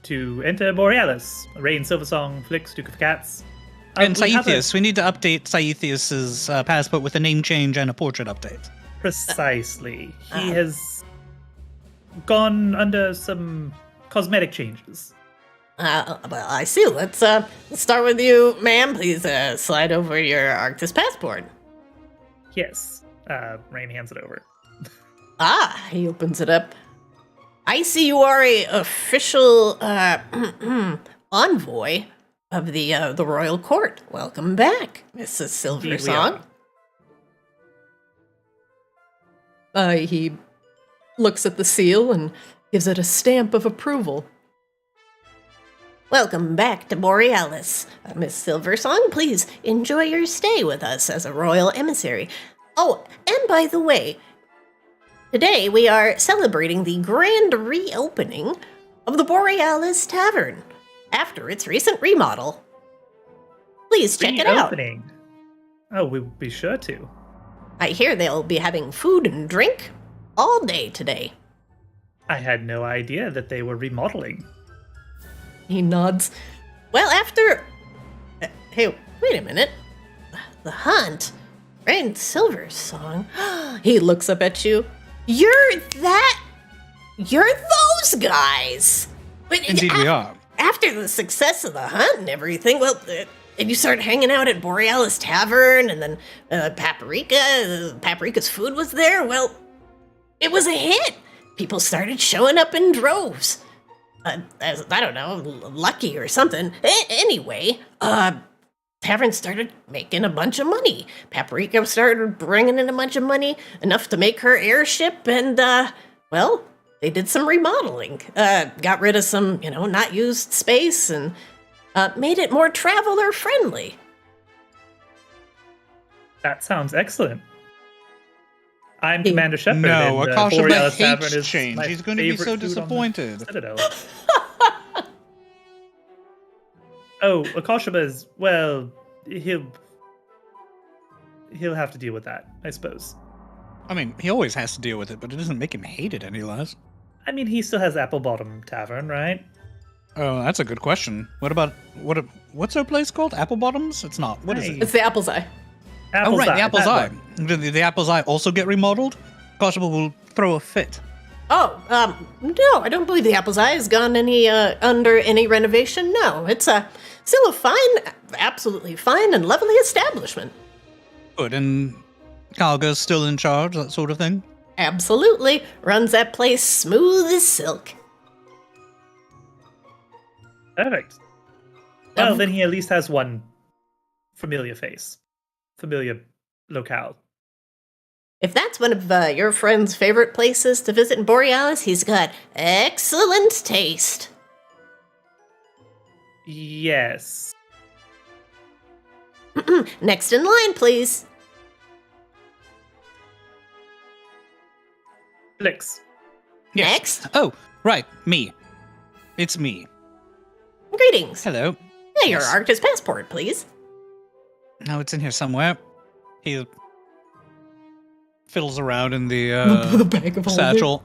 A: to enter Borealis. Rain, Silversong, Flix, Duke of Cats.
C: And
A: we have
C: Saethius, we need to update Saethius's passport with a name change and a portrait update.
A: Precisely. He has gone under some cosmetic changes.
E: Well, I see. Let's start with you, ma'am. Please slide over your Arctis passport.
A: Yes. Rain hands it over.
B: He opens it up.
E: I see you are a official envoy of the royal court. Welcome back, Mrs. Silversong.
B: He looks at the seal and gives it a stamp of approval.
E: Welcome back to Borealis. Miss Silversong, please enjoy your stay with us as a royal emissary. Oh, and by the way, today we are celebrating the grand reopening of the Borealis Tavern after its recent remodel. Please check it out.
A: Reopening? Oh, we'll be sure to.
E: I hear they'll be having food and drink all day today.
A: I had no idea that they were remodeling.
B: He nods.
E: Well, after... Hey, wait a minute. The hunt? Rain Silversong? He looks up at you. You're those guys! But
C: Indeed we are.
E: After the success of the hunt and everything, well, and you started hanging out at Borealis Tavern, and then Paprika's food was there, well, it was a hit. People started showing up in droves. I don't know, lucky or something. Anyway, Tavern started making a bunch of money. Paprika started bringing in a bunch of money, enough to make her airship, and, well, they did some remodeling. Got rid of some, not used space, and made it more traveler-friendly.
A: That sounds excellent. I'm Commander Shepard.
C: No,
A: and,
C: Ekashiba
A: Borealis Tavern
C: hates
A: is
C: change.
A: my
C: He's going to be
A: favorite
C: so
A: food on the
C: disappointed.
A: Citadel. Oh, Ekashiba is, well, he'll have to deal with that, I suppose.
C: I mean, he always has to deal with it, but it doesn't make him hate it any less.
A: I mean, he still has Apple Bottom Tavern, right?
C: Oh, that's a good question. What's our place called? Apple Bottoms? It's not. What is it?
B: It's the Apple's Eye.
A: Apple's
C: Oh, right,
A: Eye,
C: the Apple's
A: that
C: Eye.
A: one.
C: Did the Apple's Eye also get remodeled? Ekashiba will throw a fit.
E: Oh, no, I don't believe the Apple's Eye has gone under any renovation. No, it's still a fine, absolutely fine and lovely establishment.
C: Good, and Kalga's still in charge, that sort of thing?
E: Absolutely. Runs that place smooth as silk.
A: Perfect. Well, then he at least has one familiar face. Familiar locale.
E: If that's one of your friend's favorite places to visit in Borealis, he's got excellent taste.
A: Yes.
E: Next in line, please.
A: Flix.
C: Yes.
E: Next.
C: Oh, right, me. It's me.
E: Greetings.
C: Hello.
E: Hey, your
C: Yes.
E: Arctis passport, please.
C: No, it's in here somewhere. He fiddles around in the
B: The bag of holding.
C: satchel.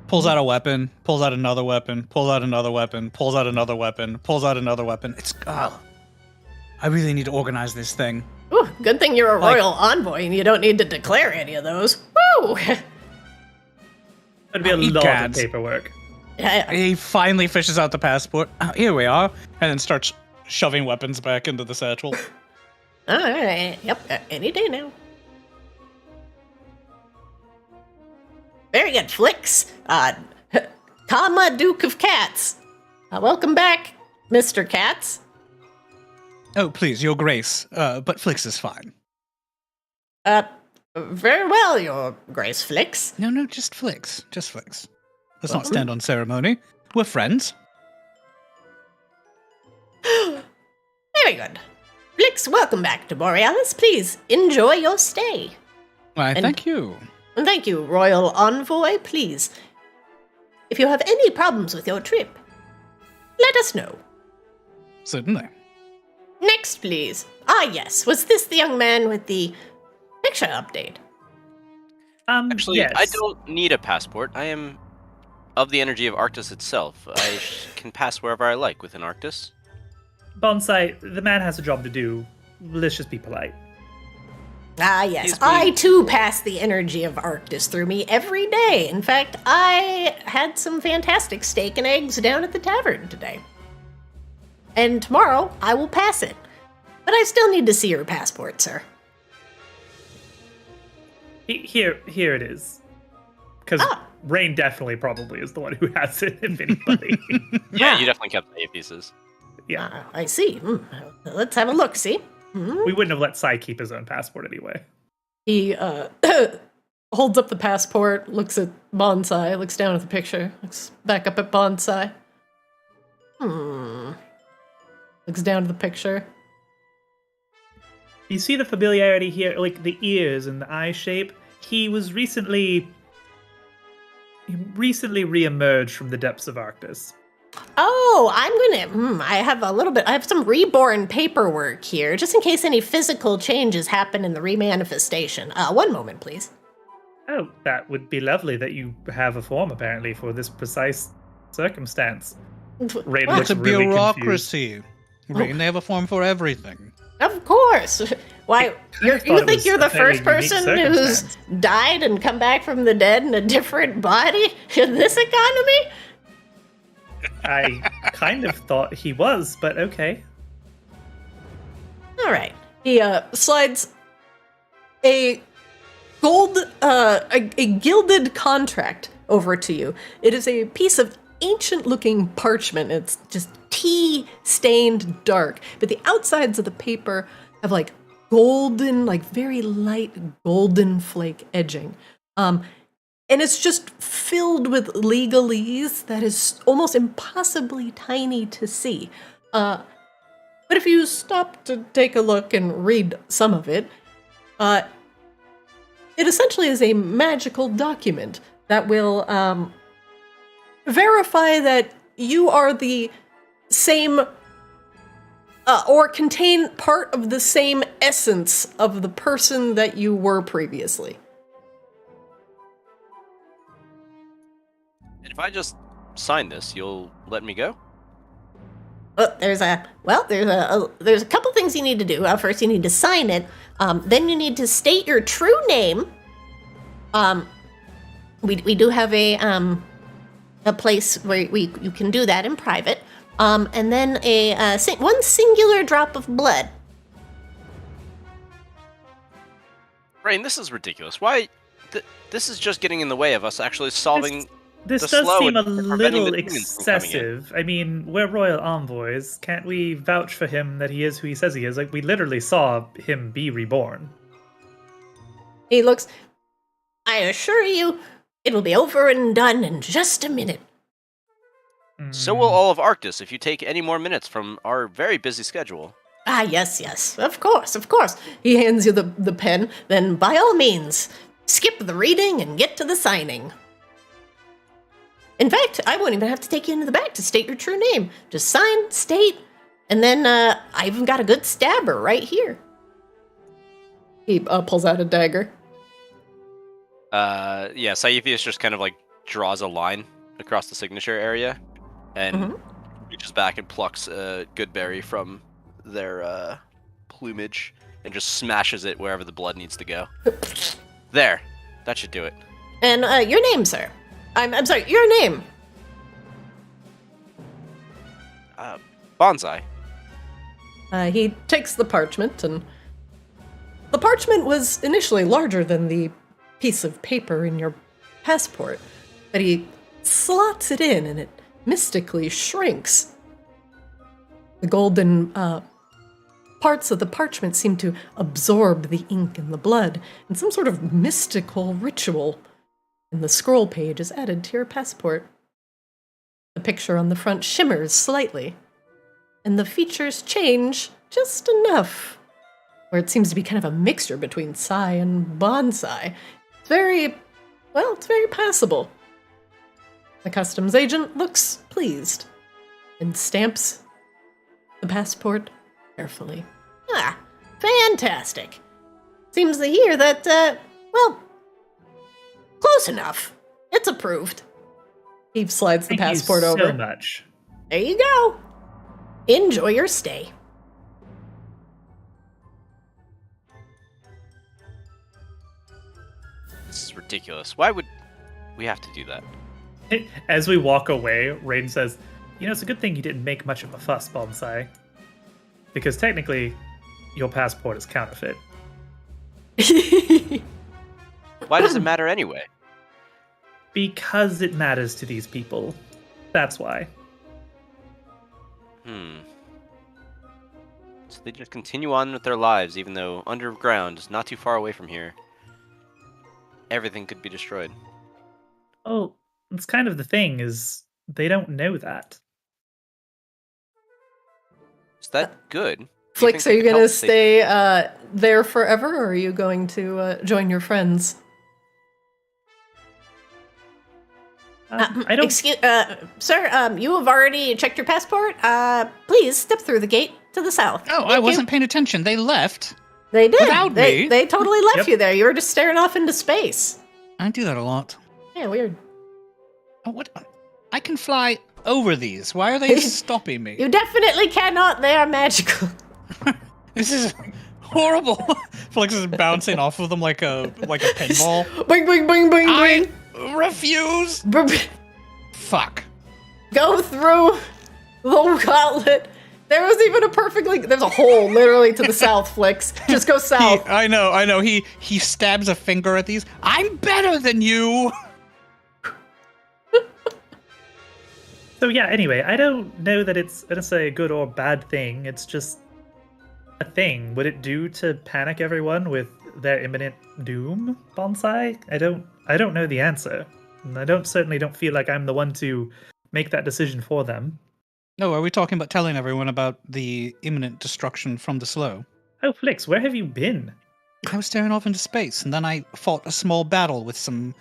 C: Pulls out a weapon. Pulls out another weapon. Pulls out another weapon. Pulls out another weapon. Pulls out another weapon. I really need to organize this thing.
E: Ooh, good thing you're a
C: Like-
E: royal envoy and you don't need to declare any of those. Woo!
A: That'd be a
C: Eat
A: lot
C: cats.
A: of paperwork.
C: He finally fishes out the passport. Here we are. And then starts shoving weapons back into the satchel.
E: All right. Yep. Any day now. Very good. Flicks. Comma Duke of Cats. Welcome back, Mr. Cats.
C: Oh, please, your grace. But Flix is fine.
E: Very well, your Grace Flicks.
C: No, just Flix. Just Flix. Let's not stand on ceremony. We're friends.
E: Very good. Flicks, welcome back to Borealis. Please enjoy your stay.
C: Why,
E: And-
C: thank you.
E: And thank you, Royal Envoy. Please, if you have any problems with your trip, let us know.
C: Certainly.
E: Next, please. Ah, yes. Was this the young man with the picture update?
D: Actually,
A: yes.
D: I don't need a passport. I am of the energy of Arctis itself. I can pass wherever I like within Arctis.
A: Bonsai, the man has a job to do. Let's just be polite.
E: Ah, yes.
D: He's
E: I,
D: being-
E: too, pass the energy of Arctis through me every day. In fact, I had some fantastic steak and eggs down at the tavern today. And tomorrow, I will pass it. But I still need to see your passport, sir.
A: Here it is. Because
E: Ah.
A: Rain definitely probably is the one who has it, if anybody.
D: Yeah, you definitely kept the A pieces.
A: Yeah.
E: I see. Let's have a look, see?
A: We wouldn't have let Sai keep his own passport anyway.
B: He holds up the passport, looks at Bonsai, looks down at the picture, looks back up at Bonsai. Looks down at the picture.
A: You see the familiarity here, like the ears and the eye shape? He recently re-emerged from the depths of Arctis.
E: Oh, I'm gonna. I have some reborn paperwork here, just in case any physical changes happen in the remanifestation. One moment, please.
A: Oh, that would be lovely that you have a form, apparently, for this precise circumstance. Rain
C: It's
A: looks
C: a
A: really confused.
C: bureaucracy. Rain, they have a form for everything.
E: Of course. Why? You
A: thought it
E: think
A: was
E: you're
A: a
E: the
A: fairly
E: first
A: unique
E: person who's
A: circumstance.
E: died and come back from the dead in a different body in this economy?
A: I kind of thought he was, but okay.
E: All right.
B: He slides a gilded contract over to you. It is a piece of ancient-looking parchment. It's just tea-stained dark, but the outsides of the paper have like golden, like very light golden flake edging. And it's just filled with legalese that is almost impossibly tiny to see. But if you stop to take a look and read some of it, it essentially is a magical document that will verify that you are the same or contain part of the same essence of the person that you were previously.
D: And if I just sign this, you'll let me go?
E: There's a couple things you need to do. First, you need to sign it. Then you need to state your true name. We do have a place where you can do that in private. And then one singular drop of blood.
D: Rain, this is ridiculous. Why? This is just getting in the way of us actually solving
A: This
D: the
A: does
D: slow
A: seem a
D: and preventing
A: little
D: the demons from coming in.
A: excessive. I mean, we're royal envoys. Can't we vouch for him that he is who he says he is? Like, we literally saw him be reborn.
E: He looks. I assure you, it'll be over and done in just a minute.
D: So will all of Arctis if you take any more minutes from our very busy schedule.
E: Ah, yes, of course.
B: He hands you the pen.
E: Then by all means, skip the reading and get to the signing. In fact, I won't even have to take you into the back to state your true name. Just sign, state, and then I even got a good stabber right here.
B: He pulls out a dagger.
D: Yeah, Saiphius just kind of like draws a line across the signature area and reaches back and plucks a good berry from their plumage and just smashes it wherever the blood needs to go. There. That should do it.
E: And your name, sir. I'm sorry, your name.
D: Bonsai.
B: He takes the parchment, and the parchment was initially larger than the piece of paper in your passport, but he slots it in, and it mystically shrinks. The golden parts of the parchment seem to absorb the ink and the blood, and some sort of mystical ritual in the scroll page is added to your passport. The picture on the front shimmers slightly, and the features change just enough, where it seems to be kind of a mixture between Sai and Bonsai. It's very passable. The customs agent looks pleased and stamps the passport carefully.
E: Ah, fantastic. Seems to hear that, close enough. It's approved.
B: He slides the passport
A: Thank you
B: over.
A: so much.
E: There you go. Enjoy your stay.
D: This is ridiculous. Why would we have to do that?
A: As we walk away, Raiden says, it's a good thing you didn't make much of a fuss, Bonsai. Because technically, your passport is counterfeit.
D: Why does it matter anyway?
A: Because it matters to these people. That's why.
D: So they just continue on with their lives, even though underground is not too far away from here. Everything could be destroyed.
A: Oh, it's kind of the thing, is they don't know that.
D: Is that good?
B: Flix, are you going to stay there forever, or are you going to join your friends?
A: I don't.
E: Excuse, sir, you have already checked your passport. Please step through the gate to the south.
C: Oh, I wasn't paying attention. They left.
E: They did.
C: Without me.
E: They totally left
A: Yep.
E: you there. You were just staring off into space.
C: I do that a lot.
E: Yeah, weird.
C: Oh, what? I can fly over these. Why are they stopping me?
E: You definitely cannot. They are magical.
C: This is horrible. Flix is bouncing off of them like a pinball.
B: Bing, bing, bing, bing,
C: I
B: bing.
C: refuse.
E: B-
C: Fuck.
E: Go through the gauntlet. There was even a perfectly. There's a hole literally to the south, Flix. Just go south.
C: I know. He stabs a finger at these. I'm better than you.
A: So yeah, anyway, I don't know that it's a good or bad thing. It's just a thing. Would it do to panic everyone with their imminent doom, Bonsai? I don't know the answer. And I certainly don't feel like I'm the one to make that decision for them.
C: No, are we talking about telling everyone about the imminent destruction from the slow?
A: Oh, Flix, where have you been?
C: I was staring off into space, and then I fought a small battle with some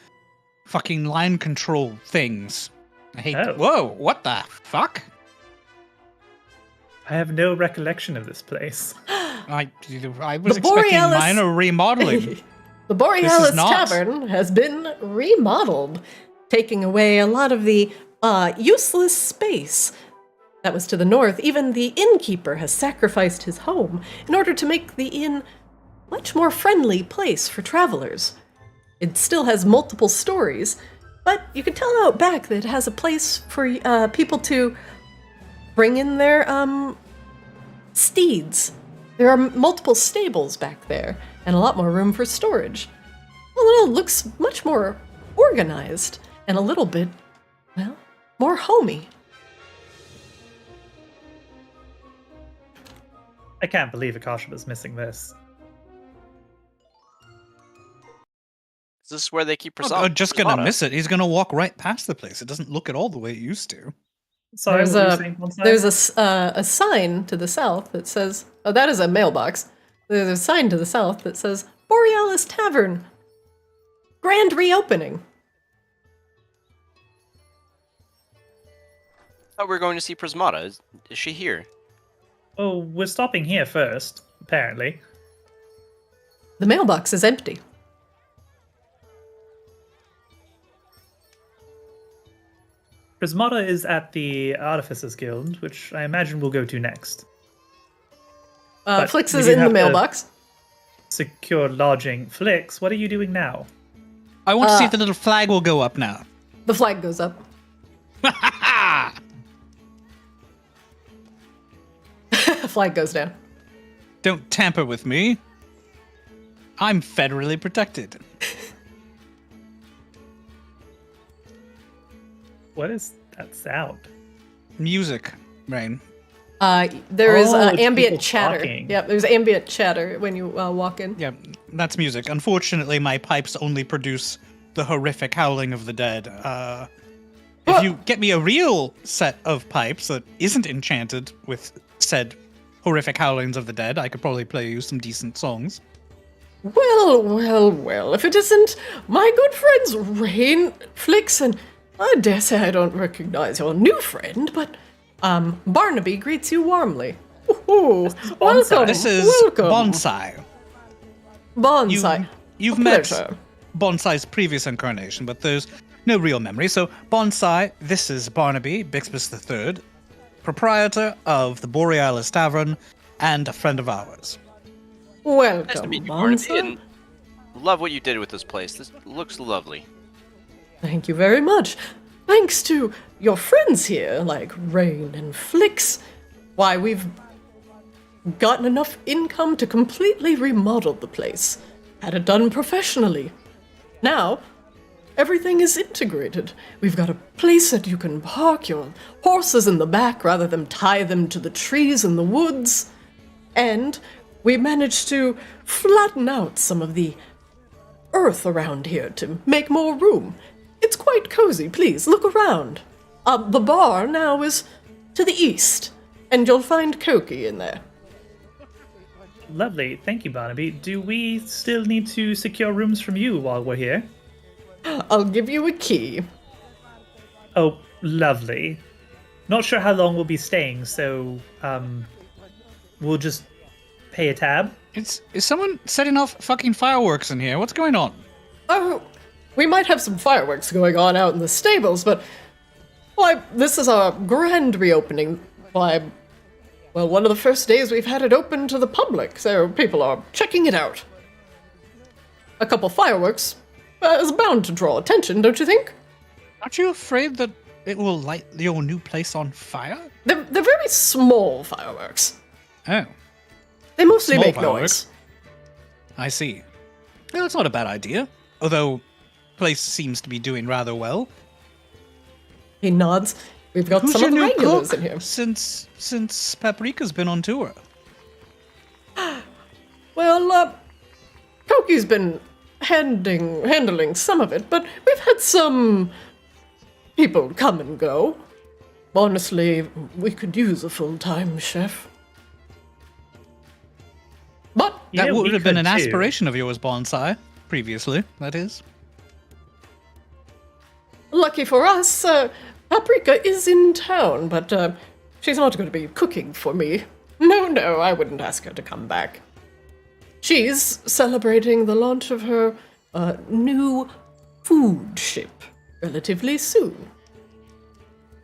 C: fucking line control things. I hate
A: Oh.
C: Whoa, what the fuck?
A: I have no recollection of this place.
C: I was
B: The
C: expecting
B: Borealis-
C: minor remodeling.
B: The Borealis
C: not.
B: Tavern has been remodeled, taking away a lot of the useless space that was to the north. Even the innkeeper has sacrificed his home in order to make the inn a much more friendly place for travelers. It still has multiple stories, but you can tell out back that it has a place for people to bring in their steeds. There are multiple stables back there, and a lot more room for storage. Well, it looks much more organized, and a little bit, more homey.
A: I can't believe Ekashiba's missing this.
D: Is this where they keep
C: Just gonna miss it. He's gonna walk right past the place. It doesn't look at all the way it used to.
A: Sorry,
B: There's
A: what were you
B: a
A: saying, Bonsai?
B: there's a sign to the south that says, oh, that is a mailbox. There's a sign to the south that says Borealis Tavern, grand reopening.
D: thought we were going to see Prismata. Is she here?
A: Oh, we're stopping here first, apparently.
B: The mailbox is empty.
A: Prismata is at the Artificers Guild, which I imagine we'll go to next. But
B: Flix
A: we
B: is
A: do
B: in the
A: have to
B: mailbox.
A: Secure lodging. Flix, what are you doing now?
C: I want to see if the little flag will go up now.
B: The flag goes up. Flag goes down.
C: Don't tamper with me. I'm federally protected.
A: What is that sound?
C: Music, Rain.
B: There is
A: Oh, it's
B: ambient
A: people
B: chatter.
A: talking.
B: Yep, there's ambient chatter when you walk in.
C: Yeah, that's music. Unfortunately, my pipes only produce the horrific howling of the dead. If you get me a real set of pipes that isn't enchanted with said horrific howlings of the dead, I could probably play you some decent songs.
B: Well, well, well, if it isn't my good friends Rain, Flix, and I dare say I don't recognize your new friend, but Barnaby greets you warmly. Ooh, welcome,
C: This is
B: welcome.
C: Bonsai.
B: Bonsai.
C: You've
B: A
C: met
B: pleasure.
C: Bonsai's previous incarnation, but there's no real memory. So, Bonsai, this is Barnaby, Bixbus III, proprietor of the Borealis Tavern and a friend of ours.
B: Welcome,
D: Nice to meet you, Barnaby,
B: Bonsai.
D: and love what you did with this place. This looks lovely.
B: Thank you very much. Thanks to your friends here, like Rain and Flix, why, we've gotten enough income to completely remodel the place. Had it done professionally. Now, everything is integrated. We've got a place that you can park your horses in the back rather than tie them to the trees in the woods. And we managed to flatten out some of the earth around here to make more room. It's quite cozy, please, look around. The bar now is to the east, and you'll find Koki in there.
A: Lovely. Thank you, Barnaby. Do we still need to secure rooms from you while we're here?
B: I'll give you a key.
A: Oh, lovely. Not sure how long we'll be staying, so we'll just pay a tab.
C: Is someone setting off fucking fireworks in here? What's going on?
B: Oh, we might have some fireworks going on out in the stables, but why, this is a grand reopening. Why, well, one of the first days we've had it open to the public, so people are checking it out. A couple fireworks is bound to draw attention, don't you think?
C: Aren't you afraid that it will light your new place on fire?
B: They're very small fireworks.
C: Oh,
B: They mostly
C: Small
B: make
C: fireworks?
B: noise.
C: I see. Well, it's not a bad idea. Although, place seems to be doing rather well.
B: He nods. We've got
C: Who's
B: some
C: your
B: of the
C: new
B: regulars
C: cook
B: in here.
C: since Paprika's been on tour?
B: Well, Koki's been handling some of it, but we've had some people come and go. Honestly, we could use a full-time chef. But
A: Yeah,
C: That would
A: we
C: have been
A: could
C: an
A: too.
C: aspiration of yours, Bonsai. Previously, that is.
B: lucky for us, Paprika is in town, but she's not going to be cooking for me. No, I wouldn't ask her to come back. She's celebrating the launch of her new food ship relatively soon.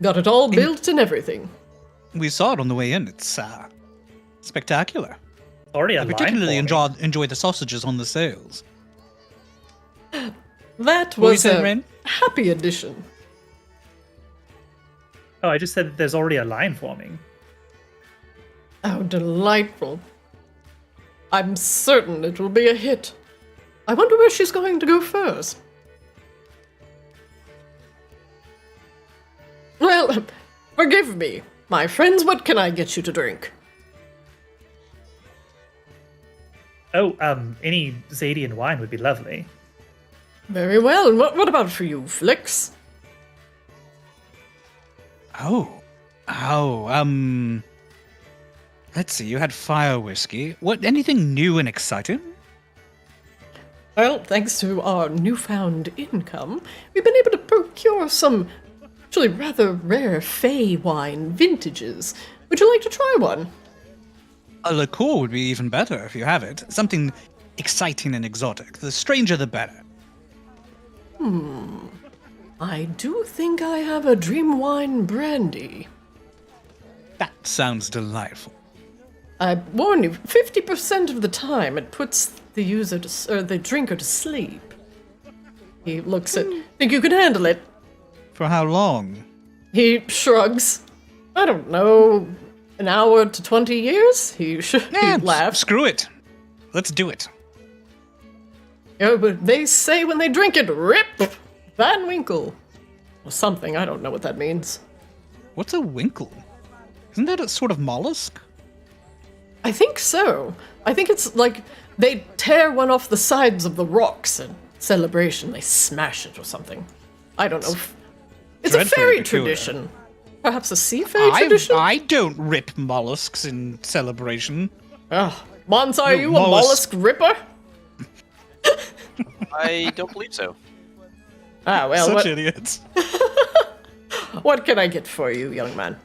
B: Got it all built and everything.
C: We saw it on the way in. It's spectacular.
A: Already a
C: I
A: line
C: particularly
A: for me.
C: enjoy the sausages on the sails.
B: That
C: What were you
B: was
C: saying,
B: a
C: Ren?
B: happy addition.
A: Oh, I just said that there's already a line forming.
B: How delightful. I'm certain it will be a hit. I wonder where she's going to go first. Well, forgive me, my friends, what can I get you to drink?
A: Oh, any Zadian wine would be lovely.
B: Very well, and what about for you, Flix?
C: Let's see, you had fire whiskey. Anything new and exciting?
B: Well, thanks to our newfound income, we've been able to procure some actually rather rare Fey wine vintages. Would you like to try one?
C: A liqueur would be even better if you have it. Something exciting and exotic. The stranger, the better.
B: I do think I have a dream wine brandy.
C: That sounds delightful.
B: I warn you, 50% of the time it puts the user or the drinker to sleep. He looks at, think you can handle it?
C: For how long?
B: He shrugs. I don't know, an hour to 20 years? He laughs.
C: Screw it. Let's do it.
B: Yeah, but they say when they drink it, rip Van Winkle. Or something, I don't know what that means.
C: What's a winkle? Isn't that a sort of mollusk?
B: I think so. I think it's like they tear one off the sides of the rocks in celebration. They smash it or something. I don't know. It's a fairy
C: peculiar.
B: tradition. Perhaps a sea fairy tradition?
C: I don't rip mollusks in celebration.
B: Oh, Bonsai, are you a mollusk ripper?
D: I don't believe so.
B: Ah, well,
C: Such
B: what,
C: idiots.
B: what can I get for you, young man?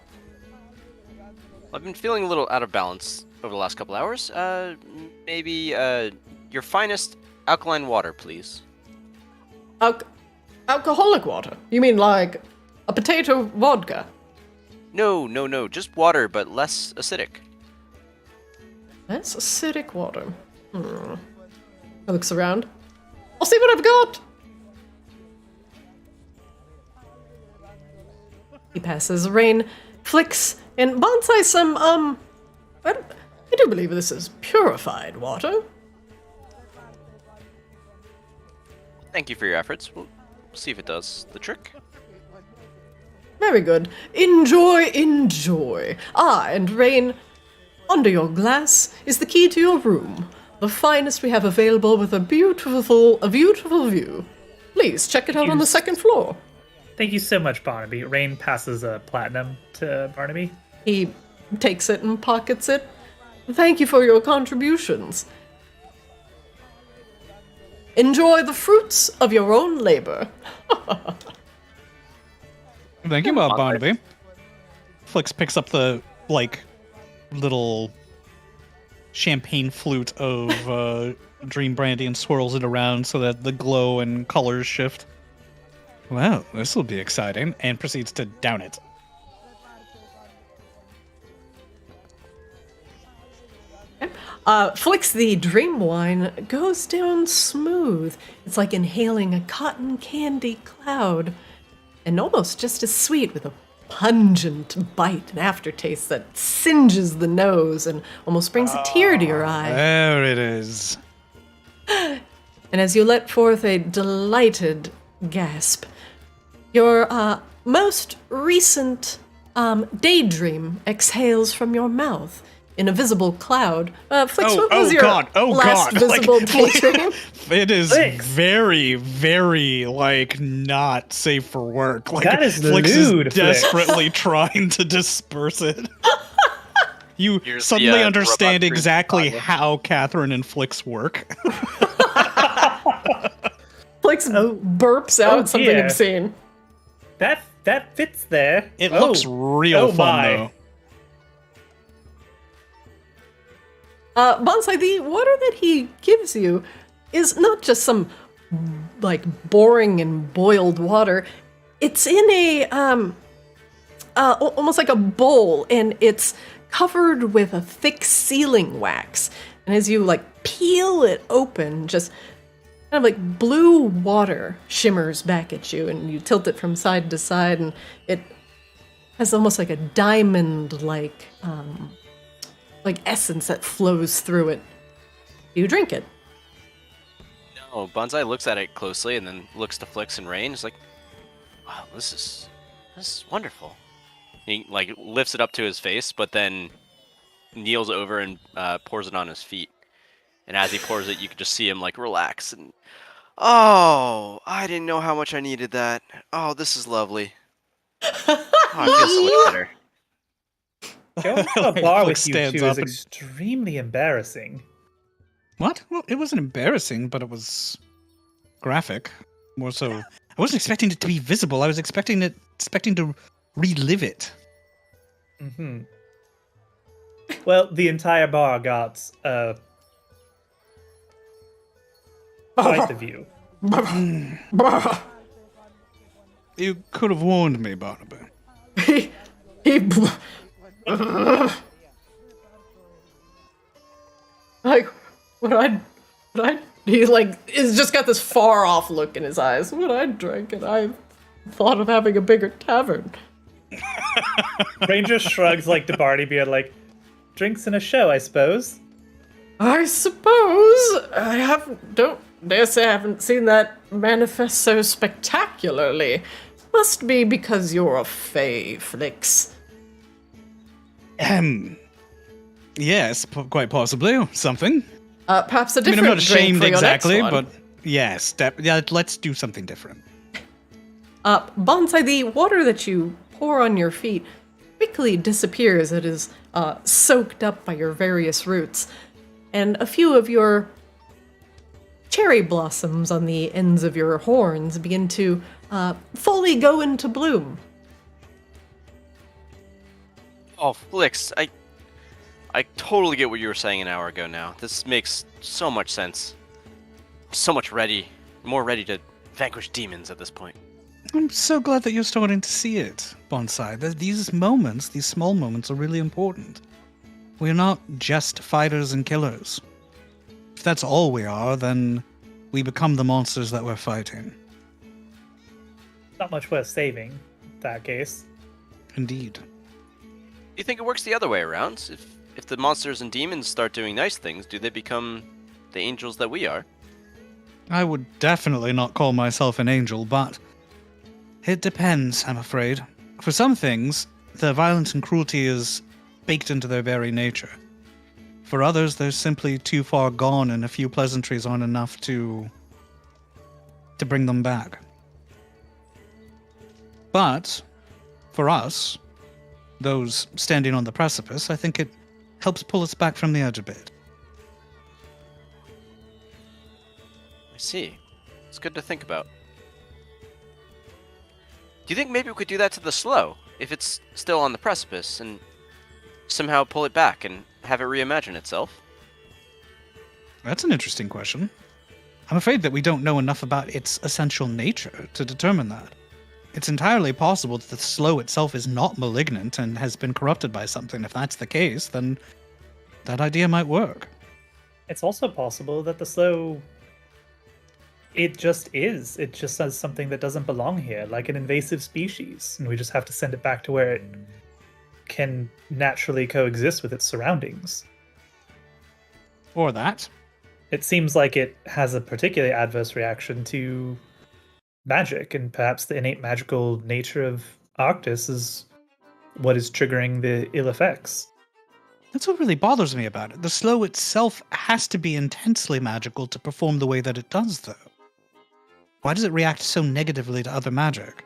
D: I've been feeling a little out of balance over the last couple hours. Maybe your finest alkaline water, please.
B: Alcoholic water? You mean like a potato vodka?
D: No, just water, but less acidic.
B: That's acidic water. He looks around. I'll see what I've got! He passes Rain, Flicks, and Bonsai some, I do believe this is purified water.
D: Thank you for your efforts. We'll see if it does the trick.
B: Very good. Enjoy, enjoy. Ah, and Rain, under your glass is the key to your room. The finest we have available with a beautiful view. Please check it out on the second floor.
A: Thank you so much, Barnaby. Rain passes a platinum to Barnaby.
B: He takes it and pockets it. Thank you for your contributions. Enjoy the fruits of your own labor.
C: Thank you, Bob Barnaby. Flix picks up the, little champagne flute of Dream Brandy and swirls it around so that the glow and colors shift. Well, this will be exciting, and proceeds to down it.
B: Flix the dream wine goes down smooth. It's like inhaling a cotton candy cloud. And almost just as sweet, with a pungent bite and aftertaste that singes the nose and almost brings a tear to your eye.
C: There it is.
B: And as you let forth a delighted gasp, your most recent daydream exhales from your mouth in a visible cloud. Flix, what was your last visible daydream?
C: It is very, very, not safe for work.
A: That is
C: Flix
A: lewd,
C: is desperately trying to disperse it. You
D: Here's
C: suddenly
D: the,
C: understand
D: robot
C: exactly
D: dream
C: how Catherine and Flix work.
B: Flix burps out something
A: dear.
B: obscene.
A: That fits there.
C: It looks real fun,
A: my.
C: though.
B: Bonsai, the water that he gives you is not just some, boring and boiled water. It's in a, almost like a bowl, and it's covered with a thick sealing wax. And as you, peel it open, just kind of blue water shimmers back at you, and you tilt it from side to side, and it has almost like a diamond-like, essence that flows through it. You drink it.
D: No, Bonsai looks at it closely and then looks to Flix and Rain. It's like, wow, this is wonderful. He lifts it up to his face, but then kneels over and pours it on his feet. And as he pours it, you can just see him relax and, oh, I didn't know how much I needed that. Oh, this is lovely. Oh, I feel so much better.
A: Going to a bar
C: Flix
A: with you
C: stands
A: two
C: up
A: is
C: and-
A: extremely embarrassing.
C: What? Well, it wasn't embarrassing, but it was graphic. More so, I wasn't expecting it to be visible. I was expecting it expecting to relive it.
A: Mm-hmm. Well, the entire bar got quite the view.
C: You could have warned me, Barnaby.
B: he like he like is just got this far off look in his eyes. When I drank and I thought of having a bigger tavern.
A: Ranger shrugs like to Barnaby, like, drinks and a show, I suppose.
B: I suppose don't dare say I haven't seen that manifest so spectacularly. Must be because you're a fae, Flix.
C: Yes, quite possibly, or something.
B: Perhaps a
C: I mean,
B: different
C: I'm not ashamed
B: drink for
C: exactly,
B: your next one.
C: but yes, yeah, let's do something different.
B: Bonsai, the water that you pour on your feet quickly disappears. It is soaked up by your various roots. And a few of your cherry blossoms on the ends of your horns begin to fully go into bloom.
D: Oh, Flix, I totally get what you were saying an hour ago now. This makes so much sense. So much more ready to vanquish demons at this point.
C: I'm so glad that you're starting to see it, Bonsai. These moments, these small moments, are really important. We're not just fighters and killers. If that's all we are, then we become the monsters that we're fighting.
A: Not much worth saving, in that case.
C: Indeed.
D: You think it works the other way around? If the monsters and demons start doing nice things, do they become the angels that we are?
C: I would definitely not call myself an angel, but it depends, I'm afraid. For some things, the violence and cruelty is baked into their very nature. For others, they're simply too far gone and a few pleasantries aren't enough to bring them back. But, for us, those standing on the precipice, I think it helps pull us back from the edge a bit.
D: I see. It's good to think about. Do you think maybe we could do that to the slow, if it's still on the precipice, and somehow pull it back and have it reimagine itself?
C: That's an interesting question. I'm afraid that we don't know enough about its essential nature to determine that. It's entirely possible that the slow itself is not malignant and has been corrupted by something. If that's the case, then that idea might work.
A: It's also possible that the slow... It just is. It just says something that doesn't belong here, like an invasive species, and we just have to send it back to where it can naturally coexist with its surroundings.
C: Or that.
A: It seems like it has a particularly adverse reaction to magic, and perhaps the innate magical nature of Arctis is what is triggering the ill effects.
C: That's what really bothers me about it. The slow itself has to be intensely magical to perform the way that it does, though. Why does it react so negatively to other magic?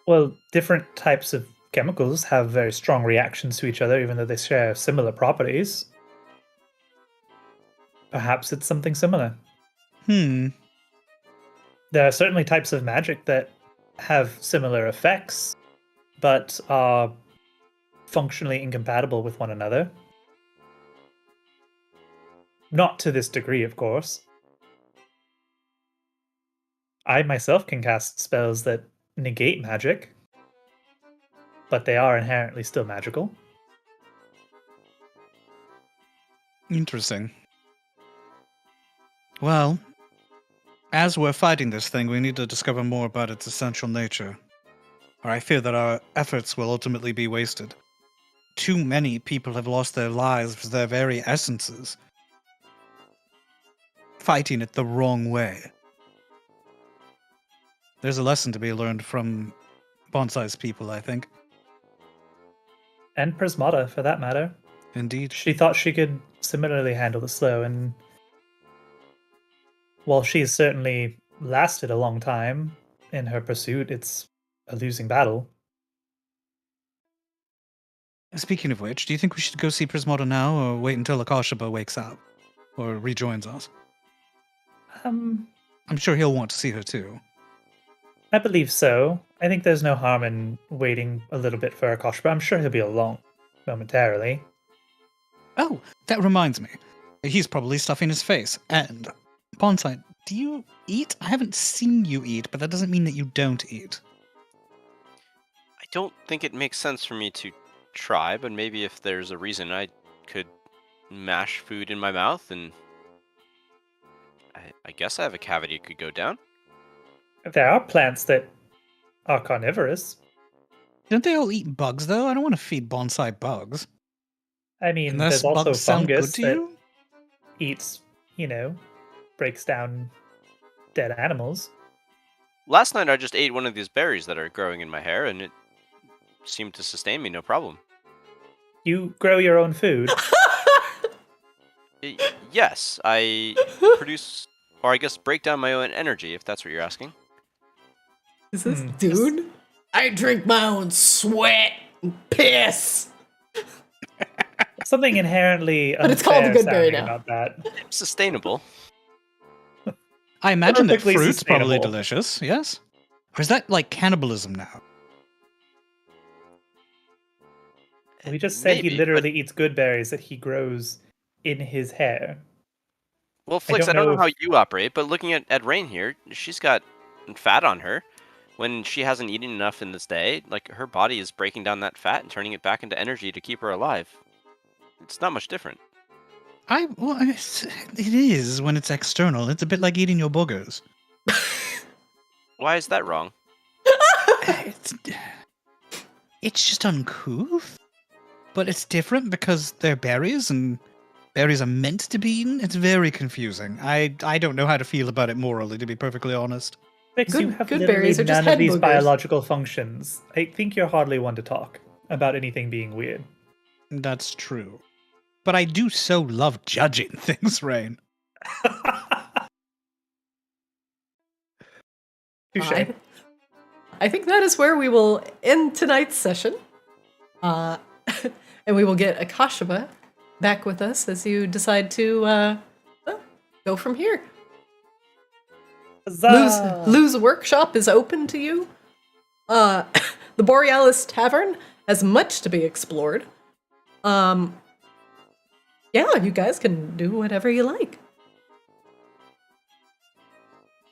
A: Well, different types of chemicals have very strong reactions to each other, even though they share similar properties. Perhaps it's something similar. There are certainly types of magic that have similar effects, but are functionally incompatible with one another. Not to this degree, of course. I myself can cast spells that negate magic, but they are inherently still magical.
C: Interesting. Well, as we're fighting this thing, we need to discover more about its essential nature, or I fear that our efforts will ultimately be wasted. Too many people have lost their lives, their very essences, fighting it the wrong way. There's a lesson to be learned from Bonsai's people, I think.
A: And Prismata, for that matter.
C: Indeed.
A: She thought she could similarly handle the slow, and while she's certainly lasted a long time in her pursuit, it's a losing battle.
C: Speaking of which, do you think we should go see Prismata now, or wait until Ekashiba wakes up, or rejoins us? I'm sure he'll want to see her too.
A: I believe so. I think there's no harm in waiting a little bit for Akashiba. I'm sure he'll be along momentarily.
C: Oh, that reminds me. He's probably stuffing his face. And, Bonsai, do you eat? I haven't seen you eat, but that doesn't mean that you don't eat.
D: I don't think it makes sense for me to try, but maybe if there's a reason, I could mash food in my mouth, and I guess I have a cavity it could go down.
A: There are plants that are carnivorous.
C: Don't they all eat bugs, though? I don't want to feed Bonsai bugs.
A: I mean,
C: Unless
A: there's also
C: bugs sound good
A: fungus
C: to
A: that
C: you?
A: eats, breaks down dead animals.
D: Last night I just ate one of these berries that are growing in my hair, and it seemed to sustain me no problem.
A: You grow your own food.
D: Yes, I produce, or I guess break down my own energy, if that's what you're asking.
B: Is this dude?
E: I drink my own sweat and piss.
A: Something inherently
B: But it's called a
A: unfair
B: good berry
A: sounding
B: now.
A: about that.
D: Sustainable.
C: I imagine that
A: Perfectly
C: fruit's probably
A: sustainable.
C: delicious, yes? Or is that like cannibalism now?
A: We just said
D: Maybe,
A: he literally eats good berries that he grows in his hair.
D: Well, Flix, I
A: don't
D: don't know
A: know
D: how
A: if-
D: you operate, but looking at Rain here, she's got fat on her. When she hasn't eaten enough in this day, like her body is breaking down that fat and turning it back into energy to keep her alive. It's not much different.
C: It is when it's external. It's a bit like eating your boogers.
D: Why is that wrong?
C: It's just uncouth. But it's different because they're berries and berries are meant to be eaten. It's very confusing. I don't know how to feel about it morally, to be perfectly honest.
A: Fix, you
B: Good-
A: have
B: good
A: literally
B: berries are just
A: none
B: head
A: of these
B: boogers.
A: biological functions. I think you're hardly one to talk about anything being weird.
C: That's true. But I do so love judging things, Rain.
A: Touche.
B: I think that is where we will end tonight's session. And we will get Ekashiba back with us as you decide to go from here.
A: Huzzah!
B: Lou's workshop is open to you. The Borealis Tavern has much to be explored. Yeah, you guys can do whatever you like.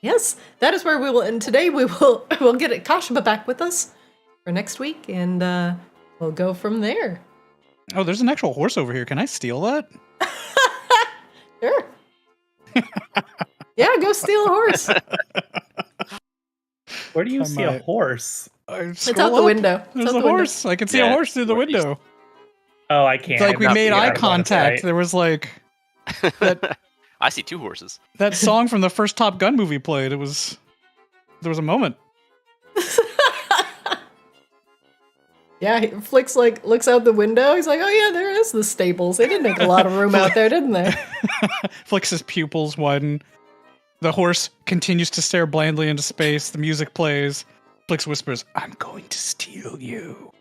B: Yes, that is where we will end today. We'll get Ekashiba back with us for next week, and we'll go from there.
C: Oh, there's an actual horse over here. Can I steal that?
B: Sure. Yeah, go steal a horse.
A: Where do you
C: I
A: see a
C: might-
A: horse?
B: It's out the window. It's
C: There's
B: out
C: a
B: the window.
C: horse. I can see a
D: Yeah,
C: horse through the
D: northeast.
C: window.
A: Oh, I can't.
C: It's like
A: I'm
C: we
A: not
C: made
A: seeing it
C: eye
A: out of line of
C: contact.
A: sight.
C: There was like
D: I see two horses.
C: that song from the first Top Gun movie played. There was a moment.
B: Yeah, Flicks looks out the window. He's like, "Oh yeah, there is the stables. They did make a lot of room out there, didn't they?"
C: Flix's pupils widen. The horse continues to stare blandly into space. The music plays. Flix whispers, "I'm going to steal you."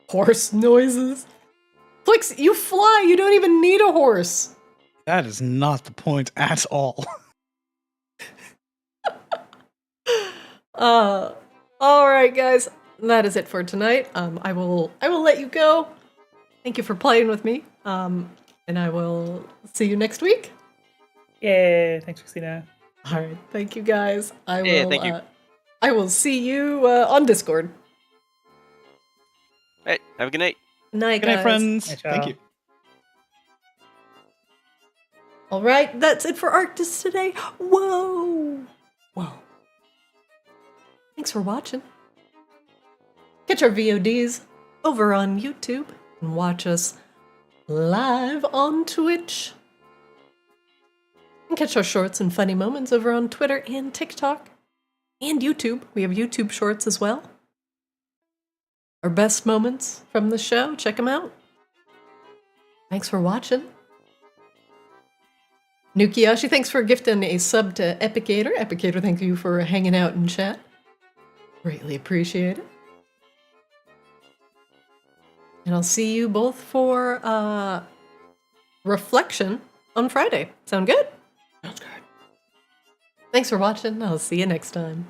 B: Horse noises. Flicks, you fly. You don't even need a horse.
C: That is not the point at all.
B: All right, guys. That is it for tonight. I will let you go. Thank you for playing with me. And I will see you next week.
A: Yay! Thanks, Christina.
B: All right. Thank you, guys.
D: Yeah, thank you.
B: I will see you on Discord.
D: Hey, have a good night.
B: Night,
C: Good
B: guys.
C: night, friends.
A: Hey,
C: Thank
A: ciao.
C: you.
B: All right, that's it for Arctis today. Whoa. Thanks for watching. Catch our VODs over on YouTube and watch us live on Twitch. And catch our shorts and funny moments over on Twitter and TikTok and YouTube. We have YouTube shorts as well. Our best moments from the show, check them out. Thanks for watching. Nukiyashi, thanks for gifting a sub to Epicator. Epicator, thank you for hanging out in chat. Greatly appreciate it. And I'll see you both for reflection on Friday. Sound good?
E: Sounds good.
B: Thanks for watching. I'll see you next time.